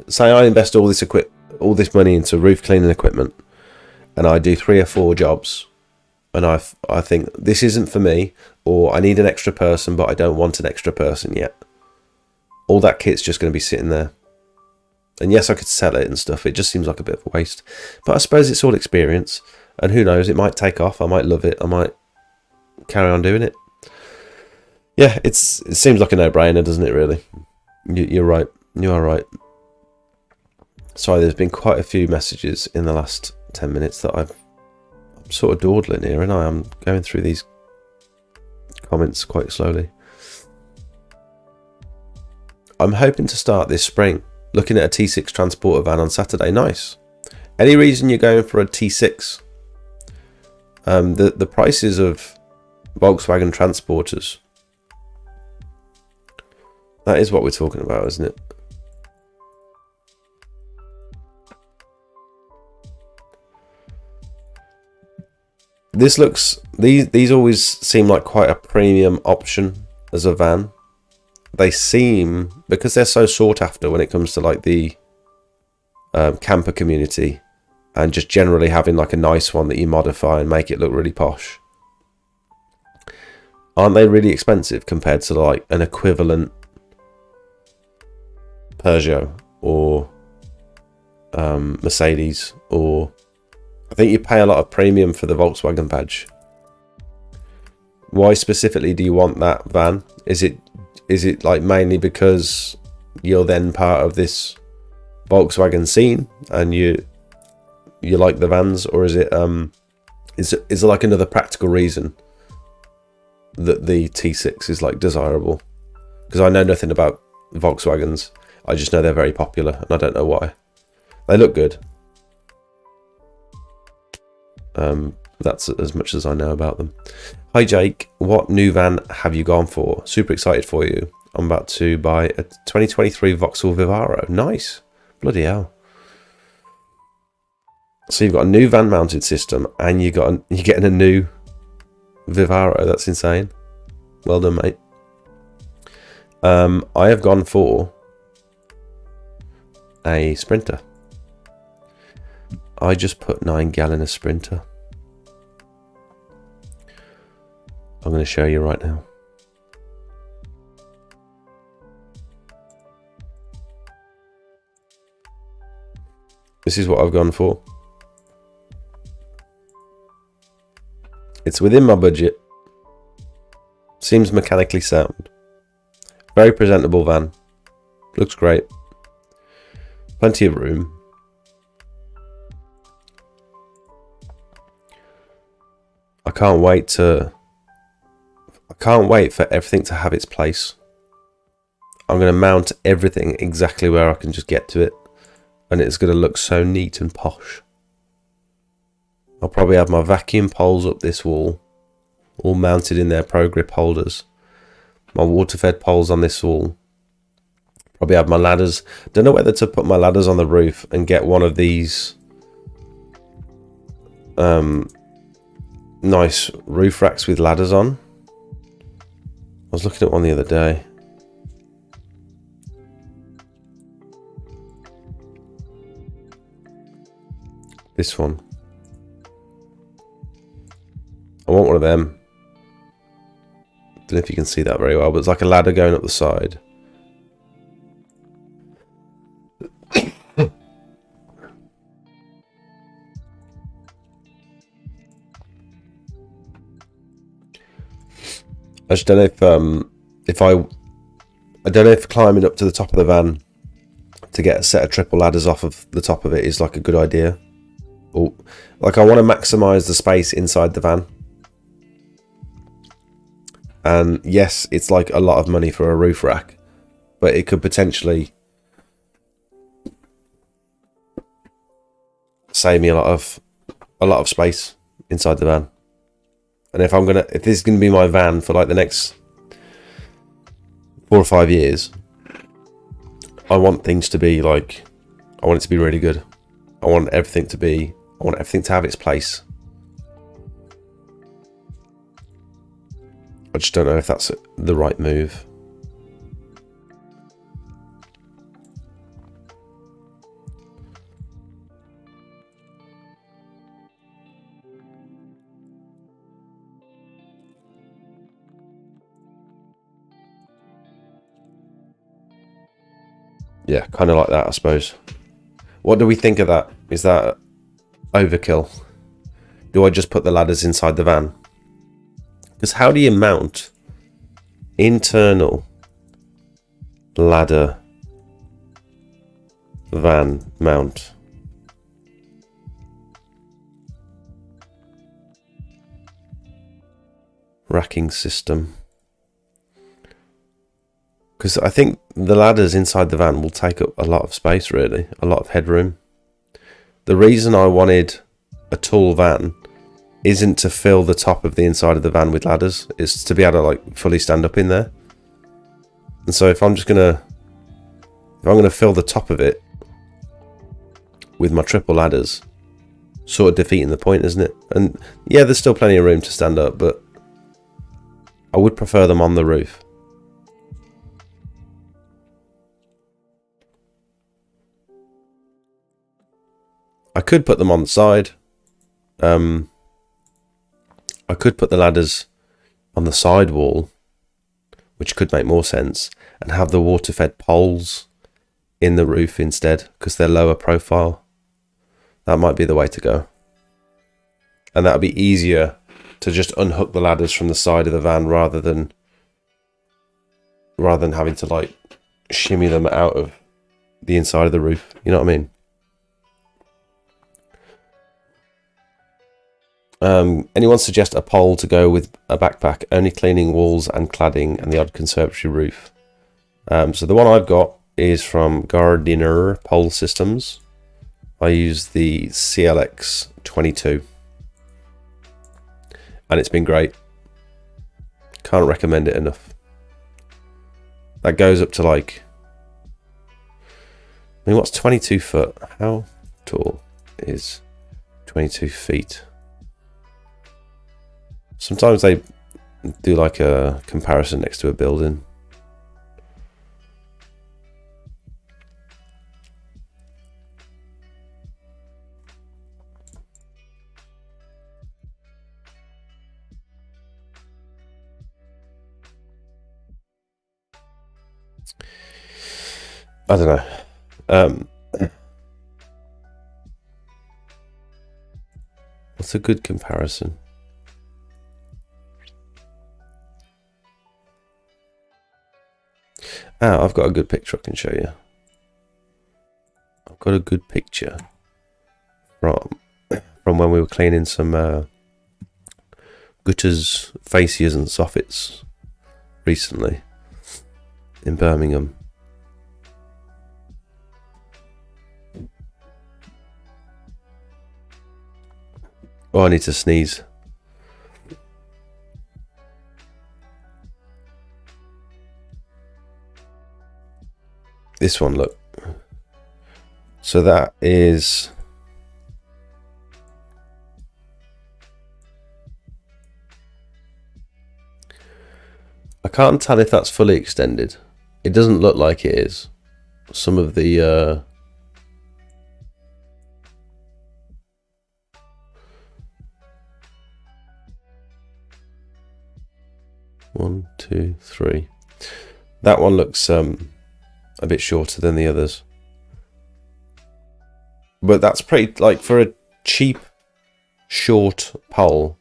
say I invest all this money into roof cleaning equipment, and I do 3 or 4 jobs, and I think this isn't for me, or I need an extra person, but I don't want an extra person yet, all that kit's just going to be sitting there. And yes, I could sell it and stuff. It just seems like a bit of a waste. But I suppose it's all experience. And who knows, it might take off. I might love it. I might carry on doing it. Yeah, it seems like a no-brainer, doesn't it, really? You're right. You are right. Sorry, there's been quite a few messages in the last 10 minutes that I'm sort of dawdling here, and I'm going through these comments quite slowly. I'm hoping to start this spring. Looking at a T6 transporter van on Saturday. Nice. Any reason you're going for a T6? The prices of Volkswagen transporters. That is what we're talking about, isn't it? These always seem like quite a premium option as a van. They seem, because they're so sought after when it comes to like the camper community, and just generally having like a nice one that you modify and make it look really posh. Aren't they really expensive compared to like an equivalent Peugeot or Mercedes? Or I think you pay a lot of premium for the Volkswagen badge. Why specifically do you want that van? Is it like mainly because you're then part of this Volkswagen scene and you like the vans, or is there like another practical reason that the T6 is like desirable? Because I know nothing about Volkswagens. I just know they're very popular, and I don't know why. They look good. That's as much as I know about them. Hi Jake, what new van have you gone for? Super excited for you. I'm about to buy a 2023 Vauxhall Vivaro. Nice. Bloody hell. So you've got a new van mounted system, and you're getting a new Vivaro. That's insane. Well done, mate. I have gone for a Sprinter. I just put 9 gal in a Sprinter. I'm going to show you right now. This is what I've gone for. It's within my budget. Seems mechanically sound. Very presentable van. Looks great. Plenty of room. I can't wait for everything to have its place. I'm going to mount everything exactly where I can just get to it, and it's going to look so neat and posh. I'll probably have my vacuum poles up this wall, all mounted in their Pro Grip holders. My Waterfed poles on this wall. Probably have my ladders. Don't know whether to put my ladders on the roof and get one of these nice roof racks with ladders on. I was looking at one the other day. This one. I want one of them. Don't know if you can see that very well, but it's like a ladder going up the side. I just don't know I don't know if climbing up to the top of the van to get a set of triple ladders off of the top of it is like a good idea. Or like I want to maximize the space inside the van. And yes, it's like a lot of money for a roof rack, but it could potentially save me a lot of space inside the van. And if this is gonna be my van for like the next 4 or 5 years, I want things to be like, I want it to be really good. I want everything to have its place. I just don't know if that's the right move. Yeah, kind of like that, I suppose. What do we think of that? Is that overkill? Do I just put the ladders inside the van? Because how do you mount internal ladder van mount? Racking system. Because I think the ladders inside the van will take up a lot of space, really, a lot of headroom. The reason I wanted a tall van isn't to fill the top of the inside of the van with ladders, it's to be able to like fully stand up in there. And so if I'm gonna fill the top of it with my triple ladders, sort of defeating the point, isn't it? And yeah, there's still plenty of room to stand up, but I would prefer them on the roof. I could put them on the side. I could put the ladders on the side wall, which could make more sense, and have the water-fed poles in the roof instead, because they're lower profile. That might be the way to go. And that would be easier to just unhook the ladders from the side of the van rather than having to like shimmy them out of the inside of the roof. You know what I mean? Anyone suggest a pole to go with a backpack, only cleaning walls and cladding and the odd conservatory roof? So the one I've got is from Gardiner Pole Systems. I use the CLX 22 and it's been great. Can't recommend it enough. That goes up to like, I mean, what's 22 foot? How tall is 22 feet? Sometimes they do like a comparison next to a building. I don't know. What's a good comparison? Ah, I've got a good picture I can show you. I've got a good picture from when we were cleaning some gutters, fascias and soffits recently in Birmingham. Oh, I need to sneeze. This one, look. So that is I can't tell if that's fully extended. It doesn't look like it is. Some of the 1, 2, 3. That one looks a bit shorter than the others. But that's pretty, like, for a cheap, short pole,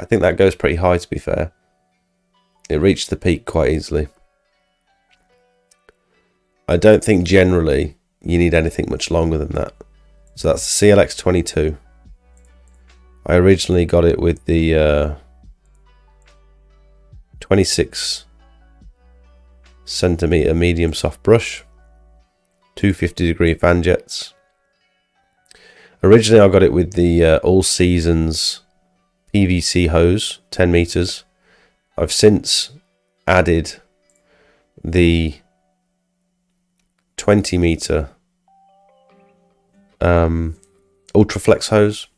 I think that goes pretty high, to be fair. It reached the peak quite easily. I don't think generally you need anything much longer than that. So that's the CLX 22. I originally got it with the 26 centimeter medium soft brush, 250-degree fan jets. Originally I got it with the All Seasons PVC hose, 10 meters. I've since added the 20 meter Ultraflex hose,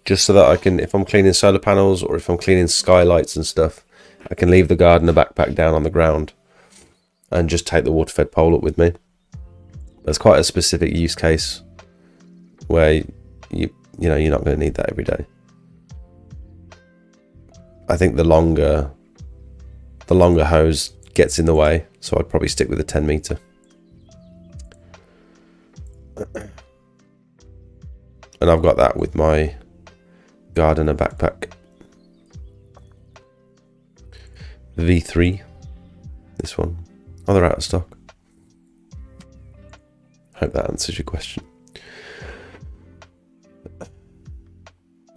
just so that I can, if I'm cleaning solar panels or if I'm cleaning skylights and stuff, I can leave the gardener backpack down on the ground and just take the water-fed pole up with me. That's quite a specific use case where you know you're not going to need that every day. I think the longer hose gets in the way, so I'd probably stick with the 10 meter. And I've got that with my gardener backpack. V3. This one. Oh, they're out of stock. Hope that answers your question.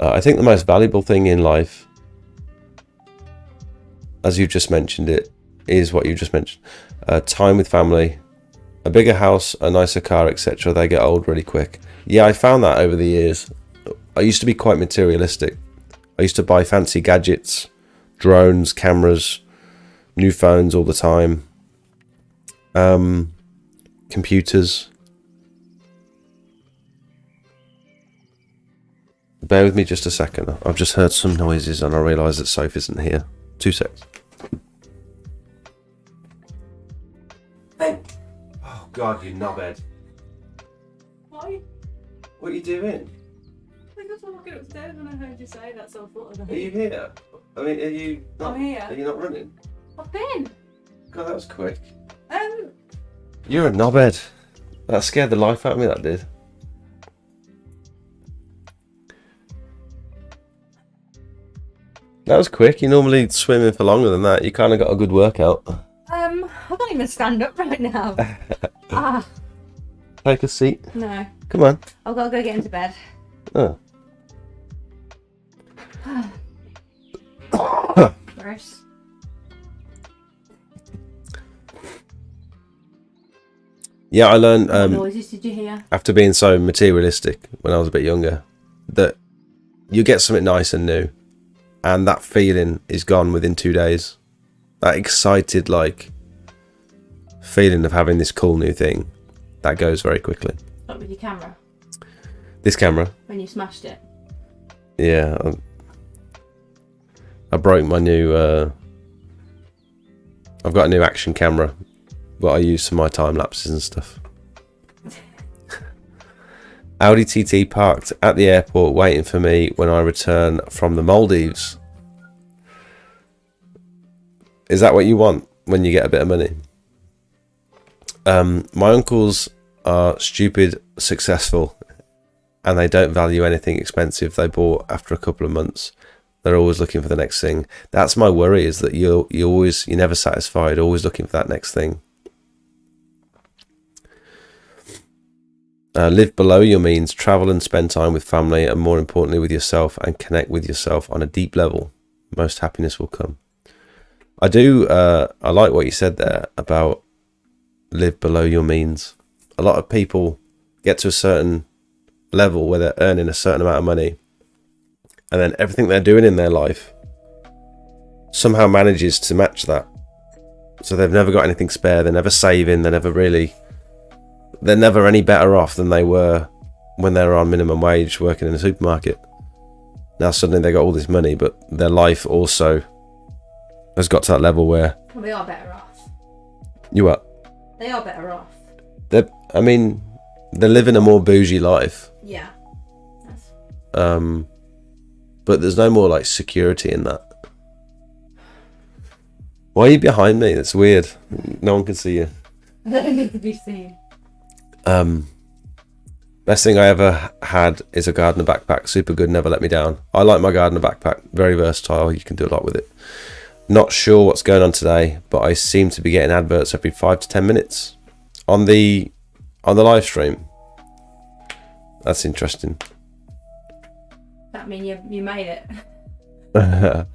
I think the most valuable thing in life, as you've just mentioned it, is what you just mentioned. Time with family, a bigger house, a nicer car, etc. They get old really quick. Yeah, I found that over the years. I used to be quite materialistic. I used to buy fancy gadgets, drones, cameras, new phones all the time, computers. Bear with me just a second. I've just heard some noises and I realise that Soph isn't here. 2 secs. Oh God, you knobhead. Why? What are you doing? I was walking upstairs when I heard you say that, so I thought of Are you here? I mean, are you not, I'm here. Are you not running? I've been. God, that was quick. You're a knobhead. That scared the life out of me, that did. That was quick. You normally swim in for longer than that. You kind of got a good workout. I can't even stand up right now. Take a seat. No. Come on. I've got to go get into bed. Oh. Gross. Yeah, I learned What noises did you hear? after being so materialistic when I was a bit younger that you get something nice and new, and that feeling is gone within 2 days. That excited feeling of having this cool new thing, that goes very quickly. What with your camera? This camera, When you smashed it? yeah, I broke my new. I've got a new action camera, what I use for my time lapses and stuff. Audi TT parked at the airport waiting for me when I return from the Maldives. Is that what you want when you get a bit of money? My uncles are stupid successful and they don't value anything expensive they bought after a couple of months. They're always looking for the next thing. That's my worry, is that you're never satisfied, always looking for that next thing. Live below your means, travel and spend time with family, and more importantly with yourself, and connect with yourself on a deep level. Most happiness will come. I like what you said there about live below your means. A lot of people get to a certain level where they're earning a certain amount of money, and then everything they're doing in their life somehow manages to match that. So they've never got anything spare, they're never saving, they're never any better off than they were when they were on minimum wage working in a supermarket. Now suddenly they got all this money, but their life also has got to that level where... Well, they are better off. You are? They are better off. They're living a more bougie life. Yeah. That's... But there's no more security in that. Why are you behind me? That's weird. No one can see you. I don't need to be seen. Best thing I ever had is a gardener backpack. Super good, never let me down. I like my gardener backpack. Very versatile. You can do a lot with it. Not sure what's going on today, but I seem to be getting adverts every 5 to 10 minutes on the live stream. That's interesting. That mean you made it?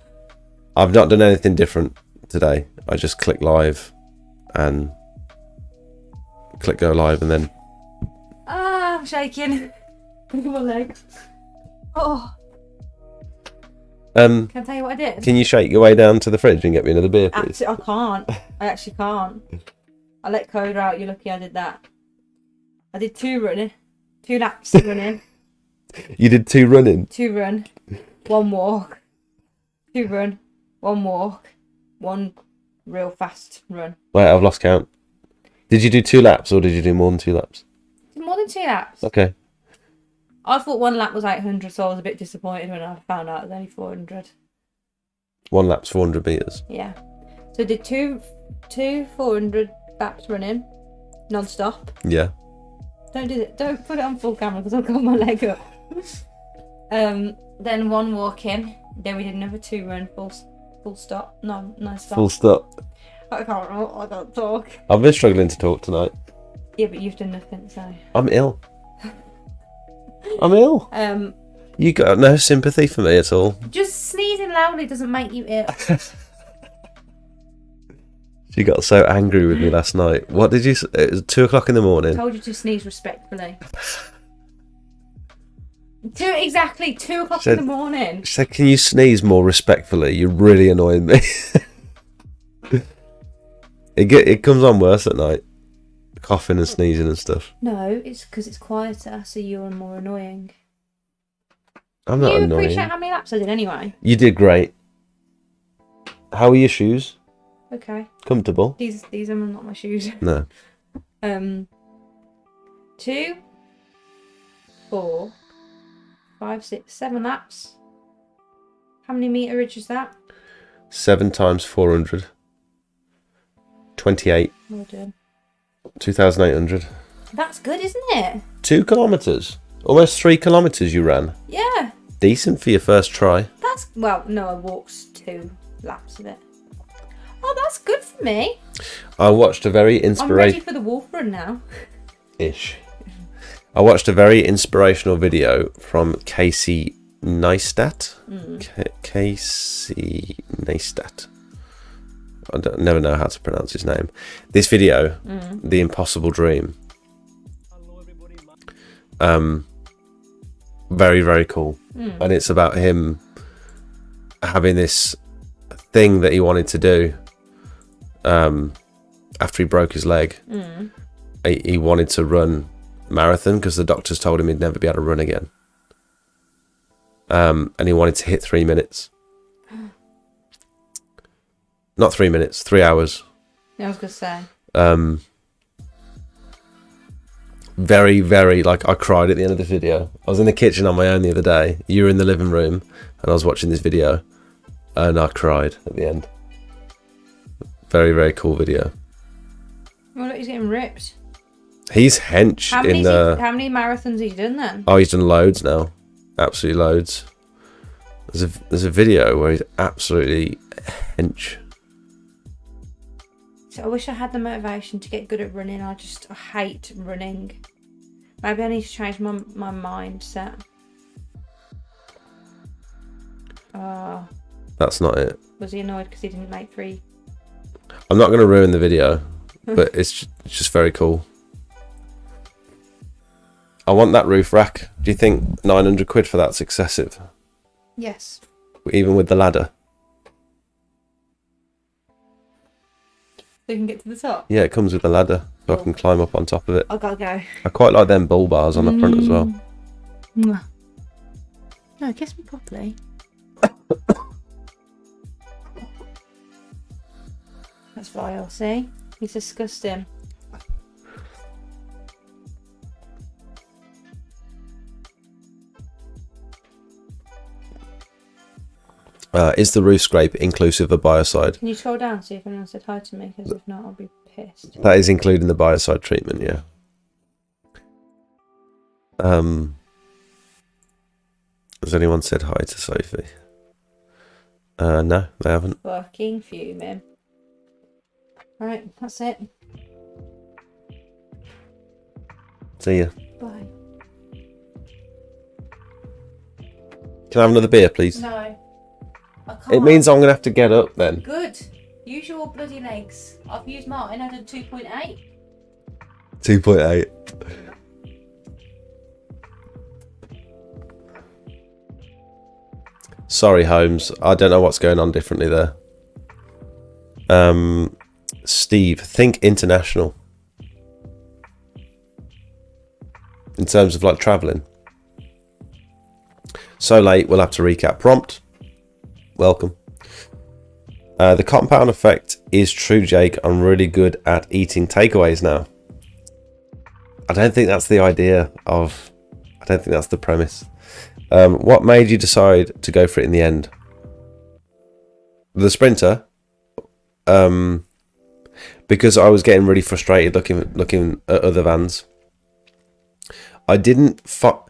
I've not done anything different today. I just click live and click go live, and then I'm shaking. Look at my legs. Oh. Can I tell you what I did? Can you shake your way down to the fridge and get me another beer, please? I can't. I actually can't. I let Coda out. You're lucky I did that. I did 2 laps running. You did 2 running? 2 run, 1 walk. 2 run, 1 walk, 1 real fast run. Wait, I've lost count. Did you do 2 laps or did you do more than 2 laps? More than 2 laps. Okay. I thought 1 lap was 800, so I was a bit disappointed when I found out it was only 400. 1 lap's 400 metres. Yeah. So I did two 400 laps running, non-stop. Yeah. Don't do it. Don't put it on full camera because I've got my leg up. Then 1 walk in. Then we did another 2 run. Full stop. No stop. Full stop. I can't talk. I've been struggling to talk tonight. Yeah, but you've done nothing, so. I'm ill. I'm ill. You got no sympathy for me at all. Just sneezing loudly doesn't make you ill. She got so angry with me last night. What did you say? It was 2 o'clock in the I morning. told you to sneeze respectfully. Exactly 2 o'clock Said- in the morning. She said, can you sneeze more respectfully? You're really annoying me. It comes on worse at night. Coughing and sneezing and stuff. No, it's because it's quieter, so you're more annoying. I'm not You annoying. appreciate how many laps I did anyway. You did great. How are your shoes? Okay. Comfortable? These are not my shoes. No. 2, 4, 5, 6, 7 laps. How many meterage is that? 7 times 400. 28. Well done. 2,800. That's good, isn't it? 2 kilometres. Almost 3 kilometres you ran. Yeah. Decent for your first try. That's well. No, I walked 2 laps of it. Oh, that's good for me. I watched a very I'm ready for the wolf run now. ish. I watched a very inspirational video from Casey Neistat. Casey Neistat. Never know how to pronounce his name. This video, The Impossible Dream. Very, very cool. And it's about him having this thing that he wanted to do after he broke his leg. He wanted to run marathon because the doctors told him he'd never be able to run again. And he wanted to hit 3 minutes. Not 3 minutes, 3 hours. Yeah, I was gonna say. Very, very, like, I cried at the end of the video. I was in the kitchen on my own the other day. You were in the living room, and I was watching this video, and I cried at the end. Very, very cool video. Well, look, he's getting ripped. He's hench How in many the... how many marathons have you done then? Oh, he's done loads now. Absolutely loads. There's a video where he's absolutely hench. So I wish I had the motivation to get good at running. I hate running. Maybe I need to change my mindset. That's not it. Was he annoyed because he didn't make 3? I'm not going to ruin the video, but it's just very cool. I want that roof rack. Do you think 900 quid for that's excessive? Yes. Even with the ladder? So you can get to the top. Yeah, it comes with the ladder, so I can climb up on top of it. I gotta go. I quite like them bull bars on the front as well. No, kiss me properly. That's vile, see? He's disgusting. Is the roof scrape inclusive of biocide? Can you scroll down see if anyone said hi to me? Because if not, I'll be pissed. That is including the biocide treatment, yeah. Has anyone said hi to Sophie? No, they haven't. Fucking fuming. Right, that's it. See ya. Bye. Can I have another beer, please? No. I can't. It means I'm going to have to get up then. Good. Use your bloody legs. I've used mine. I did 2.8. 2.8. Sorry, Holmes. I don't know what's going on differently there. Steve, think international. In terms of like travelling. So late, we'll have to recap. Prompt. Welcome. The compound effect is true, Jake. I'm really good at eating takeaways now. I don't think that's the idea of... I don't think that's the premise. What made you decide to go for it in the end? The Sprinter. Because I was getting really frustrated looking at other vans. I didn't for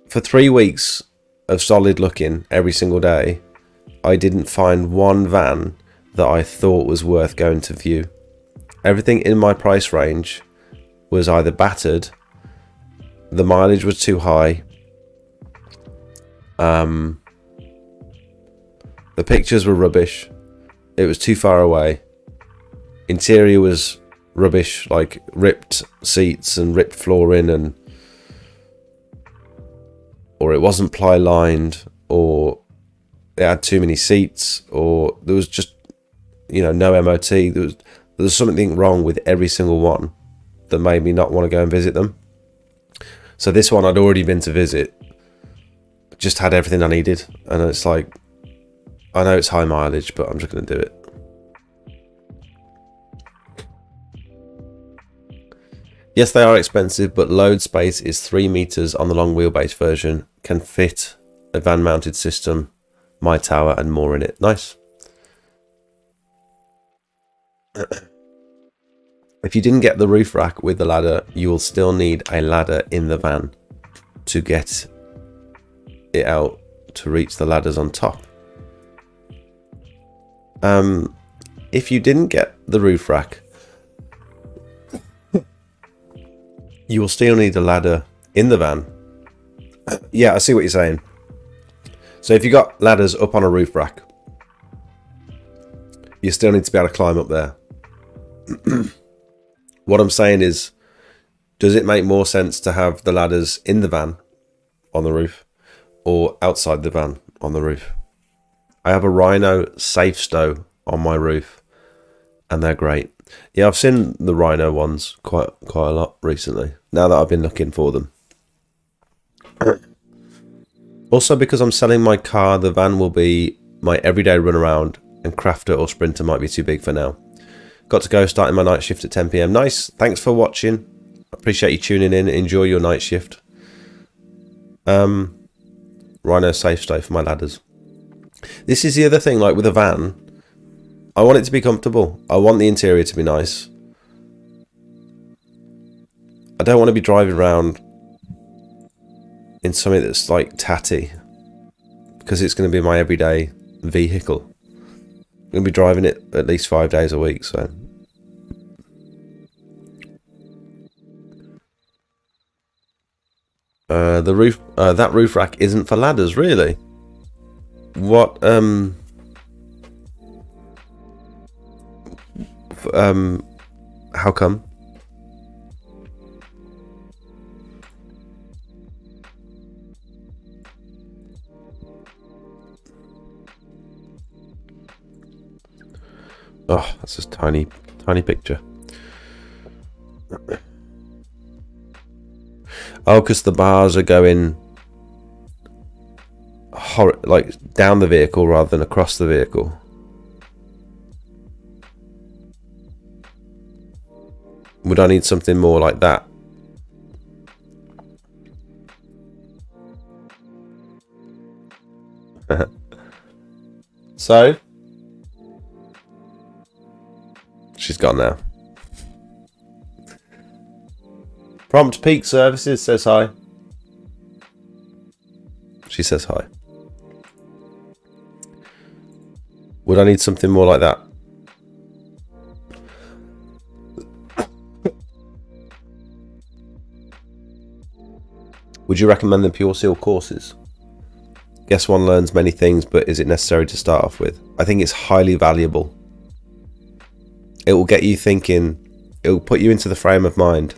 3 weeks of solid looking every single day. I didn't find one van that I thought was worth going to view. Everything in my price range was either battered, the mileage was too high, the pictures were rubbish, it was too far away, interior was rubbish, like ripped seats and ripped flooring, or it wasn't ply lined, or it had too many seats, or there was just, no MOT. There was something wrong with every single one that made me not want to go and visit them. So this one I'd already been to visit, just had everything I needed, and it's like, I know it's high mileage, but I'm just going to do it. Yes, they are expensive, but load space is 3 meters on the long wheelbase version, can fit a van mounted system, my tower, and more in it. Nice. If you didn't get the roof rack with the ladder, you will still need a ladder in the van to get it out to reach the ladders on top. If you didn't get the roof rack, you will still need a ladder in the van. Yeah, I see what you're saying. So if you got ladders up on a roof rack, you still need to be able to climb up there. What I'm saying is, does it make more sense to have the ladders in the van on the roof or outside the van on the roof? I have a Rhino safe stow on my roof and they're great. Yeah, I've seen the Rhino ones quite a lot recently, now that I've been looking for them. Also, because I'm selling my car, the van will be my everyday run around, and Crafter or Sprinter might be too big for now. Got to go, starting my night shift at 10 PM. Nice, thanks for watching. Appreciate you tuning in. Enjoy your night shift. Rhino safe stow for my ladders. This is the other thing, like with a van, I want it to be comfortable. I want the interior to be nice. I don't want to be driving around in something that's like tatty, because it's going to be my everyday vehicle. I'm going to be driving it at least 5 days a week, so. The roof, that roof rack isn't for ladders, really? What, how come? Oh, that's just tiny picture. Oh, because the bars are going like down the vehicle rather than across the vehicle. Would I need something more like that? So? She's gone now. Prompt Peak Services says hi. She says hi. Would I need something more like that? Would you recommend the Pure Seal courses? Guess one learns many things, but is it necessary to start off with? I think it's highly valuable. It will get you thinking. It will put you into the frame of mind.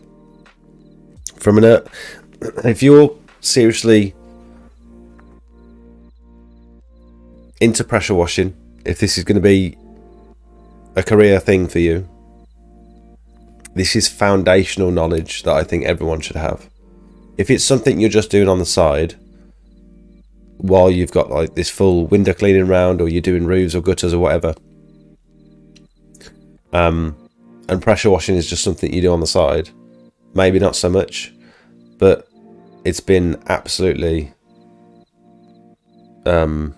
If you're seriously into pressure washing, if this is going to be a career thing for you, this is foundational knowledge that I think everyone should have. If it's something you're just doing on the side while you've got like this full window cleaning round, or you're doing roofs or gutters or whatever, and pressure washing is just something you do on the side, maybe not so much, but it's been absolutely I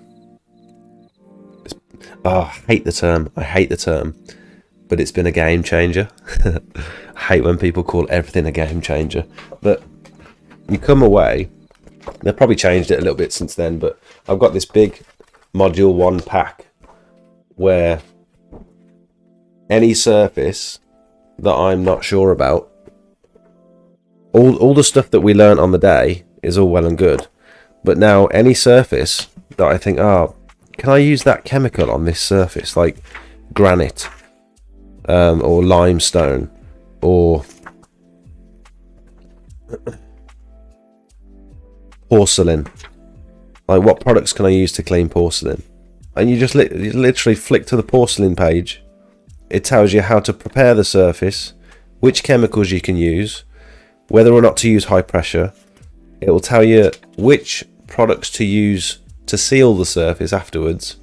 hate the term, but it's been a game changer. I hate when people call everything a game changer, but you come away. They've probably changed it a little bit since then, but I've got this big module 1 pack where any surface that I'm not sure about, all the stuff that we learnt on the day is all well and good, but now any surface that I think, oh, can I use that chemical on this surface, like granite, or limestone, or porcelain, like what products can I use to clean porcelain? And you just you literally flick to the porcelain page. It tells you how to prepare the surface, which chemicals you can use, whether or not to use high pressure. It will tell you which products to use to seal the surface afterwards.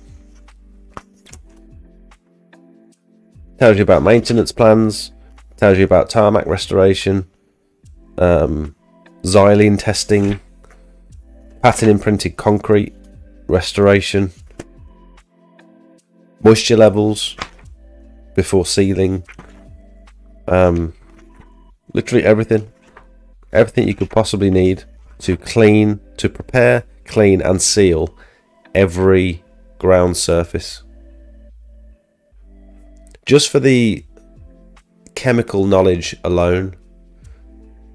Tells you about maintenance plans, tells you about tarmac restoration, xylene testing, pattern imprinted concrete restoration, moisture levels before sealing, literally everything you could possibly need to clean, to prepare, clean and seal every ground surface. Just for the chemical knowledge alone,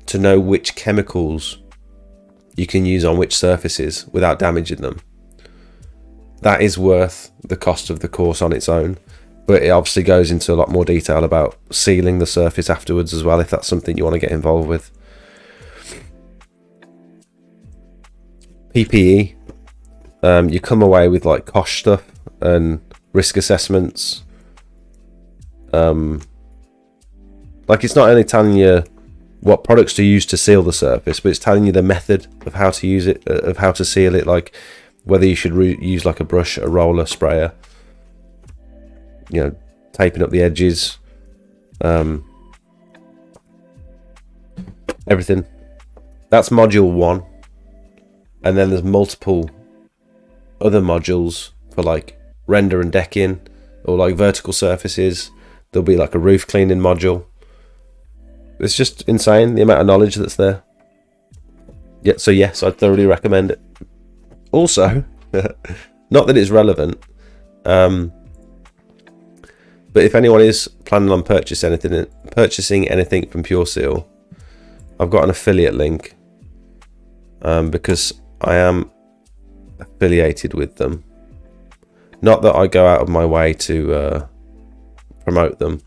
to know which chemicals you can use on which surfaces without damaging them, that is worth the cost of the course on its own. But it obviously goes into a lot more detail about sealing the surface afterwards as well, if that's something you want to get involved with. PPE, you come away with like cost stuff and risk assessments. Like it's not only telling you what products to use to seal the surface, but it's telling you the method of how to use it, of how to seal it, like whether you should use like a brush, a roller, sprayer, you know, taping up the edges, everything. That's module 1. And then there's multiple other modules for like render and decking, or like vertical surfaces. There'll be like a roof cleaning module. It's just insane the amount of knowledge that's there. Yeah, so yes, I'd thoroughly recommend it. Also, not that it's relevant, but if anyone is planning on purchasing anything from Pure Seal, I've got an affiliate link, because I am affiliated with them. Not that I go out of my way to promote them.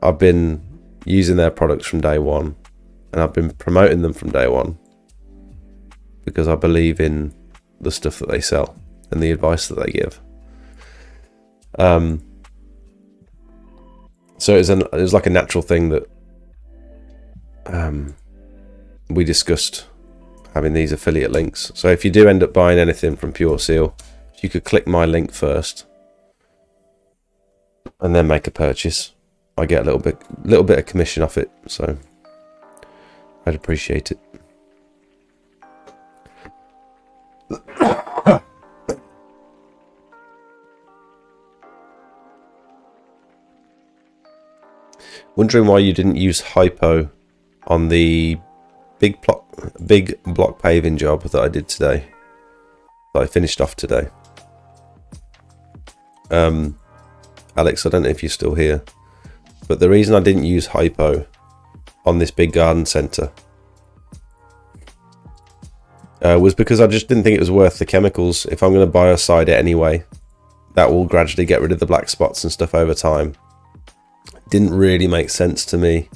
I've been using their products from day one, and I've been promoting them from day one because I believe in the stuff that they sell and the advice that they give. So it was like a natural thing that we discussed, having these affiliate links. So if you do end up buying anything from Pure Seal, if you could click my link first and then make a purchase, I get a little bit of commission off it, so I'd appreciate it. Wondering why you didn't use hypo on the big block paving job that I did today, that I finished off today. Alex, I don't know if you're still here, but the reason I didn't use hypo on this big garden centre was because I just didn't think it was worth the chemicals. If I'm going to biocide it anyway, that will gradually get rid of the black spots and stuff over time. Didn't really make sense to me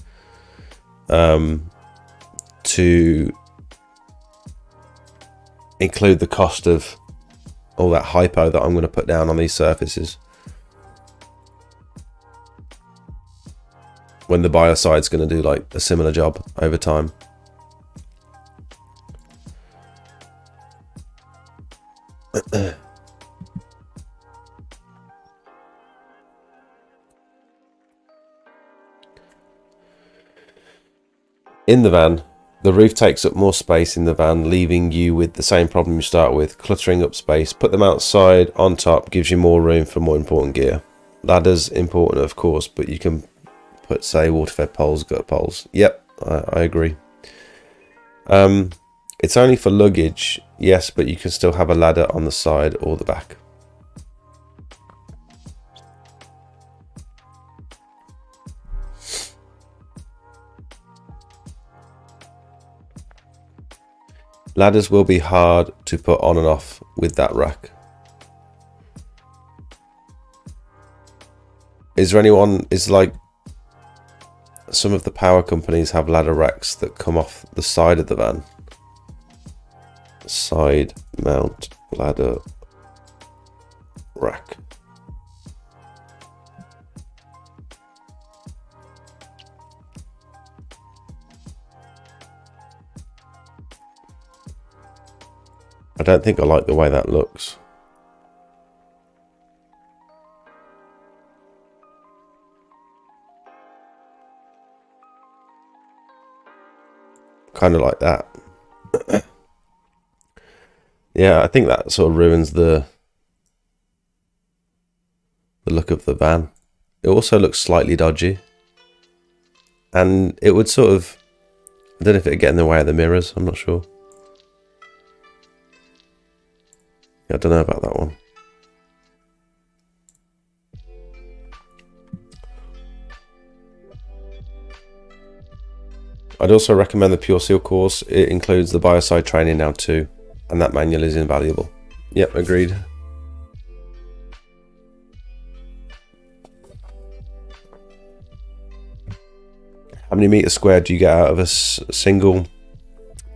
to include the cost of all that hypo that I'm going to put down on these surfaces when the biocide's going to do like a similar job over time. In the van, the roof takes up more space in the van, leaving you with the same problem you start with, cluttering up space. Put them outside on top, gives you more room for more important gear. Ladders, important of course, but you can put, say, Waterfed poles, gut poles. Yep, I agree. It's only for luggage, yes, but you can still have a ladder on the side or the back. Ladders will be hard to put on and off with that rack. Is like some of the power companies have ladder racks that come off the side of the van. Side mount ladder rack. I don't think I like the way that looks. Kind of like that. Yeah, I think that sort of ruins the look of the van. It also looks slightly dodgy. And it would sort of, I don't know if it would get in the way of the mirrors, I'm not sure. I don't know about that one. I'd also recommend the Pure Seal course. It includes the biocide training now too, and that manual is invaluable. Yep, agreed. How many meters squared do you get out of a single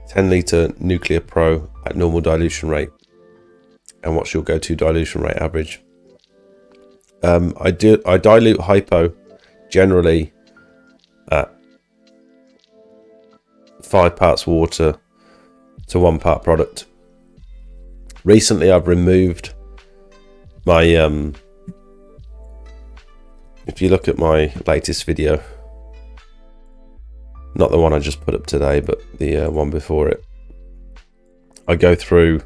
10 litre Nuclear Pro at normal dilution rate? And what's your go-to dilution rate average? I dilute hypo generally at 5 parts water to 1 part product. Recently I've removed my if you look at my latest video, not the one I just put up today, but the one before it, I go through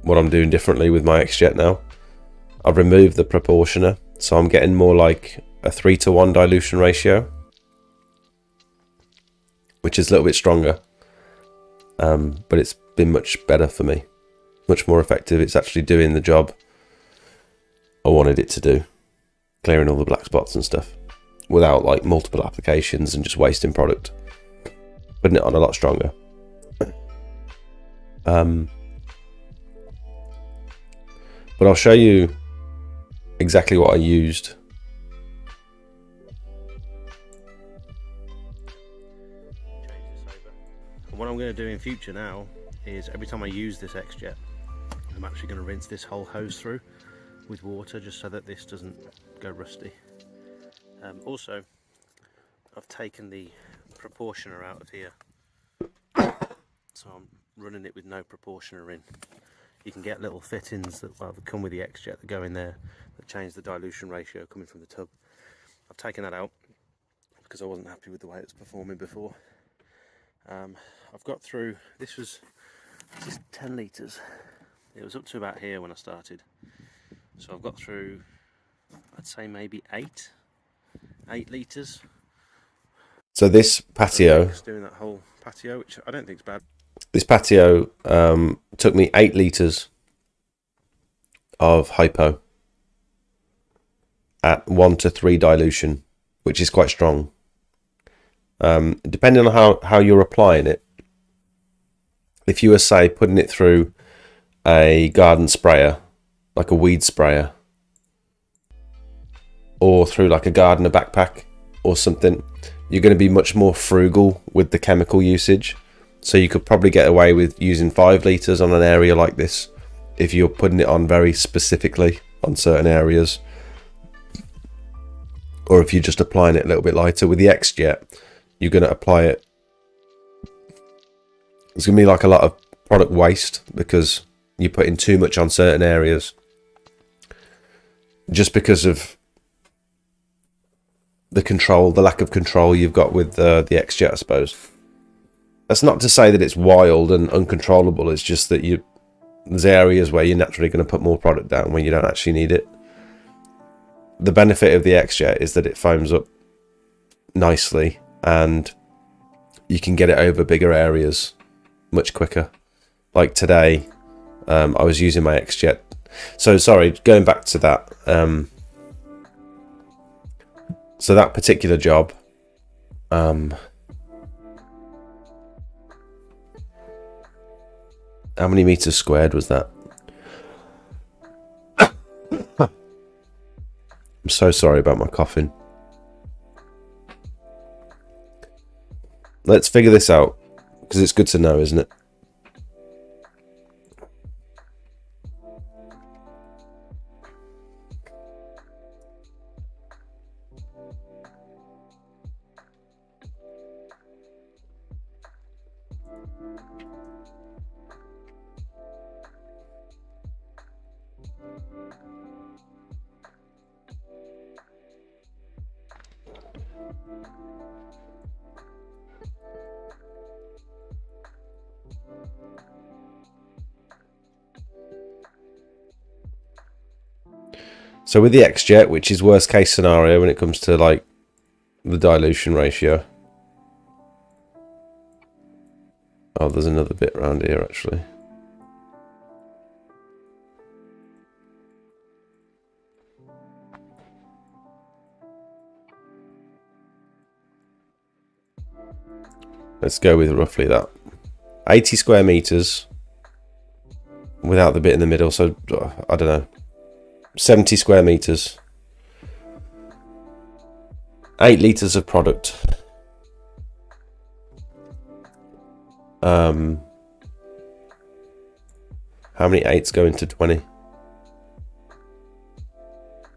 what I'm doing differently with my XJet now. I've removed the proportioner, so I'm getting more like a 3-to-1 dilution ratio, which is a little bit stronger, but it's been much better for me, much more effective. It's actually doing the job I wanted it to do, clearing all the black spots and stuff without like multiple applications and just wasting product, putting it on a lot stronger. But I'll show you exactly what I used. What I'm going to do in future now is every time I use this XJet, I'm actually going to rinse this whole hose through with water just so that this doesn't go rusty. Also, I've taken the proportioner out of here, so I'm running it with no proportioner in. You can get little fittings that come with the XJet that go in there that change the dilution ratio coming from the tub. I've taken that out because I wasn't happy with the way it was performing before. I've got through, this is 10 litres. It was up to about here when I started. So I've got through, I'd say maybe 8 litres. So this patio, just doing that whole patio, which I don't think is bad. This patio took me 8 litres of hypo at 1 to 3 dilution, which is quite strong. Depending on how you're applying it, if you were, say, putting it through a garden sprayer, like a weed sprayer, or through like a gardener backpack or something, you're going to be much more frugal with the chemical usage. So you could probably get away with using 5 litres on an area like this if you're putting it on very specifically on certain areas, or if you're just applying it a little bit lighter. With the XJet, you're going to apply it, there's going to be like a lot of product waste because you're putting too much on certain areas just because of the lack of control you've got with the XJet, I suppose. That's not to say that it's wild and uncontrollable. It's just that there's areas where you're naturally going to put more product down when you don't actually need it. The benefit of the XJet is that it foams up nicely and you can get it over bigger areas much quicker. Like today, I was using my XJet. So sorry, going back to that. So that particular job, how many meters squared was that? I'm so sorry about my coughing. Let's figure this out, because it's good to know, isn't it? So with the XJet, which is worst case scenario when it comes to like the dilution ratio. Oh, there's another bit around here actually. Let's go with roughly that. 80 square meters without the bit in the middle. So I don't know. 70 square meters, 8 litres of product. How many 8s go into 20?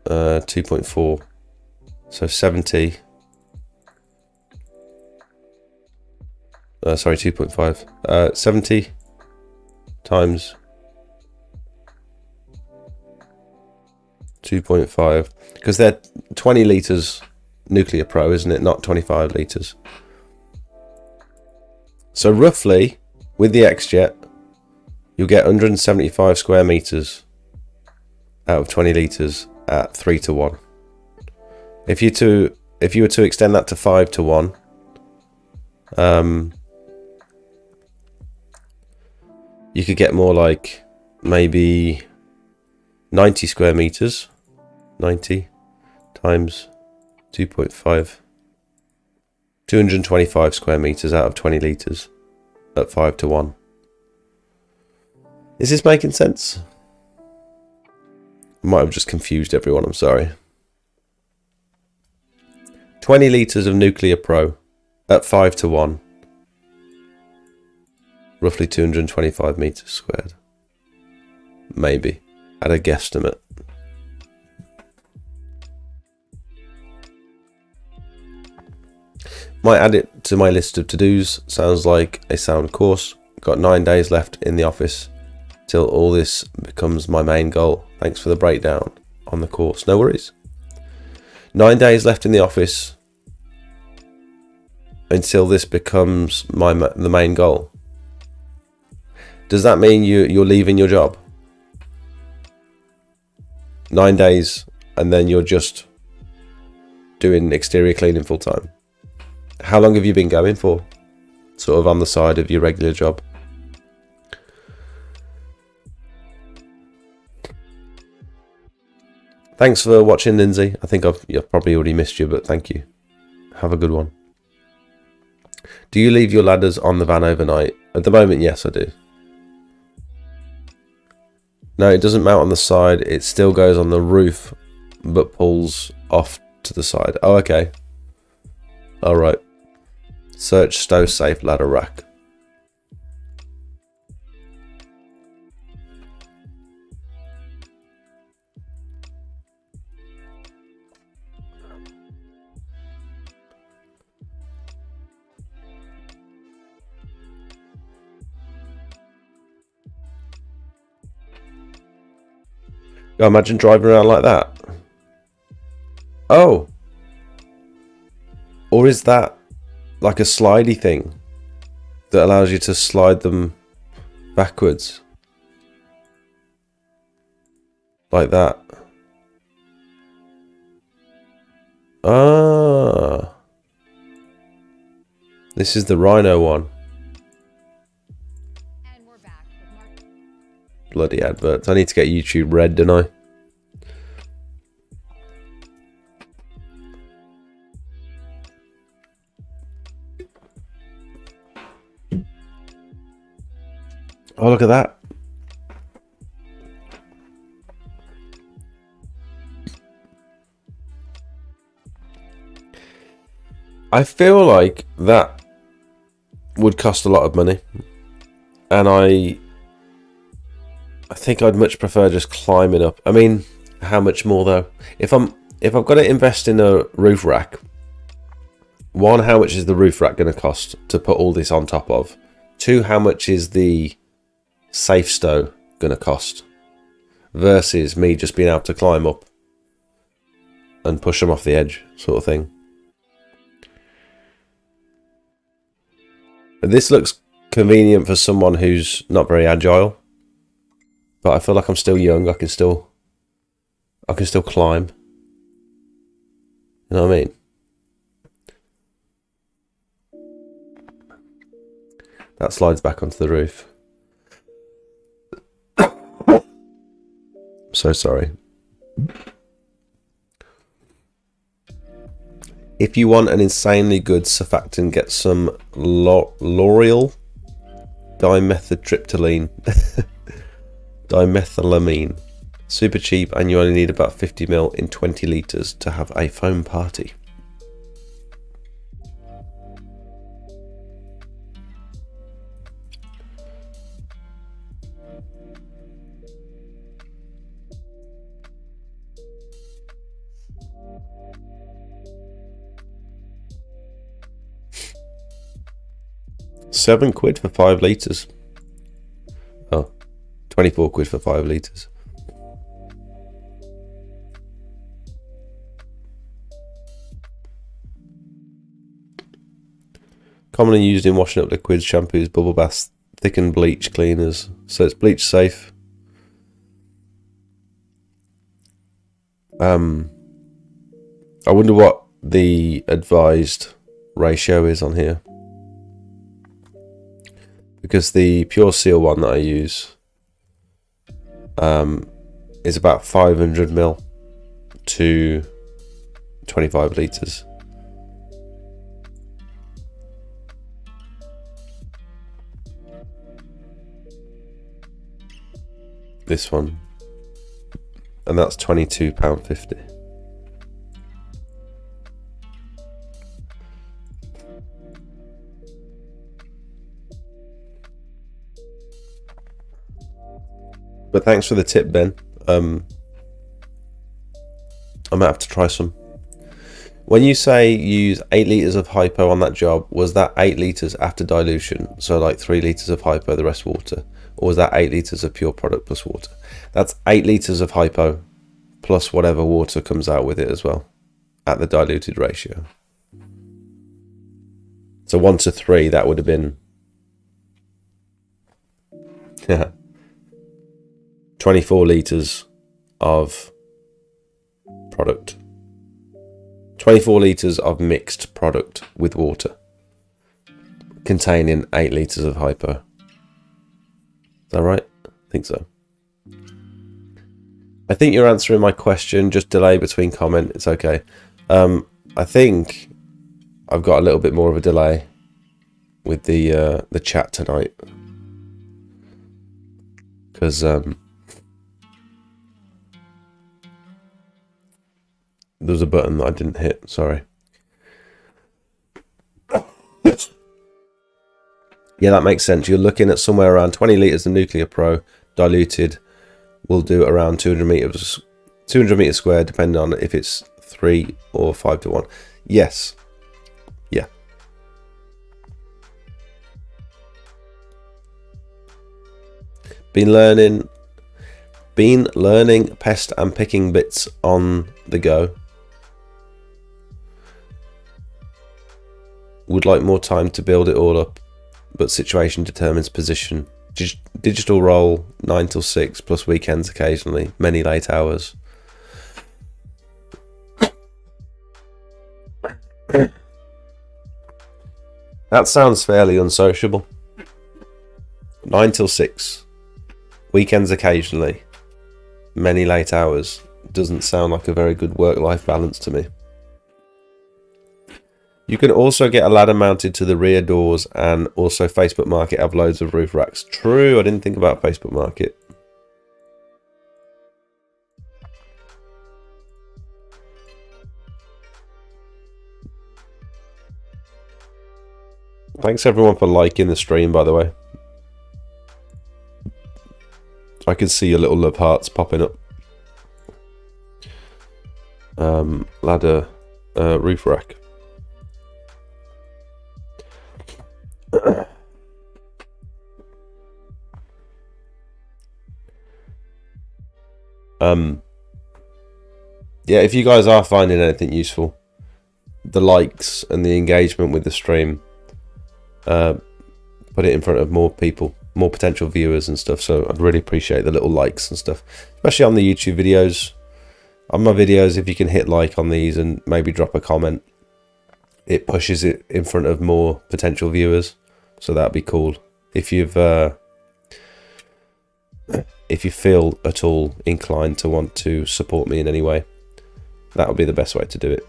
2.4. So 70. Sorry, 2.5. 70 times 2.5, because they're 20 litres Nuclear Pro, isn't it? Not 25 litres. So roughly, with the XJet, you'll get 175 square metres out of 20 litres at 3 to 1. If you were to extend that to 5 to 1, you could get more like maybe 90 square meters. 90 times 2.5. 225 square meters out of 20 liters at 5 to 1. Is this making sense? I might have just confused everyone, I'm sorry. 20 liters of Nuclear Pro at 5 to 1. Roughly 225 meters squared. Maybe. At a guesstimate. Might add it to my list of to-dos. Sounds like a sound course. Got 9 days left in the office till all this becomes my main goal. Thanks for the breakdown on the course. No worries. 9 days left in the office until this becomes the main goal. Does that mean you're leaving your job? 9 days and then you're just doing exterior cleaning full time? How long have you been going for? Sort of on the side of your regular job? Thanks for watching, Lindsay. I think I've probably already missed you, but thank you. Have a good one. Do you leave your ladders on the van overnight? At the moment, yes, I do. No, it doesn't mount on the side. It still goes on the roof, but pulls off to the side. Oh, okay. All right. Search stove safe ladder rack. Oh, imagine driving around like that. Oh. Or is that like a slidey thing that allows you to slide them backwards? Like that. Ah. This is the Rhino one. And we're back with Mark. Bloody adverts. I need to get YouTube red, don't I? Oh, look at that. I feel like that would cost a lot of money. And I think I'd much prefer just climbing up. I mean, how much more though? If I've got to invest in a roof rack, one, how much is the roof rack going to cost to put all this on top of? Two, how much is the safe stow going to cost? Versus me just being able to climb up and push them off the edge, sort of thing. This looks convenient for someone who's not very agile, but I feel like I'm still young. I can still climb. You know what I mean? That slides back onto the roof. So sorry. If you want an insanely good surfactant, get some L'Oreal dimethyltryptamine. Dimethylamine. Super cheap, and you only need about 50 ml in 20 litres to have a foam party. £7 for 5 litres. Oh, 24 quid for 5 litres. Commonly used in washing up liquids, shampoos, bubble baths, thickened bleach cleaners. So it's bleach safe. I wonder what the advised ratio is on here. Because the Pure Seal one that I use is about 500 ml to 25 litres. This one, and that's £22.50. But thanks for the tip, Ben. I might have to try some. When you say use 8 litres of hypo on that job, was that 8 litres after dilution? So like 3 litres of hypo, the rest water? Or was that 8 litres of pure product plus water? That's 8 litres of hypo plus whatever water comes out with it as well at the diluted ratio. So 1 to 3, that would have been 24 litres of product. 24 litres of mixed product with water containing 8 litres of hypo. Is that right? I think so. I think you're answering my question. Just delay between comment. It's okay. I think I've got a little bit more of a delay with the chat tonight because there was a button that I didn't hit. Sorry. Yeah, that makes sense. You're looking at somewhere around 20 litres of Nuclear Pro diluted. Will do around 200 meters squared, depending on if it's 3 or 5 to 1. Yes. Yeah. Been learning pest and picking bits on the go. Would like more time to build it all up, but situation determines position. Digital role 9 till 6 plus weekends occasionally, many late hours. That sounds fairly unsociable. 9 till 6. Weekends occasionally. Many late hours. Doesn't sound like a very good work-life balance to me. You can also get a ladder mounted to the rear doors, and also Facebook Market have loads of roof racks. True, I didn't think about Facebook Market. Thanks everyone for liking the stream, by the way. I can see your little love hearts popping up. Ladder, roof rack. Yeah, if you guys are finding anything useful, the likes and the engagement with the stream, put it in front of more people, more potential viewers and stuff. So I'd really appreciate the little likes and stuff, especially on the YouTube videos. On my videos, if you can hit like on these and maybe drop a comment, it pushes it in front of more potential viewers. So that'd be cool. If you feel at all inclined to want to support me in any way, that would be the best way to do it.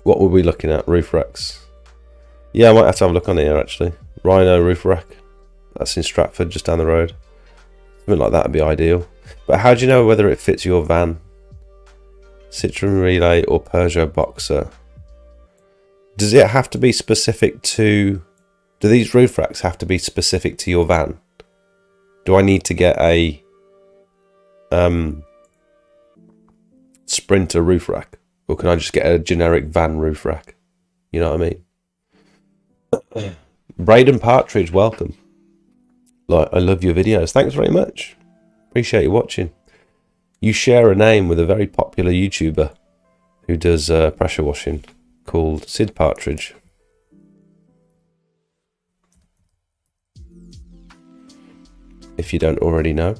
What were we looking at? Roof racks. Yeah, I might have to have a look on here actually. Rhino roof rack. That's in Stratford, just down the road. Something like that would be ideal. But how do you know whether it fits your van? Citroen Relay or Peugeot Boxer? Does it have to be specific to... Do these roof racks have to be specific to your van? Do I need to get a Sprinter roof rack? Or can I just get a generic van roof rack? You know what I mean? Braden Partridge, welcome. Like, I love your videos. Thanks very much. Appreciate you watching. You share a name with a very popular YouTuber who does pressure washing called Sid Partridge. If you don't already know.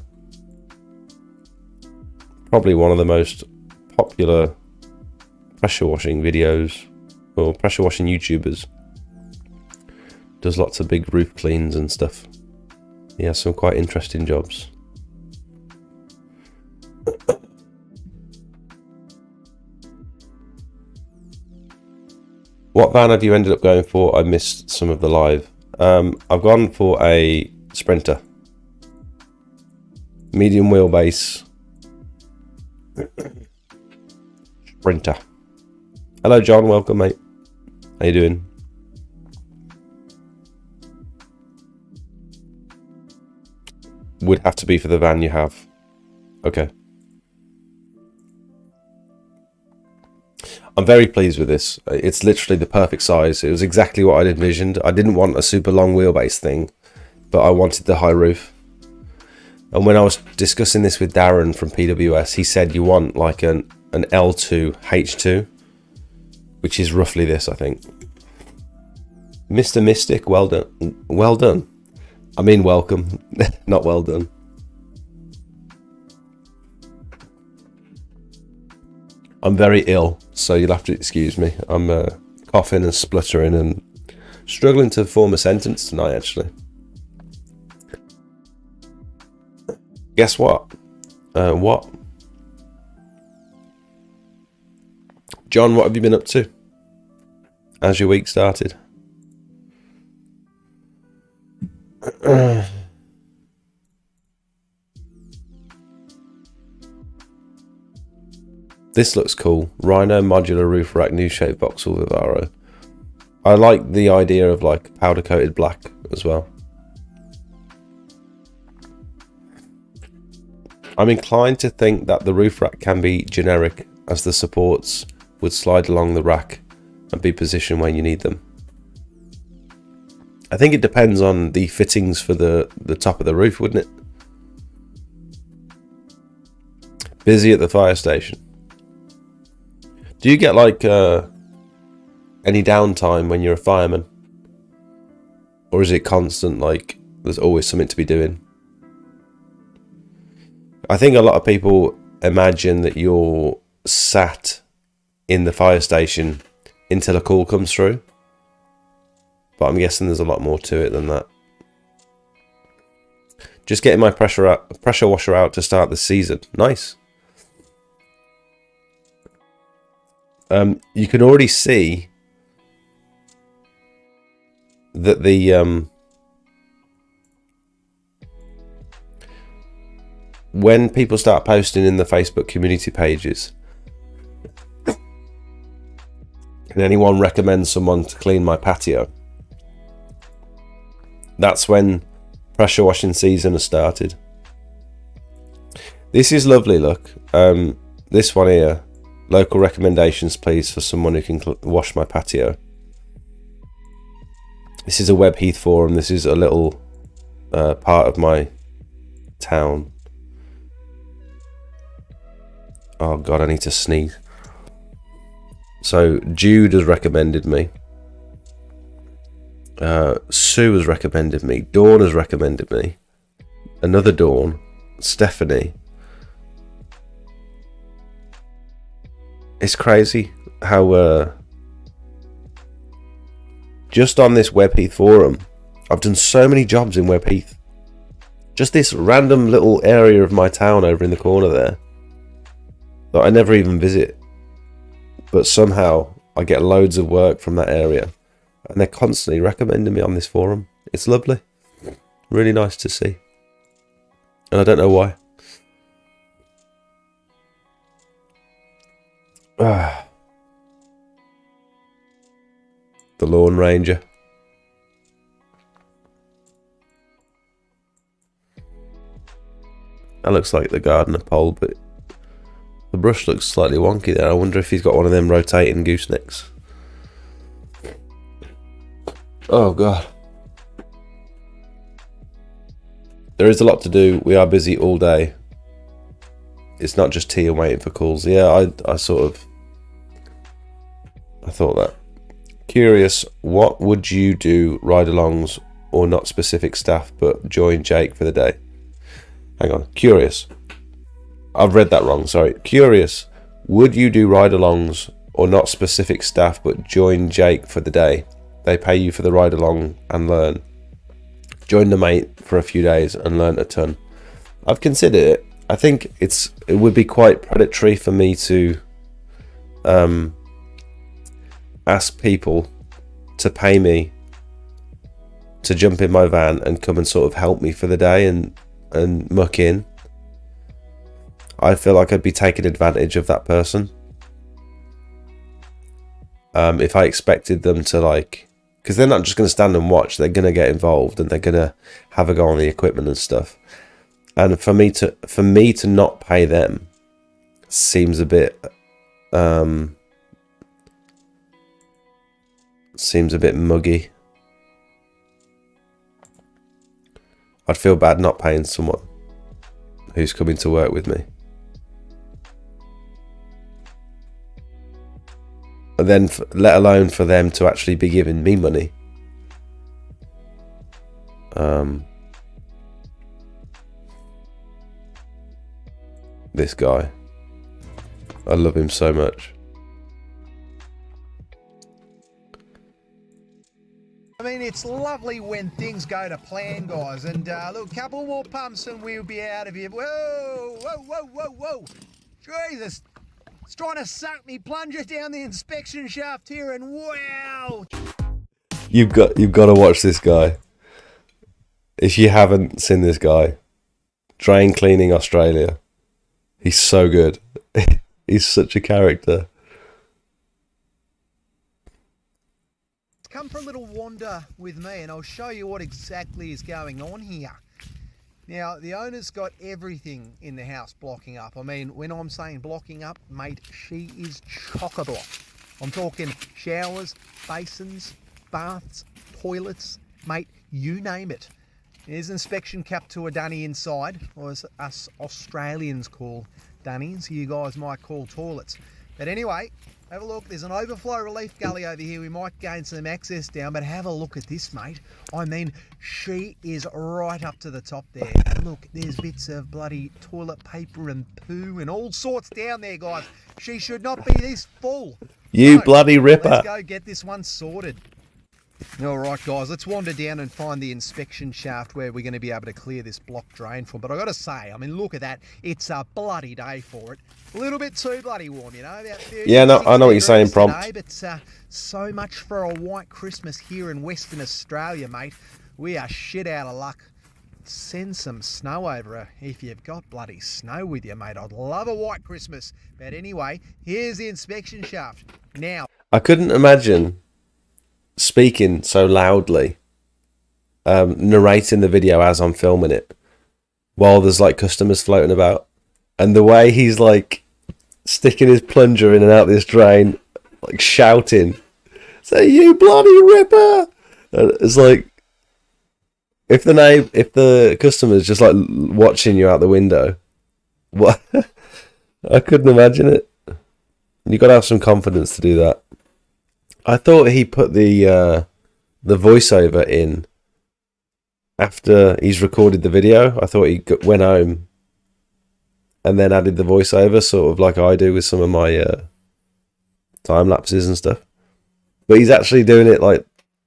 Probably one of the most popular pressure washing videos, or pressure washing YouTubers. Does lots of big roof cleans and stuff. He has some quite interesting jobs. What van have you ended up going for? I missed some of the live. I've gone for a Sprinter. Medium wheelbase. Sprinter. Hello John, welcome mate. How you doing? Would have to be for the van you have. Okay. I'm very pleased with this. It's literally the perfect size. It was exactly what I'd envisioned. I didn't want a super long wheelbase thing, but I wanted the high roof. And when I was discussing this with Darren from PWS, he said you want like an L2 H2, which is roughly this, I think. Mr. Mystic, well done. Well done. I mean welcome, not well done. I'm very ill, so you'll have to excuse me. I'm coughing and spluttering and struggling to form a sentence tonight, actually. Guess what? What? John, what have you been up to? How's your week started? This looks cool. Rhino modular roof rack, new shape Vauxhall Vivaro. I like the idea of like powder coated black as well. I'm inclined to think that the roof rack can be generic, as the supports would slide along the rack and be positioned when you need them. I think it depends on the fittings for the top of the roof, wouldn't it? Busy at the fire station. Do you get like any downtime when you're a fireman? Or is it constant, like there's always something to be doing? I think a lot of people imagine that you're sat in the fire station until a call comes through. But I'm guessing there's a lot more to it than that. Just getting my pressure washer out to start the season. Nice. You can already see that the when people start posting in the Facebook community pages, can anyone recommend someone to clean my patio? That's when pressure washing season has started. This is lovely, look. This one here, local recommendations please for someone who can wash my patio. This is a Web Heath forum. This is a little part of my town. Oh god, I need to sneeze. So Jude has recommended me. Sue has recommended me. Dawn has recommended me. Another Dawn. Stephanie. It's crazy how just on this Web Heath forum, I've done so many jobs in Web Heath. Just this random little area of my town over in the corner there that I never even visit. But somehow I get loads of work from that area. And they're constantly recommending me on this forum. It's lovely. Really nice to see. And I don't know why. The Lawn Ranger. That looks like the gardener pole, but the brush looks slightly wonky there. I wonder if he's got one of them rotating goosenecks. Oh god. There is a lot to do. We are busy all day. It's not just tea and waiting for calls. Yeah, I thought that. Curious, what would you do, ride-alongs or not specific staff but join Jake for the day? Hang on, curious. I've read that wrong, sorry. Curious, would you do ride-alongs or not specific staff but join Jake for the day? They pay you for the ride-along and learn. Join the mate for a few days and learn a ton. I've considered it. I think it would be quite predatory for me to ask people to pay me to jump in my van and come and sort of help me for the day and muck in. I feel like I'd be taking advantage of that person. If I expected them to, like, because they're not just going to stand and watch, they're going to get involved and they're going to have a go on the equipment and stuff. And for me to not pay them seems a bit muggy. I'd feel bad not paying someone who's coming to work with me. And then, let alone for them to actually be giving me money. This guy. I love him so much. I mean, it's lovely when things go to plan, guys. And look, a couple more pumps and we'll be out of here. Whoa, whoa, whoa, whoa, whoa. Jesus. It's trying to suck me plunger down the inspection shaft here, and wow. You've got to watch this guy. If you haven't seen this guy, Drain Cleaning Australia. He's so good. He's such a character. Come for a little wander with me and I'll show you what exactly is going on here. Now, the owner's got everything in the house blocking up. I mean, when I'm saying blocking up, mate, she is chock-a-block. I'm talking showers, basins, baths, toilets, mate, you name it. There's an inspection cap to a dunny inside, or as us Australians call dunnies, you guys might call toilets. But anyway, have a look. There's an overflow relief gully over here. We might gain some access down, but have a look at this, mate. I mean, she is right up to the top there. Look, there's bits of bloody toilet paper and poo and all sorts down there, guys. She should not be this full. You bloody ripper. Let's go get this one sorted. All right, guys, let's wander down and find the inspection shaft where we're going to be able to clear this block drain from. But I got to say, I mean, look at that. It's a bloody day for it. A little bit too bloody warm, you know. About 30, Yeah, no, I know what you're saying, today, Prompt. but so much for a white Christmas here in Western Australia, mate. We are shit out of luck. Send some snow over if you've got bloody snow with you, mate. I'd love a white Christmas. But anyway, here's the inspection shaft. Now, I couldn't imagine speaking so loudly, narrating the video as I'm filming it, while there's like customers floating about, and the way he's like sticking his plunger in and out this drain, like shouting, "Say you bloody ripper!" And it's like if the customer's just like watching you out the window, what? I couldn't imagine it. You got to have some confidence to do that. I thought he put the voiceover in after he's recorded the video. I thought he went home and then added the voiceover, sort of like I do with some of my time lapses and stuff. But he's actually doing it like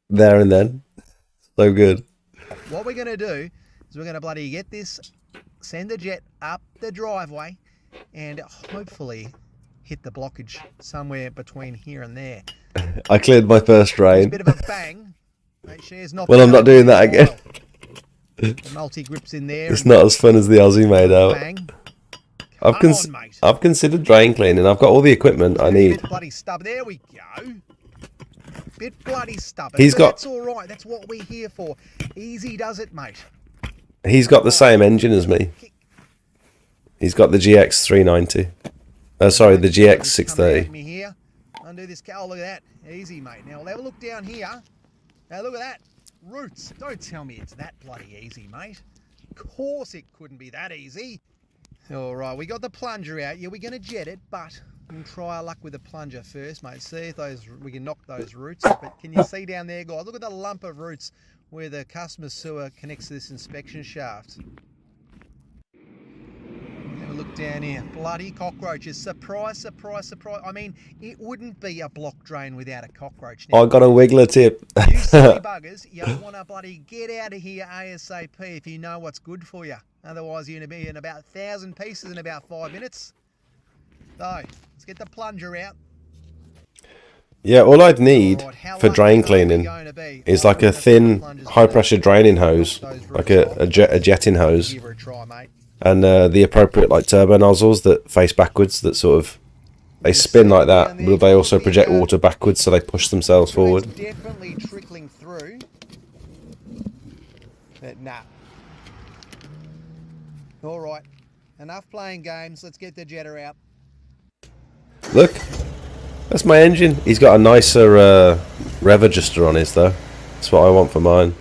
there and then. So good. what we're going to do is we're going to bloody get this, send the jet up the driveway, and hopefully hit the blockage somewhere between here and there. I cleared my first A drain. bit of a bang. Make sure it's not Well, I'm not doing that again. The multi-grips in there. It's not as fun as the Aussie made out. Bang. I've Come on, mate. I've considered drain cleaning. I've got all the equipment I need. Bit bloody stubborn. There we go. Bit bloody stubborn. He's but got- That's all right. That's what we're here for. Easy does it, mate. He's got the same engine as me. He's got the GX 390. Sorry, the GX 630. Me here. Undo this cow. Look at that. Easy, mate. Now, we'll have a look down here. Now, look at that. Roots. Don't tell me it's that bloody easy, mate. Of course it couldn't be that easy. All right, we got the plunger out. Yeah, we're going to jet it, but we'll try our luck with the plunger first, mate. See if we can knock those roots up. But can you see down there, guys? Look at the lump of roots where the customer sewer connects to this inspection shaft. Have a look down here. Bloody cockroaches. Surprise, surprise, surprise. I mean, it wouldn't be a block drain without a cockroach. Now, I got a wiggler tip. you silly buggers, you want to bloody get out of here ASAP if you know what's good for you. Otherwise, you're going to be in about 1,000 pieces in about 5 minutes. So, let's get the plunger out. Yeah, all I'd need Alright, how for lucky drain are we cleaning going to be? is like a That's thin, the plungers high-pressure out. draining hose, Those like roots off. a jetting hose, Give her a try, mate. and the appropriate like turbo nozzles that face backwards, that sort of they spin like that, but they also project water backwards, so they push themselves forward. It's definitely trickling through. But nah. All right, enough playing games. Let's get the jetter out. Look, that's my engine. He's got a nicer rev adjuster on his though. That's what I want for mine.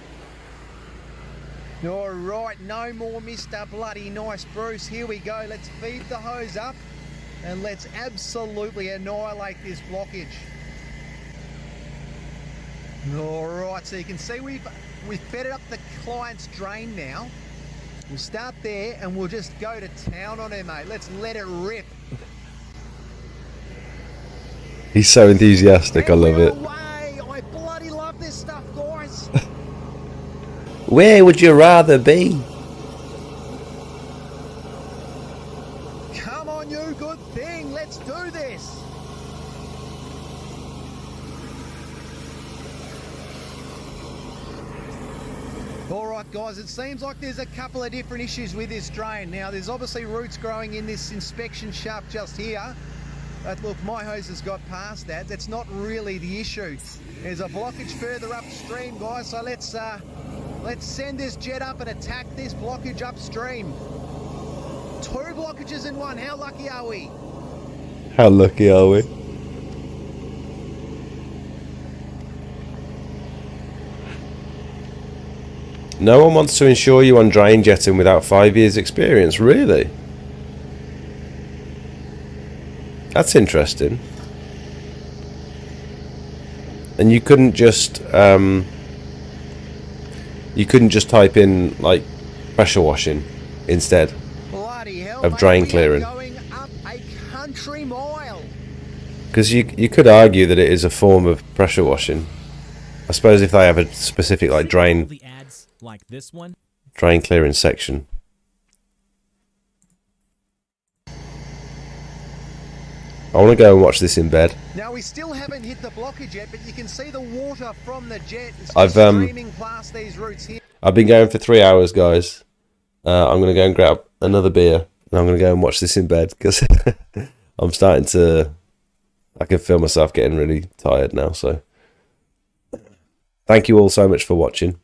All right, no more Mr. Bloody Nice Bruce. Here we go. Let's feed the hose up and let's absolutely annihilate this blockage. All right, so you can see we've fed it up the client's drain now. We'll start there and we'll just go to town on it, mate. Let's let it rip. He's so enthusiastic. I love it. Away. I bloody love this stuff, guys. Where would you rather be? Come on, you good thing. Let's do this. All right, guys, it seems like there's a couple of different issues with this drain. Now, there's obviously roots growing in this inspection shaft just here. But look, my hose has got past that. That's not really the issue. There's a blockage further upstream, guys. So let's send this jet up and attack this blockage upstream. 2 blockages in one. How lucky are we? How lucky are we? No one wants to insure you on drain jetting without 5 years experience, really? That's interesting. And you couldn't just type in like pressure washing instead Bloody hell, of mate, drain we are clearing. going up a country mile. Because you could argue that it is a form of pressure washing. I suppose if they have a specific like See all drain the ads like this one? clearing section. I want to go and watch this in bed. Now we still haven't hit the blockage yet, but you can see the water from the jet is I've, streaming past these roots here. I've been going for 3 hours, guys. I'm going to go and grab another beer, and I'm going to go and watch this in bed, because I'm starting to... I can feel myself getting really tired now, so... Thank you all so much for watching.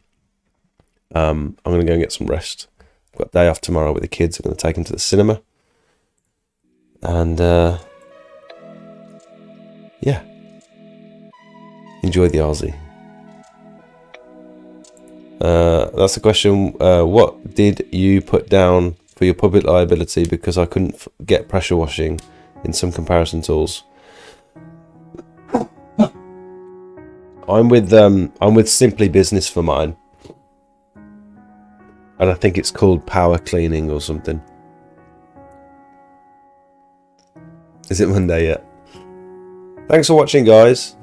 I'm going to go and get some rest. I've got a day off tomorrow with the kids. I'm going to take them to the cinema. And, yeah. Enjoy the Aussie. That's the question. What did you put down for your public liability because I couldn't get pressure washing in some comparison tools? I'm with Simply Business for mine, and I think it's called Power Cleaning or something. Is it Monday yet? Thanks for watching, guys.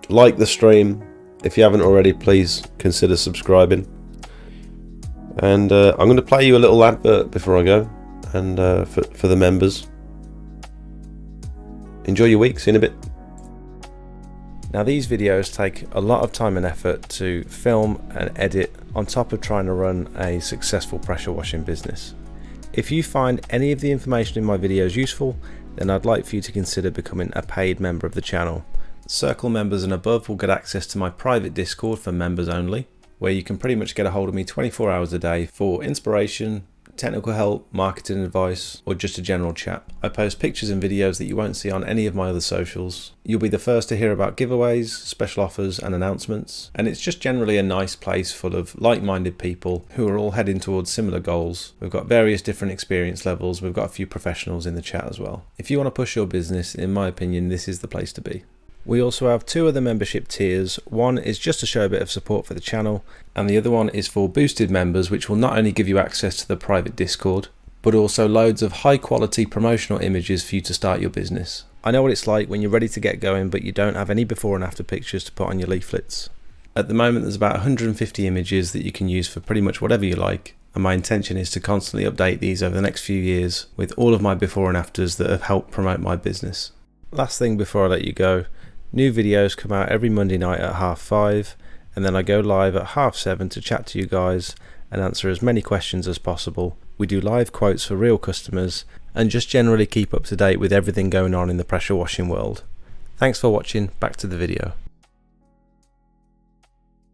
Like the stream. If you haven't already, please consider subscribing. And I'm going to play you a little advert before I go, and for the members. Enjoy your week. See you in a bit. Now, these videos take a lot of time and effort to film and edit, on top of trying to run a successful pressure washing business. If you find any of the information in my videos useful, then I'd like for you to consider becoming a paid member of the channel. Circle members and above will get access to my private Discord for members only, where you can pretty much get a hold of me 24 hours a day for inspiration, technical help, marketing advice, or just a general chat. I post pictures and videos that you won't see on any of my other socials. You'll be the first to hear about giveaways, special offers and announcements, and it's just generally a nice place full of like-minded people who are all heading towards similar goals. We've got various different experience levels. We've got a few professionals in the chat as well. If you want to push your business, in my opinion, this is the place to be. We also have two other membership tiers. One is just to show a bit of support for the channel, and the other one is for boosted members, which will not only give you access to the private Discord, but also loads of high quality promotional images for you to start your business. I know what it's like when you're ready to get going, but you don't have any before and after pictures to put on your leaflets. At the moment, there's about 150 images that you can use for pretty much whatever you like, and my intention is to constantly update these over the next few years with all of my before and afters that have helped promote my business. Last thing before I let you go. New videos come out every Monday night at 5:30, and then I go live at 7:30 to chat to you guys and answer as many questions as possible. We do live quotes for real customers and just generally keep up to date with everything going on in the pressure washing world. Thanks for watching. Back to the video.